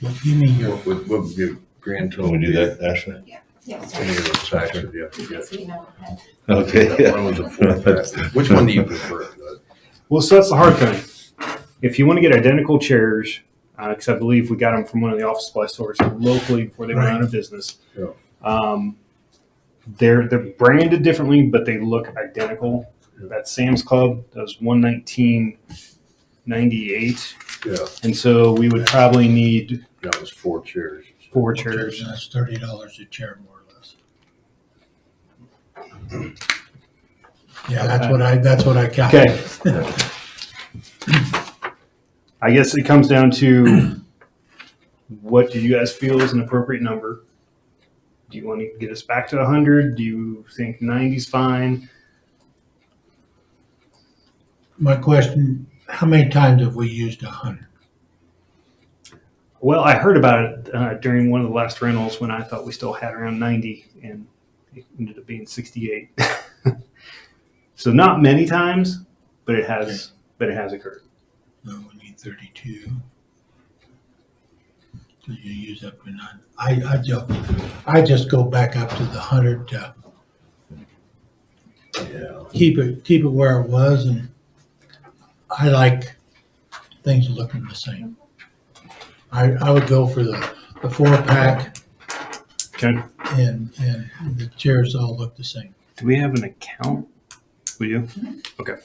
Well, give me your, What would be a grand total? Can we do that, Ashley? Yes. Any of those taxes, yeah. Okay. That one was a 4-pack. Which one do you prefer? Well, so that's the hard thing. If you want to get identical chairs, because I believe we got them from one of the office supply stores locally before they went out of business. Yeah. They're branded differently, but they look identical. That Sam's Club does $119.98. Yeah. And so we would probably need That was 4 chairs. 4 chairs. That's $30 a chair, more or less. Yeah, that's what I calculated. Okay. I guess it comes down to what do you guys feel is an appropriate number? Do you want to get us back to 100? Do you think 90 is fine? My question, how many times have we used 100? Well, I heard about it during one of the last rentals when I thought we still had around 90, and it ended up being 68. So not many times, but it has occurred. No, we need 32. So you use up to 9. I just go back up to the 100 to keep it where it was, and I like things looking the same. I would go for the 4-pack. Okay. And the chairs all look the same. Do we have an account? We do? Okay.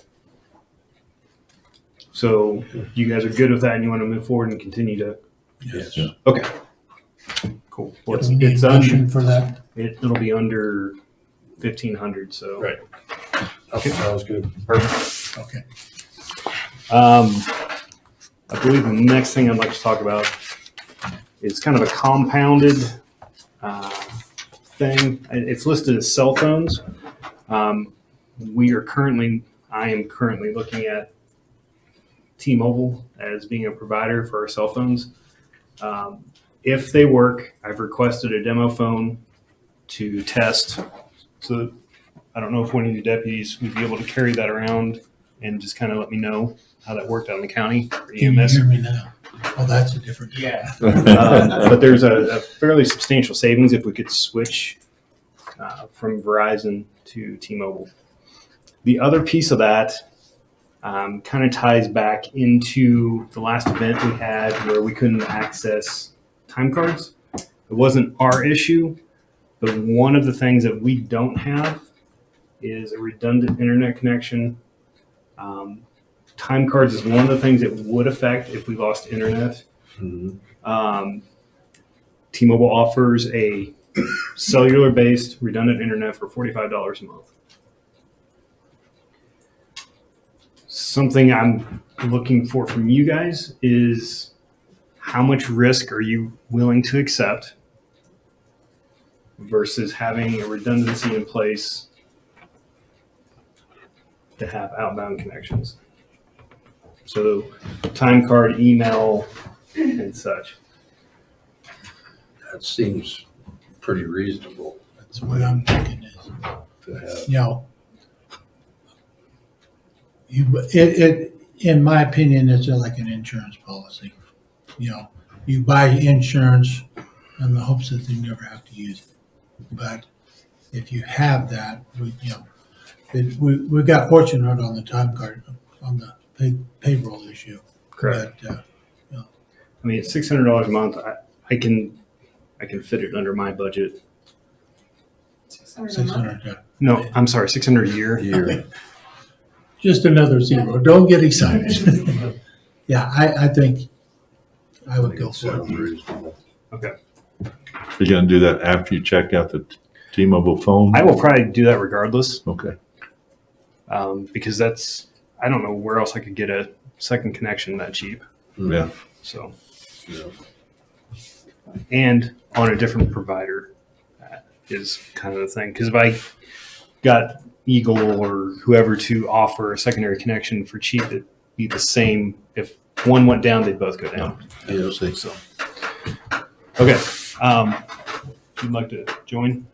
So you guys are good with that and you want to move forward and continue to? Yes. Okay. Cool. Well, Do we need a motion for that? It'll be under 1,500, so. Right. Okay, that was good. Perfect. Okay. I believe the next thing I'd like to talk about is kind of a compounded thing. It's listed as cell phones. I am currently looking at T-Mobile as being a provider for our cell phones. If they work, I've requested a demo phone to test. So I don't know if one of your deputies would be able to carry that around and just kind of let me know how that worked out in the county for Can you EMS. hear me now? Oh, that's a different. Yeah. But there's a fairly substantial savings if we could switch from Verizon to T-Mobile. The other piece of that kind of ties back into the last event we had where we couldn't access time cards. It wasn't our issue, but one of the things that we don't have is a redundant internet connection. Time cards is one of the things that would affect if we lost internet. Mm-hmm. T-Mobile offers a cellular-based redundant internet for $45 a month. Something I'm looking for from you guys is how much risk are you willing to accept versus having a redundancy in place to have outbound connections. So time card, email, and such. That seems pretty reasonable. That's what I'm thinking is, To have. In my opinion, it's like an insurance policy. You buy insurance in the hopes that you never have to use it. But if you have that, we got fortunate on the time card, on the payroll issue. Correct. But, I mean, it's $600 a month. I can fit it under my budget. 600, No, I'm sorry, 600 a year. just another zero. Don't get excited. Yeah, I think I would go for it. Okay. You're gonna do that after you check out the T-Mobile phone? I will probably do that regardless. Okay. Because I don't know where else I could get a second connection that cheap. Yeah. So, and on a different provider is kind of the thing. Because if I got Eagle or whoever to offer a secondary connection for cheap, it'd be the same. If one went down, they'd both go down. Yeah, see. So, okay. If you'd like to join.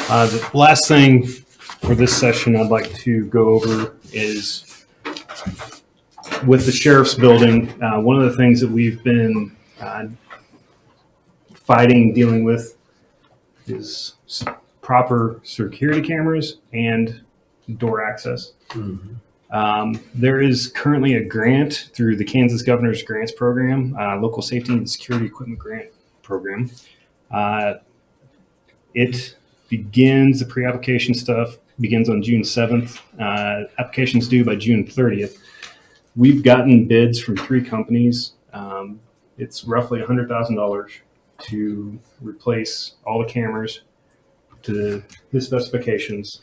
The last thing for this session I'd like to go over is with the sheriff's building. One of the things that we've been dealing with is proper security cameras and door access. There is currently a grant through the Kansas Governor's Grants Program, Local Safety and Security Equipment Grant Program. The pre-application stuff begins on June 7th. Applications due by June 30th. We've gotten bids from 3 companies. It's roughly $100,000 to replace all the cameras to the specifications,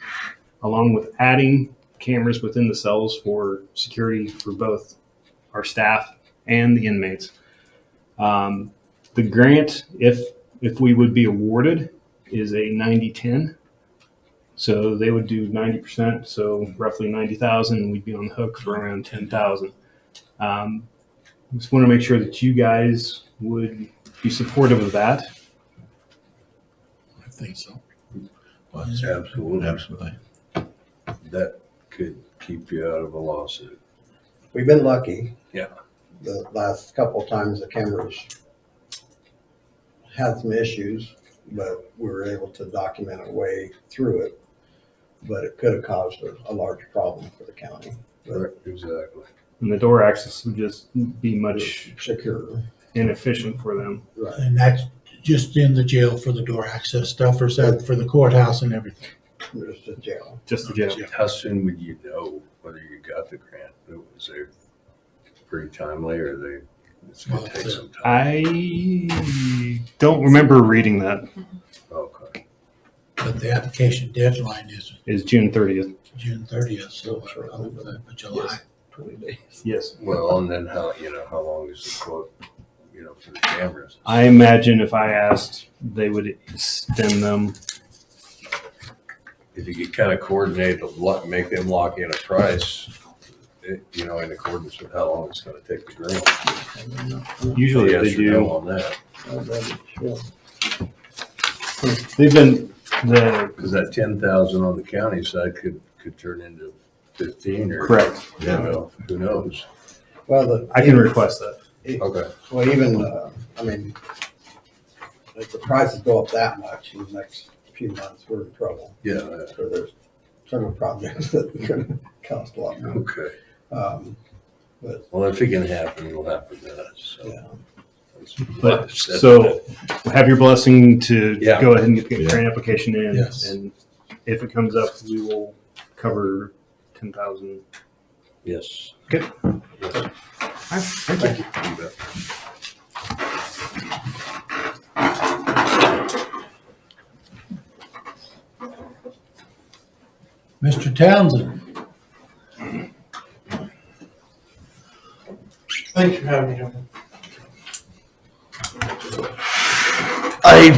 along with adding cameras within the cells for security for both our staff and the inmates. The grant, if we would be awarded, is a 90-10. So they would do 90%, so roughly 90,000. We'd be on the hook for around 10,000. Just want to make sure that you guys would be supportive of that. I think so. Well, absolutely. Absolutely. That could keep you out of a lawsuit. We've been lucky. Yeah. The last couple of times the cameras had some issues, but we were able to document our way through it. But it could have caused a large problem for the county. Right, exactly. And the door access would just be much secure, inefficient for them. Right. And that's just in the jail for the door access stuff, or is that for the courthouse and everything? Just the jail. Just the jail. How soon would you know whether you got the grant? Was it pretty timely, or it's going to take some time? I don't remember reading that. Okay. But the application deadline is June 30th. June 30th, so but July. 20 days. Yes. Well, and then how long is the quote, for the cameras? I imagine if I asked, they would extend them. If you could kind of coordinate, make them lock in a price, in accordance with how long it's going to take to grant. Usually Yes they or do. no on that. They've been Because that 10,000 on the county side could turn into 15 or. Correct. Who knows? Well, I can request that. Okay. Well, even, if the prices go up that much in the next few months, we're in trouble. Yeah. So there's several projects that could cost a lot more. Okay. But Well, if it can happen, it'll happen to us. So. yeah. But so have your blessing to Yeah. go ahead and get the grant application in. Yes. And if it comes up, we will cover 10,000. Yes. Okay. Yes. All right. Thank you. You bet. Mr. Townsend, Thanks for having me, gentlemen. I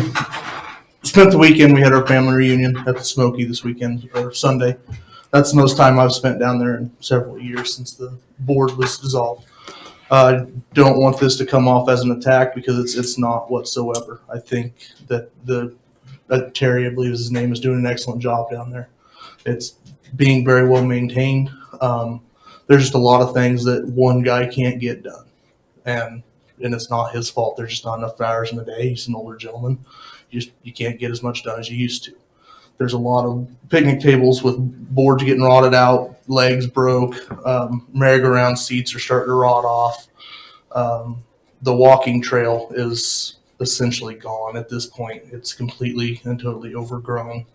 spent the weekend, we had our family reunion at the Smoky this weekend, or Sunday. That's the most time I've spent down there in several years since the board was dissolved. I don't want this to come off as an attack because it's not whatsoever. I think that Terry, I believe his name, is doing an excellent job down there. It's being very well maintained. There's just a lot of things that one guy can't get done. And it's not his fault. There's just not enough hours in the day. He's an older gentleman. You can't get as much done as you used to. There's a lot of picnic tables with boards getting rotted out, legs broke, merry-go-round seats are starting to rot off. The walking trail is essentially gone at this point. It's completely and totally overgrown.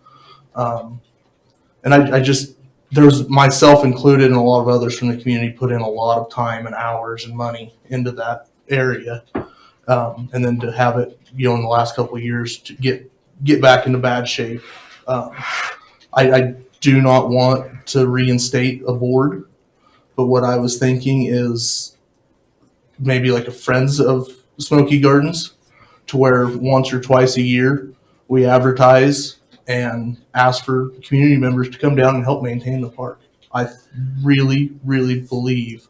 And I just, there's myself included and a lot of others from the community put in a lot of time and hours and money into that area. And then to have it, in the last couple of years to get back into bad shape. I do not want to reinstate a board, but what I was thinking is maybe like a Friends of Smoky Gardens, to where once or twice a year we advertise and ask for community members to come down and help maintain the park. I really, really believe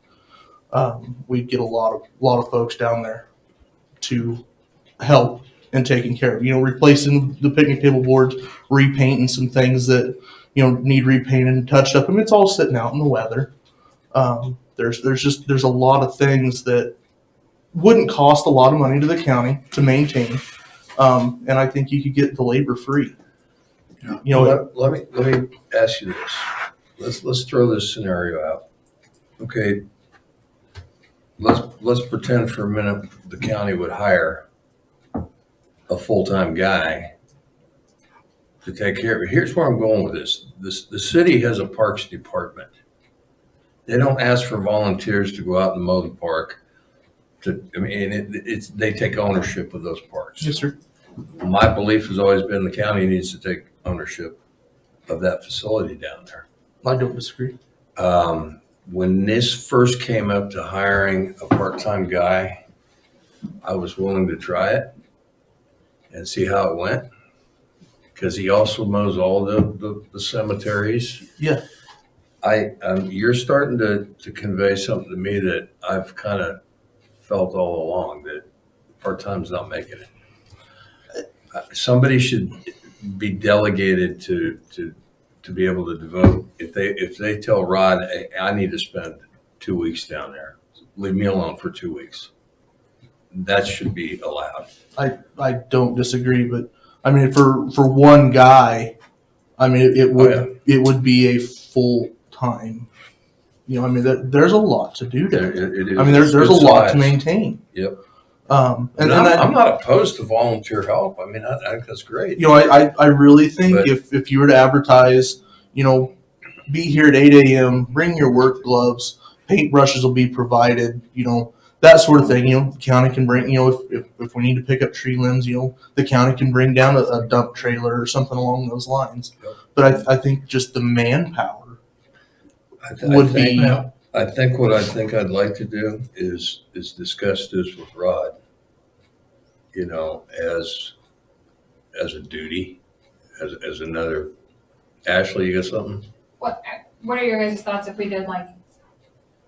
we'd get a lot of folks down there to help in taking care of, replacing the picnic table boards, repainting some things that, need repainted and touched up. I mean, it's all sitting out in the weather. There's a lot of things that wouldn't cost a lot of money to the county to maintain. And I think you could get the labor free. Let me ask you this. Let's throw this scenario out. Okay. Let's pretend for a minute the county would hire a full-time guy to take care of it. Here's where I'm going with this. The city has a parks department. They don't ask for volunteers to go out and mow the park. They take ownership of those parks. Yes, sir. My belief has always been the county needs to take ownership of that facility down there. I don't disagree. When this first came up to hiring a part-time guy, I was willing to try it and see how it went, because he also mows all the cemeteries. Yeah. You're starting to convey something to me that I've kind of felt all along, that part-time's not making it. Somebody should be delegated to be able to devote. If they tell Rod, hey, I need to spend 2 weeks down there, leave me alone for 2 weeks. That should be allowed. I don't disagree, but I mean, for one guy, I mean, it would be a full time. I mean, there's a lot to do there. It is. I mean, there's a lot to maintain. Yep. And I'm not opposed to volunteer help. I mean, I think that's great. I really think if you were to advertise, be here at 8 a.m., bring your work gloves, paintbrushes will be provided, that sort of thing. The county can bring, if we need to pick up tree limbs, the county can bring down a dump trailer or something along those lines. Yep. But I think just the manpower would be. I think what I'd like to do is discuss this with Rod, as a duty, as another. Ashley, you got something? What are your guys' thoughts if we did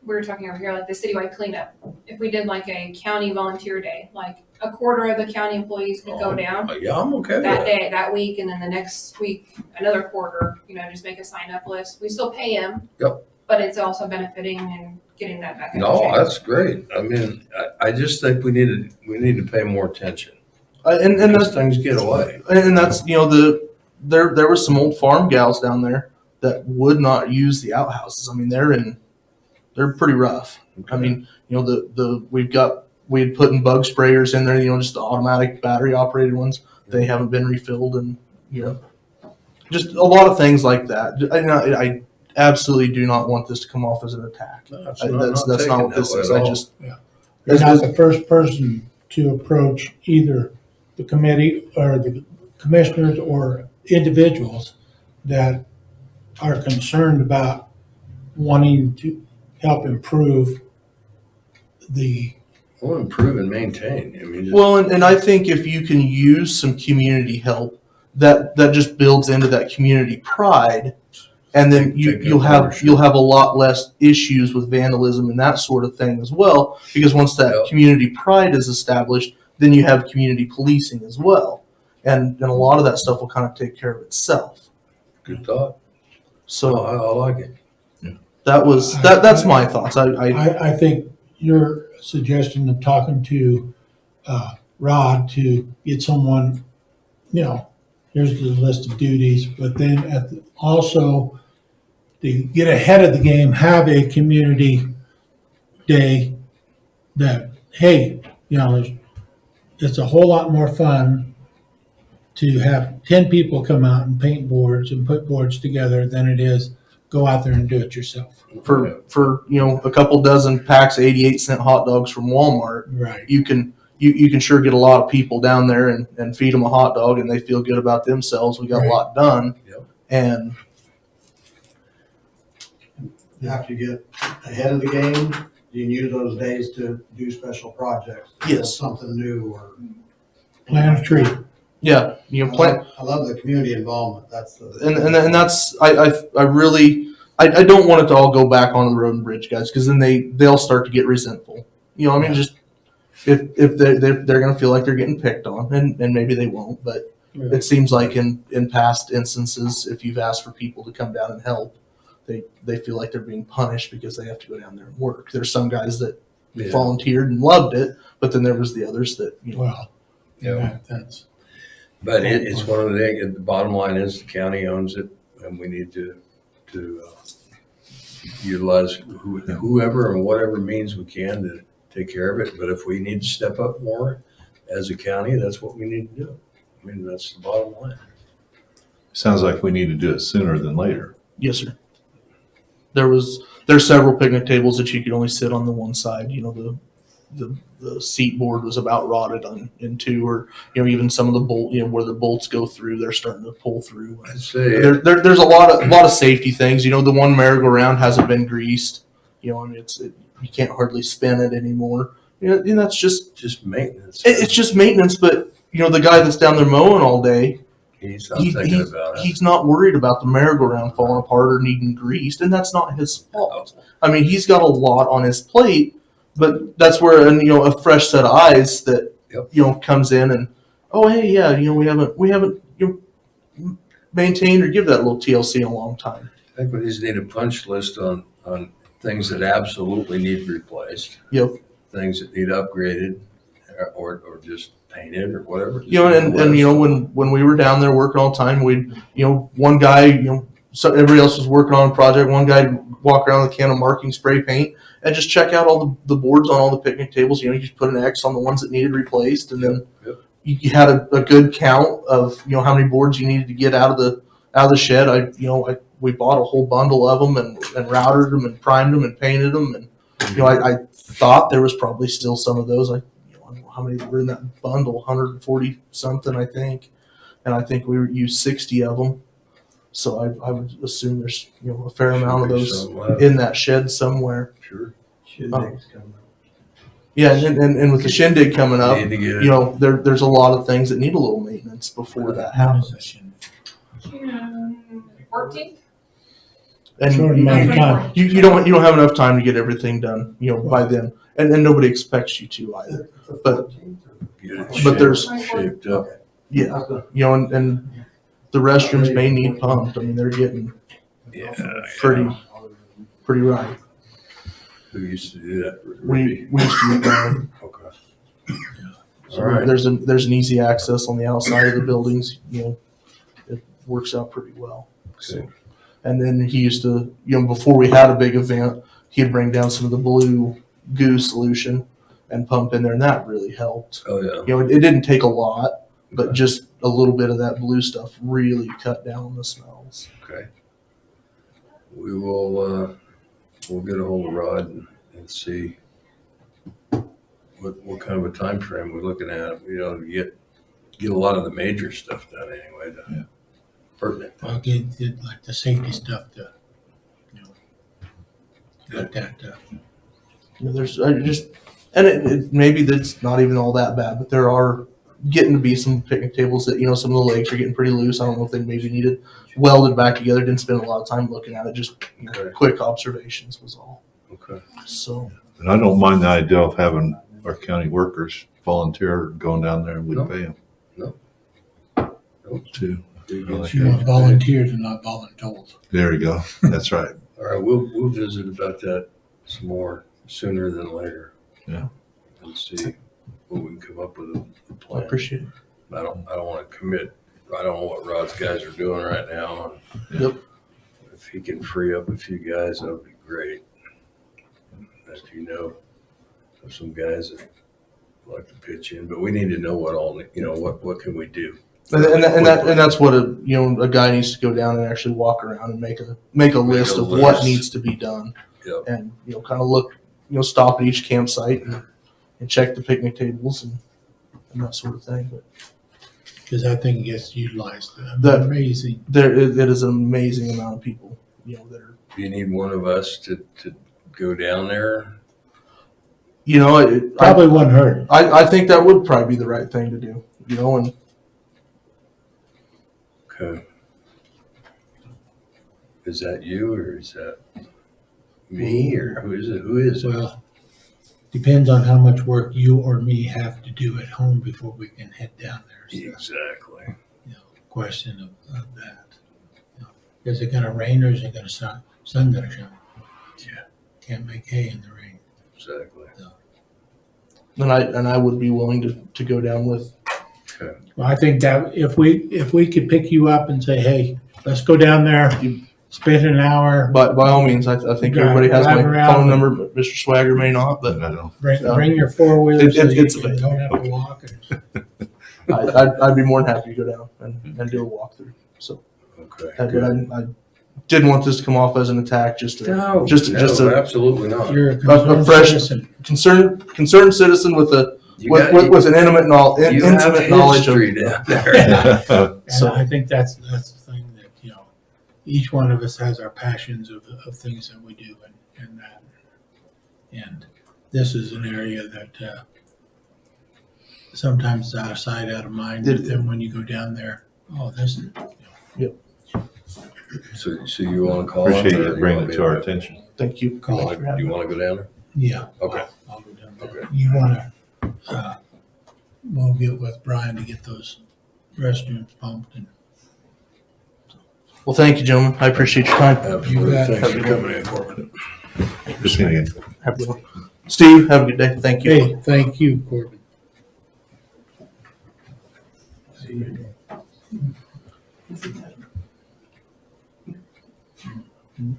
we were talking over here, like the citywide cleanup? If we did like a county volunteer day, like a quarter of the county employees could go down. Yeah, I'm okay with that that. day, that week, and then the next week, another quarter, just make a sign up list. We still pay them. Yep. But it's also benefiting and getting that back. No, that's great. I mean, I just think we need to pay more attention. And those things get away. And that's, there was some old farm gals down there that would not use the outhouses. I mean, they're pretty rough. Okay. I mean, we had put in bug sprayers in there, just the automatic battery operated ones. They haven't been refilled, and just a lot of things like that. I absolutely do not want this to come off as an attack. No, that's not what this is. You're not the first person to approach either the committee or the commissioners or individuals that are concerned about wanting to help improve improve and maintain. I mean, and I think if you can use some community help, that just builds into that community pride, and then you'll have a lot less issues with vandalism and that sort of thing as well. Because once that community pride is established, then you have community policing as well, and a lot of that stuff will kind of take care of itself. Good thought. So I like it. Yeah. That's my thoughts. I think your suggestion of talking to Rod to get someone, here's the list of duties, but then also to get ahead of the game, have a community day that, hey, it's a whole lot more fun to have 10 people come out and paint boards and put boards together than it is go out there and do it yourself. For a couple dozen packs of 88-cent hot dogs from Walmart, Right. you can sure get a lot of people down there and feed them a hot dog, and they feel good about themselves. We got Right. a lot done. Yep. And After you get ahead of the game, you can use those days to do special projects. Yes. Something new or. Plant a tree. yeah, plant. I love the community involvement. That's the. And that's I really don't want it to all go back onto the road and bridge guys, because then they'll start to get resentful. Just if they're gonna feel like they're getting picked on, and maybe they won't, but it seems like in past instances, if you've asked for people to come down and help, they feel like they're being punished because they have to go down there and work. There's some guys that volunteered and loved it, but then there was the others that Well, Yeah. that's. But it's one of the things, the bottom line is the county owns it, and we need to utilize whoever and whatever means we can to take care of it. But if we need to step up more as a county, that's what we need to do. I mean, that's the bottom line. Sounds like we need to do it sooner than later. Yes, sir. There's several picnic tables that you could only sit on the one side. The seat board was about rotted in two, or even some of the bolt where the bolts go through, they're starting to pull through. I'd say There's a lot of safety things. The one merry-go-round hasn't been greased. You can't hardly spin it anymore. And that's just maintenance. It's just maintenance, but the guy that's down there mowing all day, He's not thinking about it. he's not worried about the merry-go-round falling apart or needing greased, and that's not his fault. I mean, he's got a lot on his plate, but that's where a fresh set of eyes that comes in and, oh hey, yeah, we haven't maintained or give that little TLC in a long time. I think we just need a punch list on things that absolutely need replaced. Yep. Things that need upgraded or just painted or whatever. When we were down there working all the time, we'd one guy so everybody else was working on a project. One guy would walk around with a can of marking spray paint and just check out all the boards on all the picnic tables. You just put an X on the ones that needed replaced, and then you had a good count of how many boards you needed to get out of the shed. We bought a whole bundle of them and routed them and primed them and painted them, and I thought there was probably still some of those. I don't know how many were in that bundle, 140 something, I think, and I think we used 60 of them. So I would assume there's a fair amount of those in that shed somewhere. Sure. Yeah, and with the shindig coming up, Need to get it. there's a lot of things that need a little maintenance before that happens. June 14th? And Short amount of time. you don't have enough time to get everything done, by then, and nobody expects you to either. But Get it but there's shaped up. and the restrooms may need pumped. I mean, they're getting pretty right. Who used to do that? We used to do that. Okay. So All right. there's an easy access on the outside of the buildings. It works out pretty well. Okay. And then he used to, before we had a big event, he'd bring down some of the blue goo solution and pump in there, and that really helped. Oh, yeah. It didn't take a lot, but just a little bit of that blue stuff really cut down on the smells. Okay. We will, we'll get a hold of Rod and see what kind of a time frame we're looking at, to get a lot of the major stuff done anyway. Pertinent. Well, get like the safety stuff to, get that. There's maybe that's not even all that bad, but there are getting to be some picnic tables that some of the legs are getting pretty loose. I don't know if they maybe needed welded back together. Didn't spend a lot of time looking at it. Just quick observations was all. Okay. So. And I don't mind the idea of having our county workers volunteer going down there and we pay them. No. Too. You want volunteers and not voluntold. There you go. That's right. All right, we'll visit about that some more sooner than later. Yeah. And see what we can come up with a I plan. appreciate it. I don't want to commit I don't know what Rod's guys are doing right now. Yep. If he can free up a few guys, that would be great. If you know of some guys that like to pitch in, but we need to know what all, what can we do? And that's what a guy needs to go down and actually walk around and make a list of what list. needs to be done. Yep. And kind of look, stop at each campsite and check the picnic tables and that sort of thing. But Because that thing gets utilized. Amazing. It is an amazing amount of people, that are. Do you need one of us to go down there? Probably wouldn't hurt. I think that would probably be the right thing to do, and. Okay. Is that you or is that me or who is it? Who is it? Well, depends on how much work you or me have to do at home before we can head down there. So, Exactly. question of that. Is it gonna rain or is it gonna sun gonna shine? Yeah. Can't make hay in the rain. Exactly. And I would be willing to go down with. Okay. Well, I think that if we could pick you up and say, hey, let's go down there, spend an hour. But by all means, I think everybody has my phone number, but Mr. Swagger may not. But Bring your four-wheeler so you it's don't have to walk. I'd be more than happy to go down and do a walkthrough. So, Okay. but I didn't want this to come off as an attack. Just No, absolutely not. You're a a fresh citizen. concerned citizen with an intimate knowledge of. down there. And I think that's the thing that, each one of us has our passions of things that we do and that. And this is an area that sometimes is out of sight, out of mind. But then when you go down there, this is. Yep. So you want to call? Appreciate him, or you bringing want it me to our attention. Thank you. Do you want to go down there? Yeah. Okay. I'll go down there. Okay. You wanna, we'll get with Brian to get those restrooms pumped and. Well, thank you, gentlemen. I appreciate your time. Absolutely. bet. Thanks for coming in, Corbin. Have a good one. Steve, have a good day. Thank you. Hey, thank you, Corbin.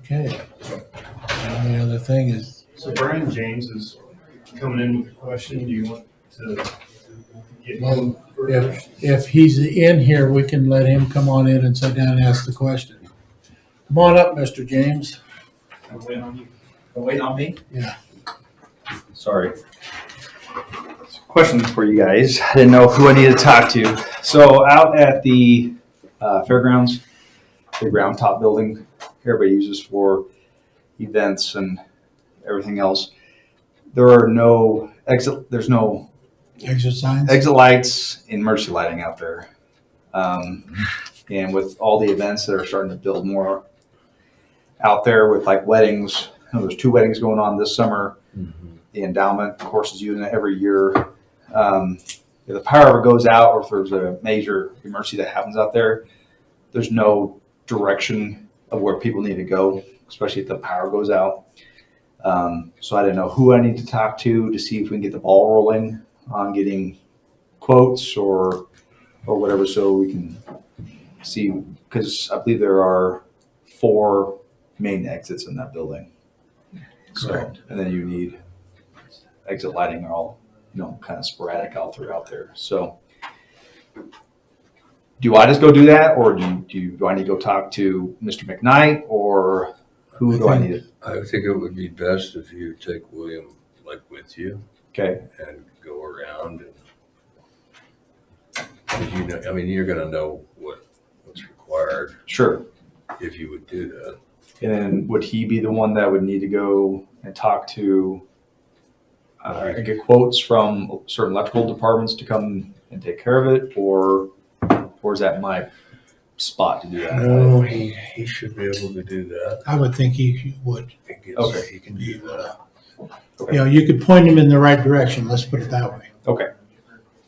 Okay. The other thing is. So Brian James is coming in with a question. Do you want to get Well, him first? if he's in here, we can let him come on in and sit down and ask the question. Come on up, Mr. James. I'm waiting on you. Waiting on me? Yeah. Sorry. Question for you guys. I didn't know who I needed to talk to. So out at the fairgrounds, the ground top building, everybody uses for events and everything else. There are no exit. There's no Exit signs? exit lights and emergency lighting out there. And with all the events that are starting to build more out there with like weddings, there's 2 weddings going on this summer. The endowment, of course, is using it every year. If the power ever goes out or if there's a major emergency that happens out there, there's no direction of where people need to go, especially if the power goes out. So I didn't know who I need to talk to see if we can get the ball rolling on getting quotes or whatever, so we can see, because I believe there are 4 main exits in that building. Correct. So, and then you need exit lighting all, kind of sporadic all throughout there. So do I just go do that, or do I need to go talk to Mr. McKnight, or who do I need to? I think it would be best if you take William with you. Okay. And go around and you're going to know what's required. Sure. If you would do that. And then would he be the one that would need to go and talk to, get quotes from certain electrical departments to come and take care of it, or is that my spot to do that? No, he should be able to do that. I would think he would. Okay. He can do that. Okay. You could point him in the right direction, let's put it that way. Okay.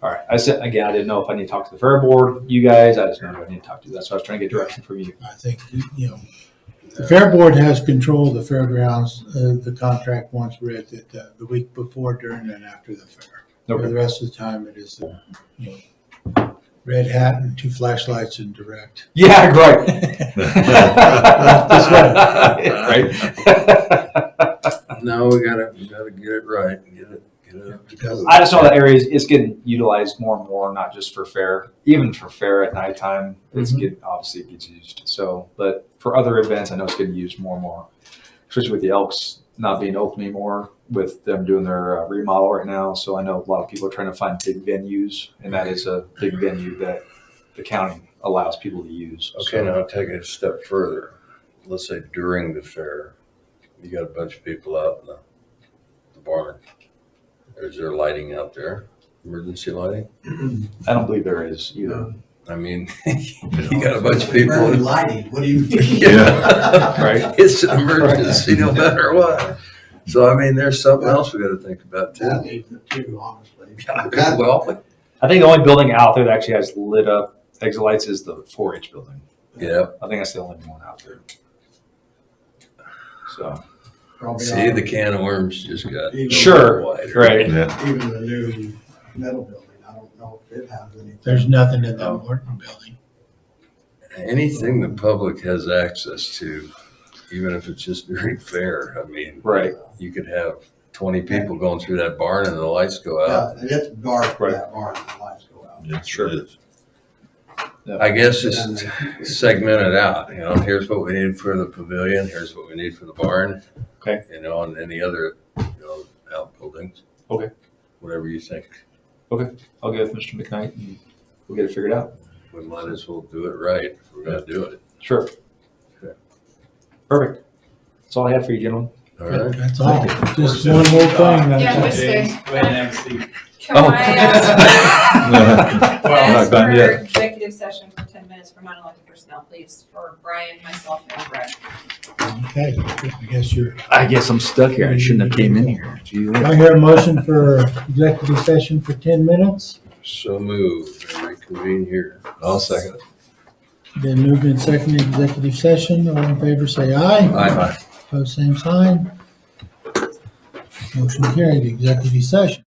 All right. I said, again, I didn't know if I need to talk to the fair board, you guys. I just know who I need to talk to. That's why I was trying to get direction from you. I think, the fair board has control of the fairgrounds. The contract once read that the week before, during, and after the fair. Okay. For the rest of the time, it is the red hat and 2 flashlights and direct. Yeah, right. This No, we gotta get it right, get it. I just know that area is getting utilized more and more, not just for fair, even for fair at nighttime. Obviously it gets used. So, but for other events, I know it's getting used more and more, especially with the Elks not being open anymore, with them doing their remodel right now. So I know a lot of people are trying to find big venues, and that is a big venue that the county allows people to use. Okay, now I'll take it a step further. Let's say during the fair, you got a bunch of people out in the barn. Is there lighting out there? Emergency lighting? I don't believe there is either. I mean, you got a bunch of people. Emergency lighting, what do you mean? Yeah, right. It's an emergency no matter what. So, I mean, there's something else we gotta think about too. That needs it too, honestly. Well, I think the only building out there that actually has lit up exit lights is the 4-H building. yeah. I think that's the only one out there. So. See, the can of worms just got Sure, wider. right. Yeah. Even the new metal building, I don't know if it has anything. There's nothing in the Morton building. Anything the public has access to, even if it's just during fair, I mean, right. You could have 20 people going through that barn and the lights go out. Yeah, and it's dark in that barn and the lights go out. Yeah, sure is. I guess just segment it out, you know, here's what we need for the pavilion, here's what we need for the barn. Okay. You know, and any other, outbuildings. Okay. Whatever you think. Okay. I'll get with Mr. McKnight and we'll get it figured out. We might as well do it right if we're gonna do it. Sure. Okay. Perfect. That's all I had for you, gentlemen. All right. That's all. Just one more thing. Yeah, That's just it. can I ask done for yet. executive session for 10 minutes for non-elected personnel, please, for Brian, myself, and Brett? Okay, I guess I'm stuck here. I shouldn't have came in here. Gee, I hear a motion for executive session for 10 minutes. So moved and reconvene here. I'll second it. Then moved and seconded executive session. All in favor, say aye. Aye. Opposed, same sign. Motion carried, executive session.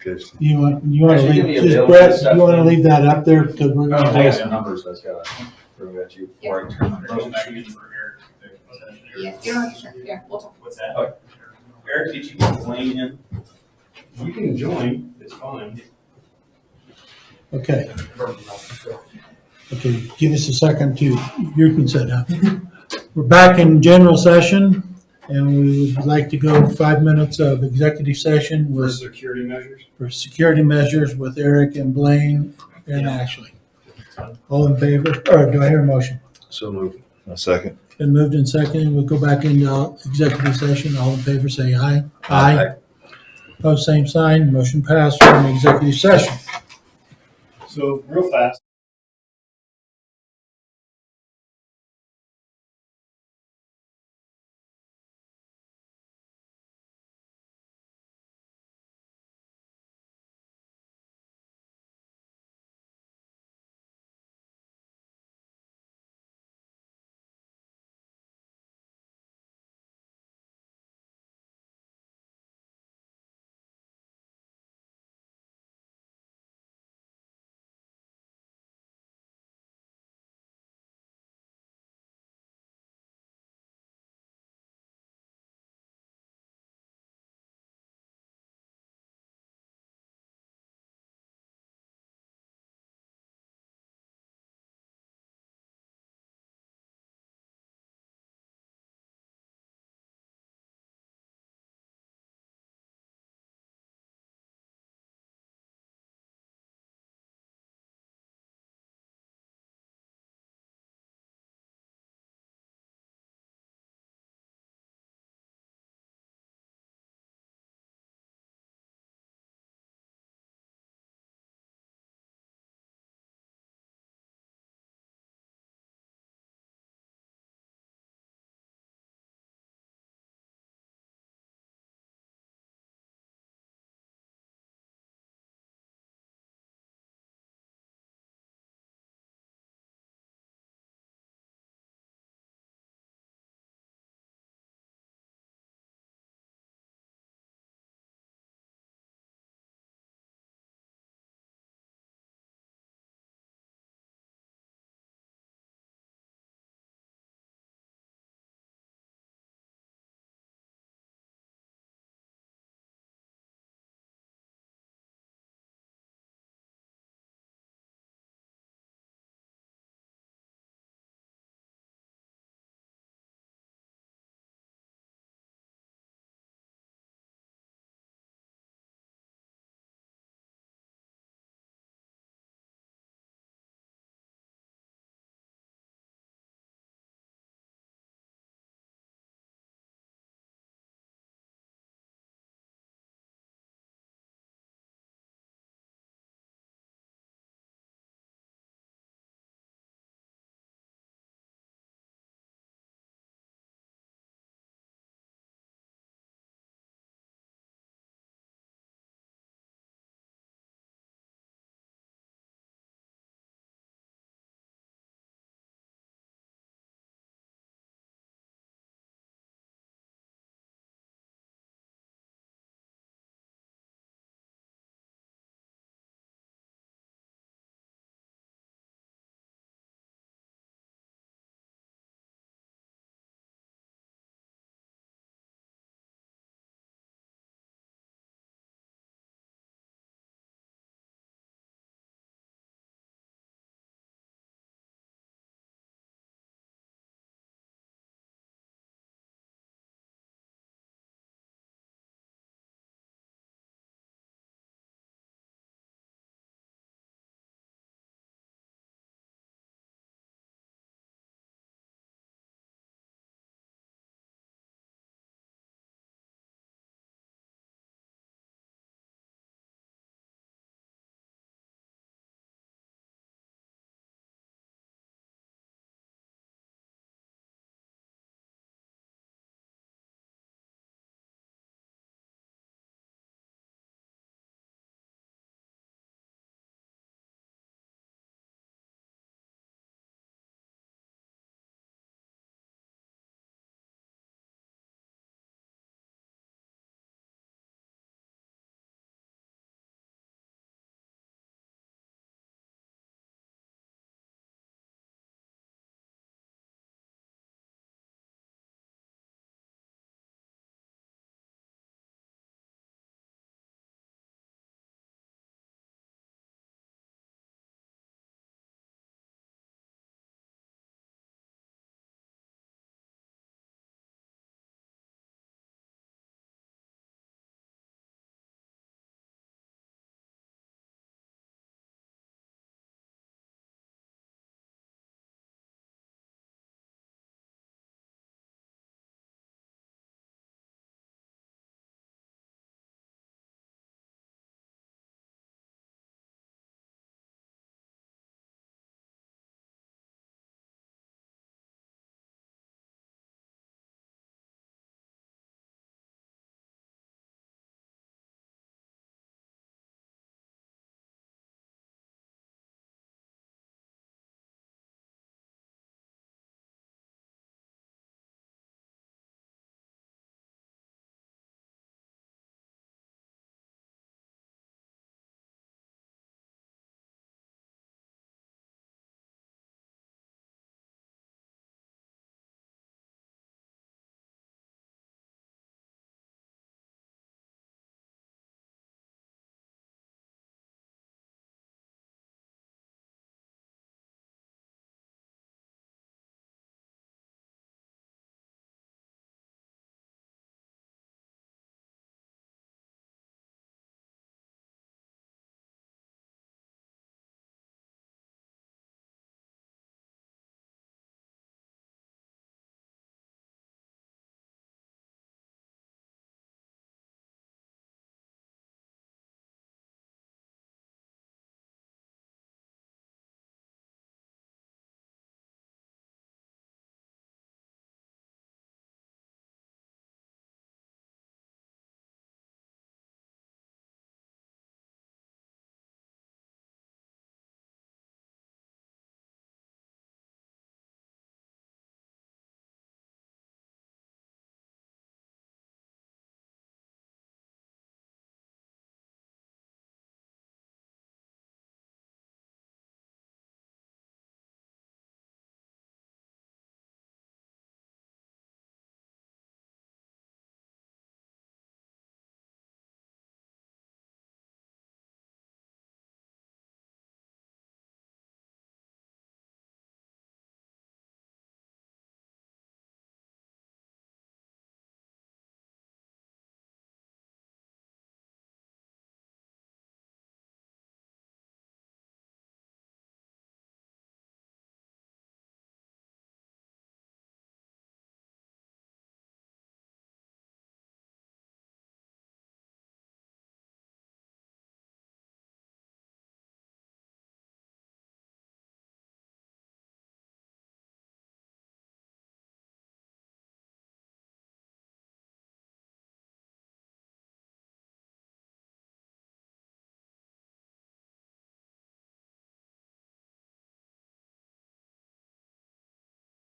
Because You want to Actually, give leave, me a just bill Brett, for stuff you want to then. leave that up there because we're I going got to. some numbers, that's got throw at you before I turn my motion. Yeah, you don't have to share. Yeah, we'll talk. What's that? Eric, did you want Blaine in? You can join, it's fine. Okay. Okay, give us a second to, you can set up. We're back in general session and we would like to go 5 minutes of executive session For with, security measures? for security measures with Eric and Blaine and Ashley. All in favor, or do I hear a motion? so moved. A second. Been moved and seconded. We'll go back into executive session. All in favor, say aye. Aye. Opposed, same sign. Motion passed from executive session. So real fast,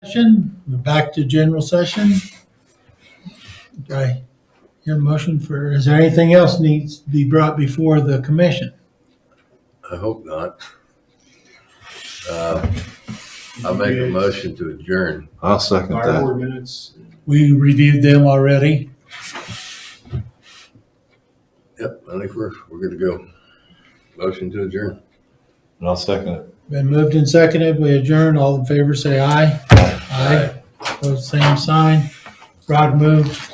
We're back to general session. Do I hear a motion for, is there anything else needs to be brought before the commission? I hope not. I'll make a motion to adjourn. I'll second that. Minutes. We reviewed them already. Yep, I think we're good to go. Motion to adjourn. And I'll second it. Been moved and seconded. We adjourn. All in favor say aye. Aye. Opposed, same sign. Rod moved.